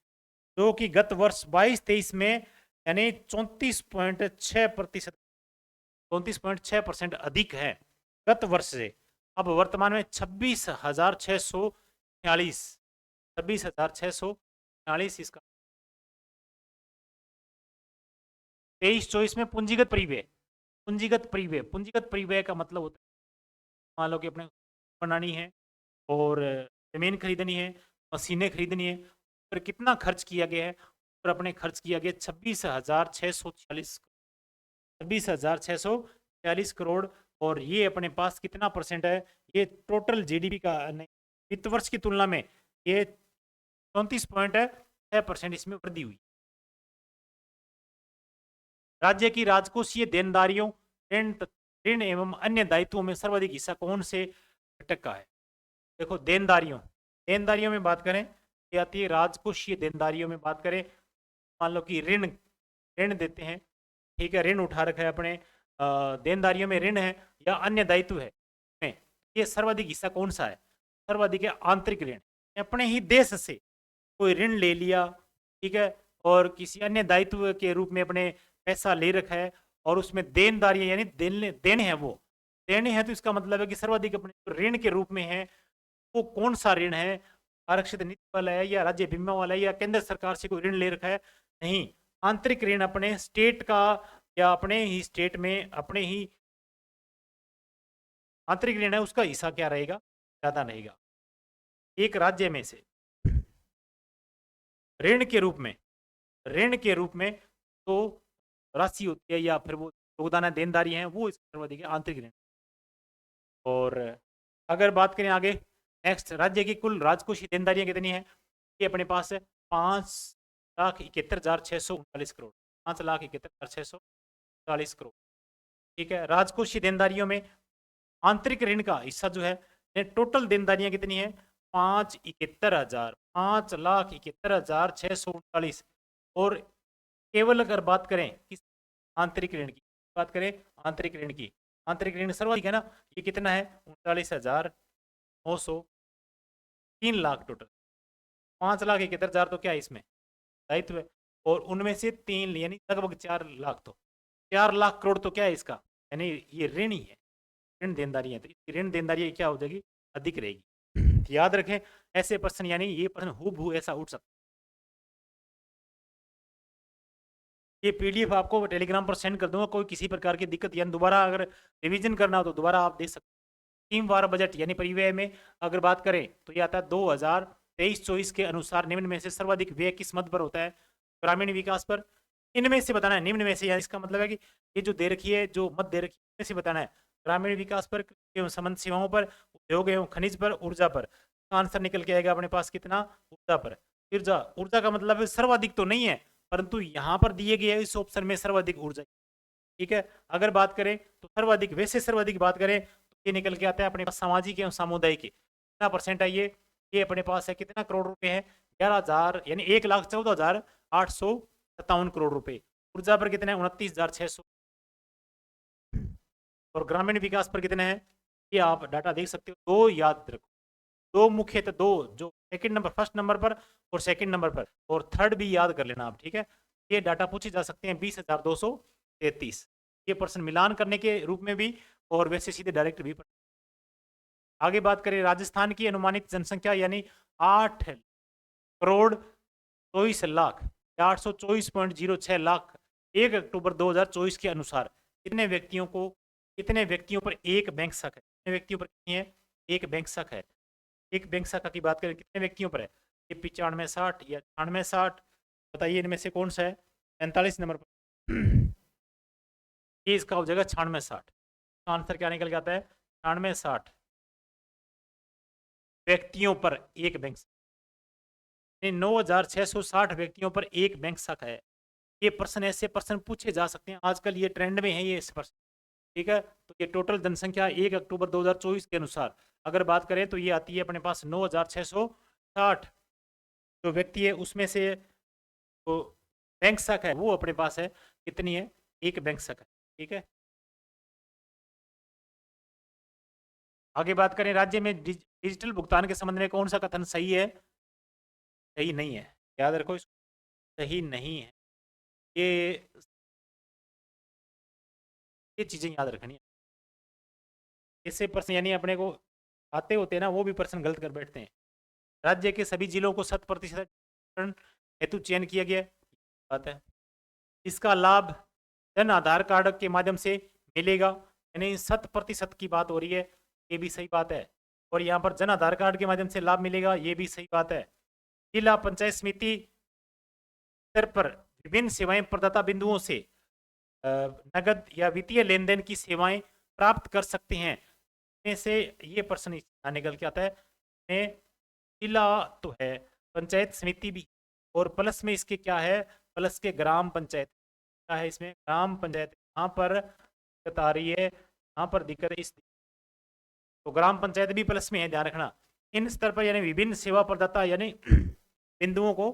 जो कि गत वर्ष 22-23 में यानी 34.6%, 34.6% अधिक है गत वर्ष से। अब वर्तमान में 26,646, 26,646 इसका 23-24 में पूंजीगत परिव्यय। पूंजीगत परिव्यय का मतलब होता है, मान लो कि अपने बनानी है, और जमीन खरीदनी है, मशीनें खरीदनी है, पर कितना खर्च किया गया है, पर अपने खर्च किया गया 26,646 करोड़। और ये अपने पास कितना परसेंट है, ये टोटल जीडीपी का नहीं, वित्त वर्ष की तुलना में ये 34.6% इसमें वृद्धि हुई। राज्य की राजकोषीय देनदारियों, ऋण ऋण एवं अन्य दायित्वों में सर्वाधिक हिस्सा कौन से घटक का है? देखो देनदारियों, देनदारियों में बात करें ये आती है राजकोषीय देनदारियों में बात करें, मान लो कि ऋण ऋण देते हैं, ठीक है, ऋण उठा रखा है अपने, देनदारियों में ऋण है या अन्य दायित्व है, ये सर्वाधिक हिस्सा कौन सा है? सर्वाधिक है आंतरिक ऋण, अपने ही देश से कोई ऋण ले लिया, ठीक है, और किसी अन्य दायित्व के रूप में अपने पैसा ले रखा है और उसमें देनदारियां यानी देने देने हैं, वो देने हैं, तो इसका मतलब है कि सर्वाधिक अपने ऋण के रूप में है, वो कौन सा ऋण है? आरक्षित नीति वाला है या राज्य बीमा वाला है या केंद्र सरकार से कोई ऋण ले रखा है? नहीं, आंतरिक ऋण अपने स्टेट का या अपने ही स्टेट में अपने ही आंतरिक ऋण है, उसका हिस्सा क्या रहेगा? ज्यादा रहेगा। एक राज्य में से ऋण के रूप में, ऋण के रूप में तो राशि होती है या फिर वो योगदान देनदारी है, वो इसका सर्वाधिक है आंतरिक ऋण। और अगर बात करें आगे, नेक्स्ट, राज्य की कुल राजकोषीय देनदारियां कितनी है? ये अपने पास है 5,71,639 करोड़, 5,71,640 करोड़, ठीक है। राजकोषीय देनदारियों में आंतरिक ऋण का हिस्सा जो है, टोटल देनदारियां कितनी है? 5,71,639। और केवल अगर बात करें किस आंतरिक ऋण की बात करें, आंतरिक ऋण की, आंतरिक ऋण सर्वाधिक है ना, ये कितना है? 39,900, 3 लाख टोटल, 5,71,000 तो क्या है इसमें दायित्व है, और उनमें से 3 यानी लगभग 4 लाख, तो 4 लाख करोड़ तो क्या है इसका, यानी ये ऋण ही है, ऋण देनदारी है, तो इसकी ऋण देनदारी क्या हो जाएगी? अधिक रहेगी। याद रखें, ऐसे प्रश्न यानी ये प्रश्न हूबहू ऐसा उठ सकता है। ये पीडीएफ आपको टेलीग्राम पर सेंड कर दूंगा, कोई किसी प्रकार की दिक्कत यानी दोबारा अगर रिवीजन करना हो तो दोबारा आप दे सकते हैं। टीमवार बजट यानी परिव्यय में अगर बात करें तो ये आता है 2023-24 के अनुसार निम्न में से सर्वाधिक व्यय किस मद पर होता है? ग्रामीण विकास पर। इनमें से बताना है, निम्न में से, यानी इसका मतलब है कि ये जो दे रखी है, जो मद दे रखी है, इनमें से बताना है ग्रामीण विकास पर एवं संबंध सेवाओं पर, उद्योग एवं खनिज पर, ऊर्जा पर। आंसर निकल के आएगा अपने पास कितना? ऊर्जा पर। ऊर्जा, ऊर्जा का मतलब सर्वाधिक तो नहीं है, परंतु यहाँ पर दिए गए इस ऑप्शन में सर्वाधिक ऊर्जा, ठीक है। अगर बात करें तो सर्वाधिक, वैसे सर्वाधिक बात करें तो ये निकल के आता है अपने पास सामाजिक एवं सामुदायिक, कितना परसेंट है ये अपने पास है कितना करोड़ रुपए है? 11,000 यानी 1,14,857 करोड़ रुपए। ऊर्जा पर कितने? 29,600। और ग्रामीण विकास पर कितने हैं ये आप डाटा देख सकते हो। दो याद रखो, दो मुख्यतः, दो जो सेकंड नंबर, फर्स्ट नंबर पर और सेकंड नंबर पर, और थर्ड भी याद कर लेना आप, ठीक है। ये डाटा पूछे जा सकते हैं 20,233, ये पर्सन मिलान करने के रूप में भी और वैसे सीधे डायरेक्ट भी। आगे बात करें राजस्थान की अनुमानित जनसंख्या यानी 8,24,24,00,000, 824.06 लाख 1 अक्टूबर 2024 के अनुसार कितने व्यक्तियों पर एक बैंक शाखा है? कितने व्यक्तियों पर कितनी है? एक बैंक शाखा है। एक बैंक शाखा की बात करें कितने व्यक्तियों पर है? ये 95, 60 या 98, 60, बताइए इनमें से कौन सा है? 45 नंबर पर ये इसका हो जाएगा 96, 60। आंसर क्या निकल के आता है? 96, 60 व्यक्तियों पर एक बैंक, 9,660 व्यक्तियों पर एक बैंक शाखा है। ये प्रश्न, ऐसे प्रश्न पूछे जा सकते हैं, आजकल ये ट्रेंड में है ये प्रश्न, ठीक है। तो ये टोटल जनसंख्या 1 अक्टूबर 2024 के अनुसार अगर बात करें तो ये आती है अपने पास 9,660 जो व्यक्ति है, उसमें से तो बैंक शाखा है वो अपने पास है कितनी है? एक बैंक शाखा, ठीक है। आगे बात करें राज्य में डिजिटल भुगतान के संबंध में कौन सा कथन सही है? सही नहीं है, याद रखो इसको, सही नहीं है। ये ये चीजें याद रखनी है। इससे प्रश्न यानी अपने को आते होते हैं ना, वो भी प्रश्न गलत कर बैठते हैं। राज्य के सभी जिलों को 100% हेतु चयन किया गया बात है। इसका लाभ जन आधार कार्ड के माध्यम से मिलेगा, यानी 100% की बात हो रही है, ये भी सही बात है। और यहाँ पर जन आधार कार्ड के माध्यम से लाभ मिलेगा, ये भी सही बात है। जिला पंचायत समिति स्तर पर विभिन्न सेवाएं प्रदाता बिंदुओं से नगद या वित्तीय लेन देन की सेवाएं प्राप्त कर सकते हैं। में से ये प्रश्न निकल के आता है, में जिला तो है, पंचायत समिति भी, और प्लस में इसके क्या है, प्लस के ग्राम पंचायत क्या है, इसमें ग्राम पंचायत यहाँ पर दिक्कत आ रही है, यहाँ पर दिक्कत है, इस तो ग्राम पंचायत भी प्लस में है, ध्यान रखना। इन स्तर पर यानी विभिन्न सेवा प्रदाता यानी बिंदुओं को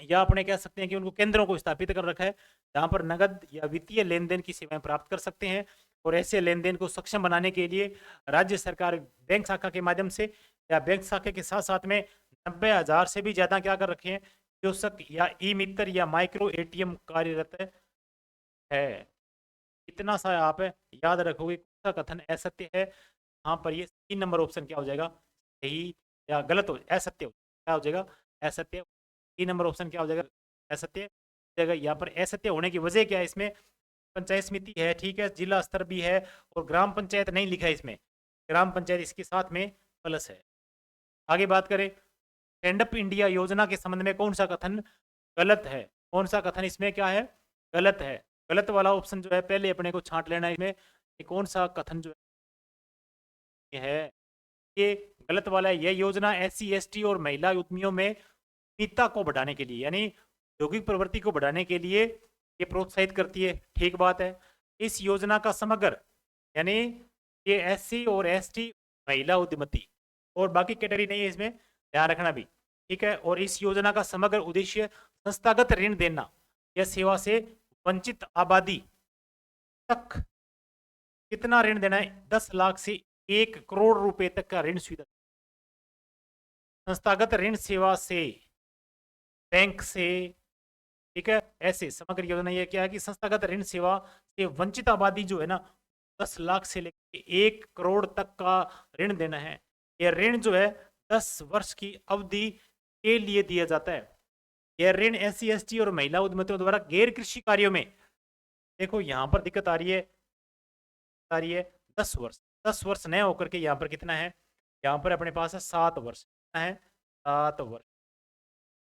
या अपने कह सकते हैं कि उनको केंद्रों को स्थापित कर रखा है जहां पर नगद या वित्तीय लेन देन की सेवाएं प्राप्त कर सकते हैं। और ऐसे लेन देन को सक्षम बनाने के लिए राज्य सरकार बैंक शाखा के माध्यम से या बैंक शाखा के साथ साथ में 90,000 से भी ज्यादा क्या कर रखे हैं कियोस्क या ई मित्र या माइक्रो एटीएम कार्यरत है। इतना सा आप याद रखोगे, कौन सा कथन असत्य है, यहाँ पर ये 3 नंबर ऑप्शन क्या हो जाएगा, सही या गलत हो, असत्य क्या हो जाएगा, असत्य। 3 नंबर ऑप्शन क्या हो जाएगा, असत्य हो जाएगा। यहाँ पर असत्य होने की वजह क्या है, इसमें पंचायत समिति है, ठीक है, जिला स्तर भी है और ग्राम पंचायत नहीं लिखा है इसमें, ग्राम पंचायत इसके साथ में प्लस है। आगे बात करें, स्टैंड अप इंडिया योजना के संबंध में कौन सा कथन गलत है, कौन सा कथन इसमें क्या है, गलत है। गलत वाला ऑप्शन जो है पहले अपने को छांट लेना है, इसमें कौन सा कथन जो है ये गलत वाला है। यह योजना SC ST और महिला उद्यमियों में उद्यमिता को बढ़ाने के लिए यानी औद्योगिक प्रवृत्ति को बढ़ाने के लिए ये प्रोत्साहित करती है, ठीक बात है। इस योजना का समग्र यानी ये SC और ST महिला उद्यमिता और बाकी कैटेगरी नहीं है, इसमें ध्यान रखना भी, ठीक है। और इस योजना का समग्र उद्देश्य संस्थागत ऋण देना या सेवा से वंचित आबादी तक कितना ऋण देना है, 10 लाख से 1 करोड़ रुपए तक का ऋण सुविधा। संस्थागत ऋण सेवा से, बैंक से, ठीक है, ऐसे समग्र योजना ये क्या है कि संस्थागत ऋण सेवा से वंचित आबादी जो है ना 10 लाख से लेकर 1 करोड़ तक का ऋण देना है। यह ऋण जो है 10 वर्ष की अवधि के लिए दिया जाता है। यह ऋण SC ST और महिला उद्यमियों द्वारा गैर कृषि कार्यों में, देखो यहाँ पर दिक्कत आ रही है 10 वर्ष, 10 वर्ष नया होकर के यहाँ पर कितना है, यहाँ पर अपने पास है 7 वर्ष, कितना है 7 वर्ष,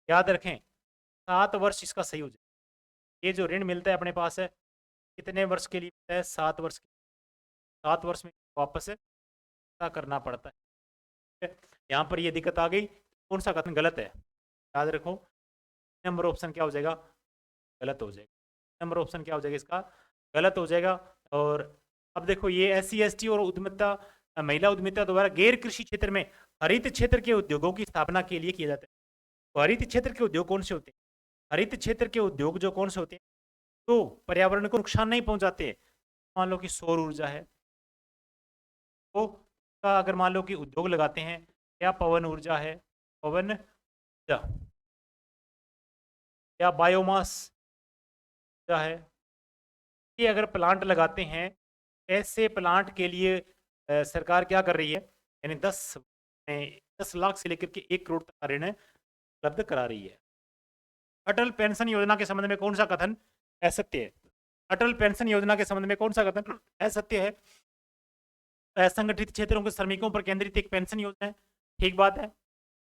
याद रखें 7 वर्ष इसका सही हो जाए। ये जो ऋण मिलता है अपने पास है कितने वर्ष के लिए मिलता है, 7 वर्ष के, 7 वर्ष में वापस करना पड़ता है। यहाँ पर ये दिक्कत आ गई, कौन सा कथन गलत है, याद रखो नंबर ऑप्शन क्या हो जाएगा, गलत हो जाएगा। नंबर ऑप्शन क्या हो जाएगा इसका, गलत हो जाएगा। और अब देखो ये SC ST और उद्यमिता महिला उद्यमिता द्वारा गैर कृषि क्षेत्र में हरित क्षेत्र के उद्योगों की स्थापना के लिए किया जाता है। तो हरित क्षेत्र के उद्योग कौन से होते हैं, हरित क्षेत्र के उद्योग जो कौन से होते हैं तो पर्यावरण को नुकसान नहीं पहुंचाते। मान लो कि सौर ऊर्जा है तो का अगर मान लो कि उद्योग लगाते हैं, या पवन ऊर्जा है, पवन ऊर्जा या बायोमास ऊर्जा है, ये अगर प्लांट लगाते हैं, ऐसे प्लांट के लिए सरकार क्या कर रही है, यानी 10 लाख से लेकर के 1 करोड़ तक का ऋण उपलब्ध करा रही है। अटल पेंशन योजना के संबंध में कौन सा कथन असत्य है, अटल पेंशन योजना के संबंध में कौन सा कथन असत्य है। असंगठित क्षेत्रों के श्रमिकों पर केंद्रित एक पेंशन योजना है, ठीक बात है।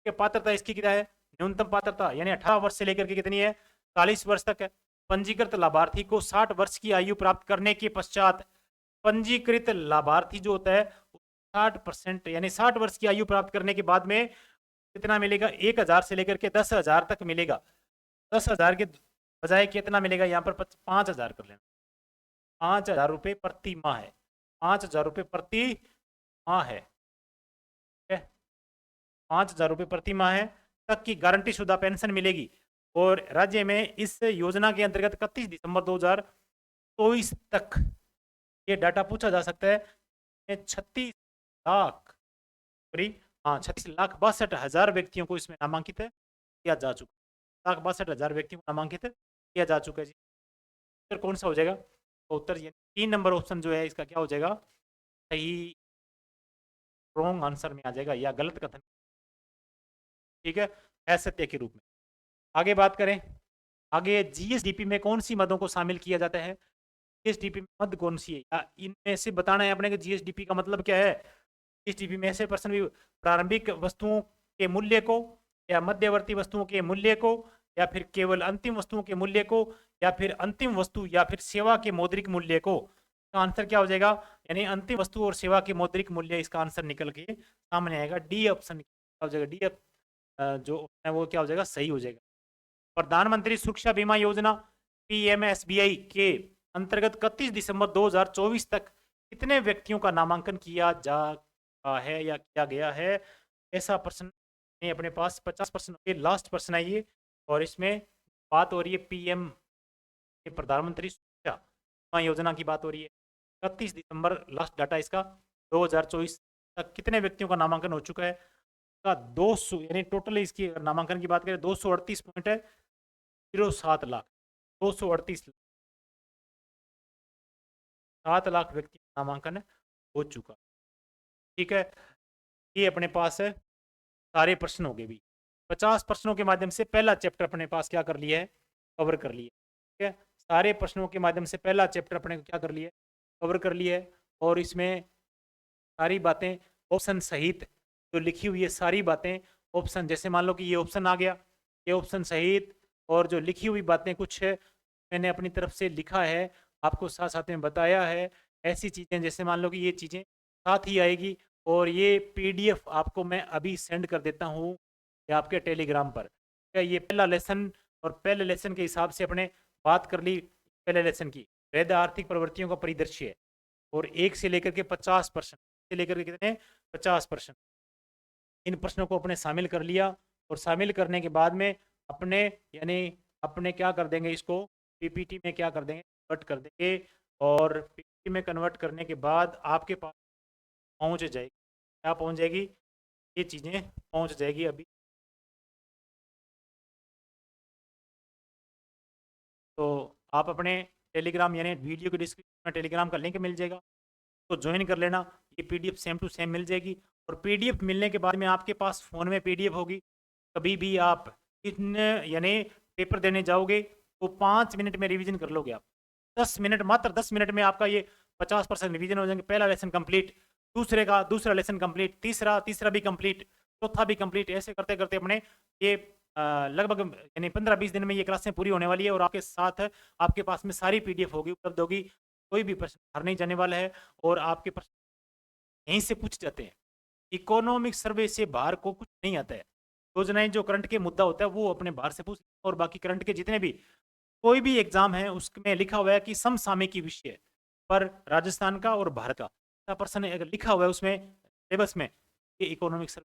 पात्रता इसकी क्या है, न्यूनतम पात्रता यानी 18 वर्ष से लेकर के कितनी है, 40 वर्ष तक है। पंजीकृत लाभार्थी को 60 वर्ष की आयु प्राप्त करने के पश्चात, पंजीकृत लाभार्थी जो होता है 60% यानी 60 वर्ष की आयु प्राप्त करने के बाद में कितना मिलेगा, 1,000 से लेकर के 10,000 तक मिलेगा। 10,000 के बजाय कितना मिलेगा, यहाँ पर 5,000 कर लेना, 5,000 रुपये प्रति माह है, 5,000 रुपये प्रति माह है, 5,000 रुपये प्रति माह है तक की गारंटी शुदा पेंशन मिलेगी। और राज्य में इस योजना के अंतर्गत 31 दिसंबर 2024 तक ये डाटा पूछा जा सकता है। 36 लाख 36,62,000 व्यक्तियों को इसमें नामांकित किया जा चुका, 62,000 व्यक्तियों को नामांकित किया जा चुका है जी। उत्तर कौन सा हो जाएगा, तो उत्तर 3 नंबर ऑप्शन जो है इसका क्या हो जाएगा, सही रॉन्ग आंसर में आ जाएगा या गलत कथन, ठीक है, असत्य के रूप में। आगे बात करें, आगे GSDP में कौन सी मदों को शामिल किया जाता है, GSDP में मद कौन सी है, या इनमें से बताना है अपने को GSDP का मतलब क्या है। GSDP में ऐसे % भी प्रारंभिक वस्तुओं के मूल्य को या मध्यवर्ती वस्तुओं के मूल्य को, या फिर केवल अंतिम वस्तुओं के मूल्य को, या फिर अंतिम वस्तु या फिर सेवा के मौद्रिक मूल्य को। इसका आंसर क्या हो जाएगा? यानी अंतिम वस्तु और सेवा के मौद्रिक मूल्य, इसका आंसर निकल के सामने आएगा। डी ऑप्शन क्या हो जाएगा? डी जो है वो क्या हो जाएगा? सही हो जाएगा। प्रधानमंत्री सुरक्षा बीमा योजना पीएमएसबीआई के अंतर्गत 31 दिसंबर 2024 तक कितने व्यक्तियों का नामांकन किया जा रहा है या किया गया है? ऐसा प्रश्न अपने पास 50% लास्ट प्रश्न है ये, और इसमें बात हो रही है पीएम, प्रधानमंत्री सुरक्षा बीमा योजना की बात हो रही है। 31 दिसंबर लास्ट डाटा इसका 2024 तक कितने व्यक्तियों का नामांकन हो चुका है? का 200, यानी टोटल इसकी नामांकन की बात करें 238 पॉइंट है 07 लाख, 238 7 लाख व्यक्ति का नामांकन हो चुका। ठीक है, ये अपने पास है सारे प्रश्न हो गए भी। 50 प्रश्नों के माध्यम से पहला चैप्टर अपने पास क्या कर लिया है? कवर कर लिया। ठीक है, सारे प्रश्नों के माध्यम से पहला चैप्टर अपने क्या कर लिया है? कवर कर लिया है। और इसमें सारी बातें ऑप्शन सहित जो लिखी हुई है, सारी बातें ऑप्शन, जैसे मान लो कि ये ऑप्शन आ गया, ये ऑप्शन सहित और जो लिखी हुई बातें कुछ है मैंने अपनी तरफ से लिखा है, आपको साथ साथ में बताया है। ऐसी चीज़ें जैसे मान लो कि ये चीज़ें साथ ही आएगी, और ये पीडीएफ आपको मैं अभी सेंड कर देता हूँ या आपके टेलीग्राम पर। क्या ये पहला लेसन, और पहले लेसन के हिसाब से अपने बात कर ली पहले लेसन की, वैध आर्थिक प्रवृत्तियों का परिदृश्य है, और 1 से लेकर के 50% से लेकर के कितने 50% इन प्रश्नों को अपने शामिल कर लिया। और शामिल करने के बाद में अपने, यानी अपने क्या कर देंगे, इसको पीपीटी में क्या कर देंगे, कन्वर्ट कर देंगे। और पीपीटी में कन्वर्ट करने के बाद आपके पास पहुंच जाएगी, क्या पहुंच जाएगी? ये चीज़ें पहुंच जाएगी अभी। तो आप अपने टेलीग्राम, यानी वीडियो के डिस्क्रिप्शन में टेलीग्राम का लिंक मिल जाएगा, तो ज्वाइन कर लेना। ये पीडीएफ सेम टू सेम मिल जाएगी। और पीडीएफ मिलने के बाद में आपके पास फ़ोन में पीडीएफ होगी। कभी भी आप इतने, यानी पेपर देने जाओगे तो 5 मिनट में रिवीजन कर लोगे आप। 10 मिनट, मात्र 10 मिनट में आपका ये 50% रिवीजन हो जाएंगे। पहला लेसन कंप्लीट, दूसरा लेसन कंप्लीट, तीसरा भी कंप्लीट, चौथा भी कंप्लीट। ऐसे करते करते अपने ये लगभग, यानी 15-20 दिन में ये क्लासें पूरी होने वाली है। और आपके साथ आपके पास में सारी पीडीएफ होगी, उपलब्ध होगी। कोई भी प्रश्न हार नहीं जाने वाला है, और आपके प्रश्न यहीं से पूछ जाते हैं। इकोनॉमिक सर्वे से बाहर को कुछ नहीं आता है। योजनाएं जो करंट के मुद्दा होता है वो अपने बाहर से पूछ, और बाकी करंट के जितने भी कोई भी एग्जाम है उसमें लिखा हुआ है कि समसामयिकी विषय पर राजस्थान का और भारत का प्रश्न अगर लिखा हुआ है उसमें सिलेबस में, ये इकोनॉमिक सर्वे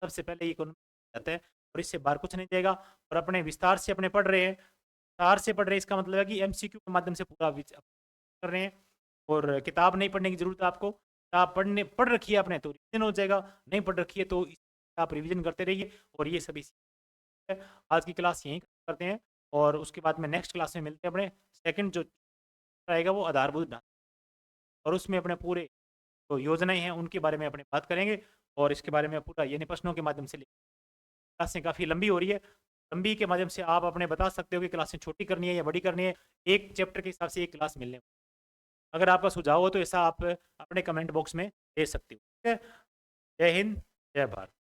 सबसे पहले इकोनॉमिक आता है, और इससे बाहर कुछ नहीं जाएगा। और अपने विस्तार से अपने पढ़ रहे हैं, विस्तार से पढ़ रहे हैं, इसका मतलब है कि एमसीक्यू के माध्यम से पूरा कर रहे हैं। और किताब नहीं पढ़ने की जरूरत है आपको। किताब पढ़ रखी है आपने तो रिविजन हो जाएगा, नहीं पढ़ रखी है तो आप रिविजन करते रहिए। और ये सभी आज की क्लास यहीं करते हैं, और उसके बाद में नेक्स्ट क्लास में मिलते हैं। अपने सेकंड जो आएगा वो आधारभूत ढांचा, और उसमें अपने पूरे जो योजनाएं हैं उनके बारे में अपने बात करेंगे। और इसके बारे में पूरा, यानी प्रश्नों के माध्यम से क्लासें काफ़ी लंबी हो रही है। लंबी के माध्यम से आप अपने बता सकते हो कि क्लासें छोटी करनी है या बड़ी करनी है। एक चैप्टर के हिसाब से एक क्लास मिलने, अगर आपका सुझाव हो तो ऐसा आप अपने कमेंट बॉक्स में दे सकते हो। ठीक है, जय हिंद, जय भारत।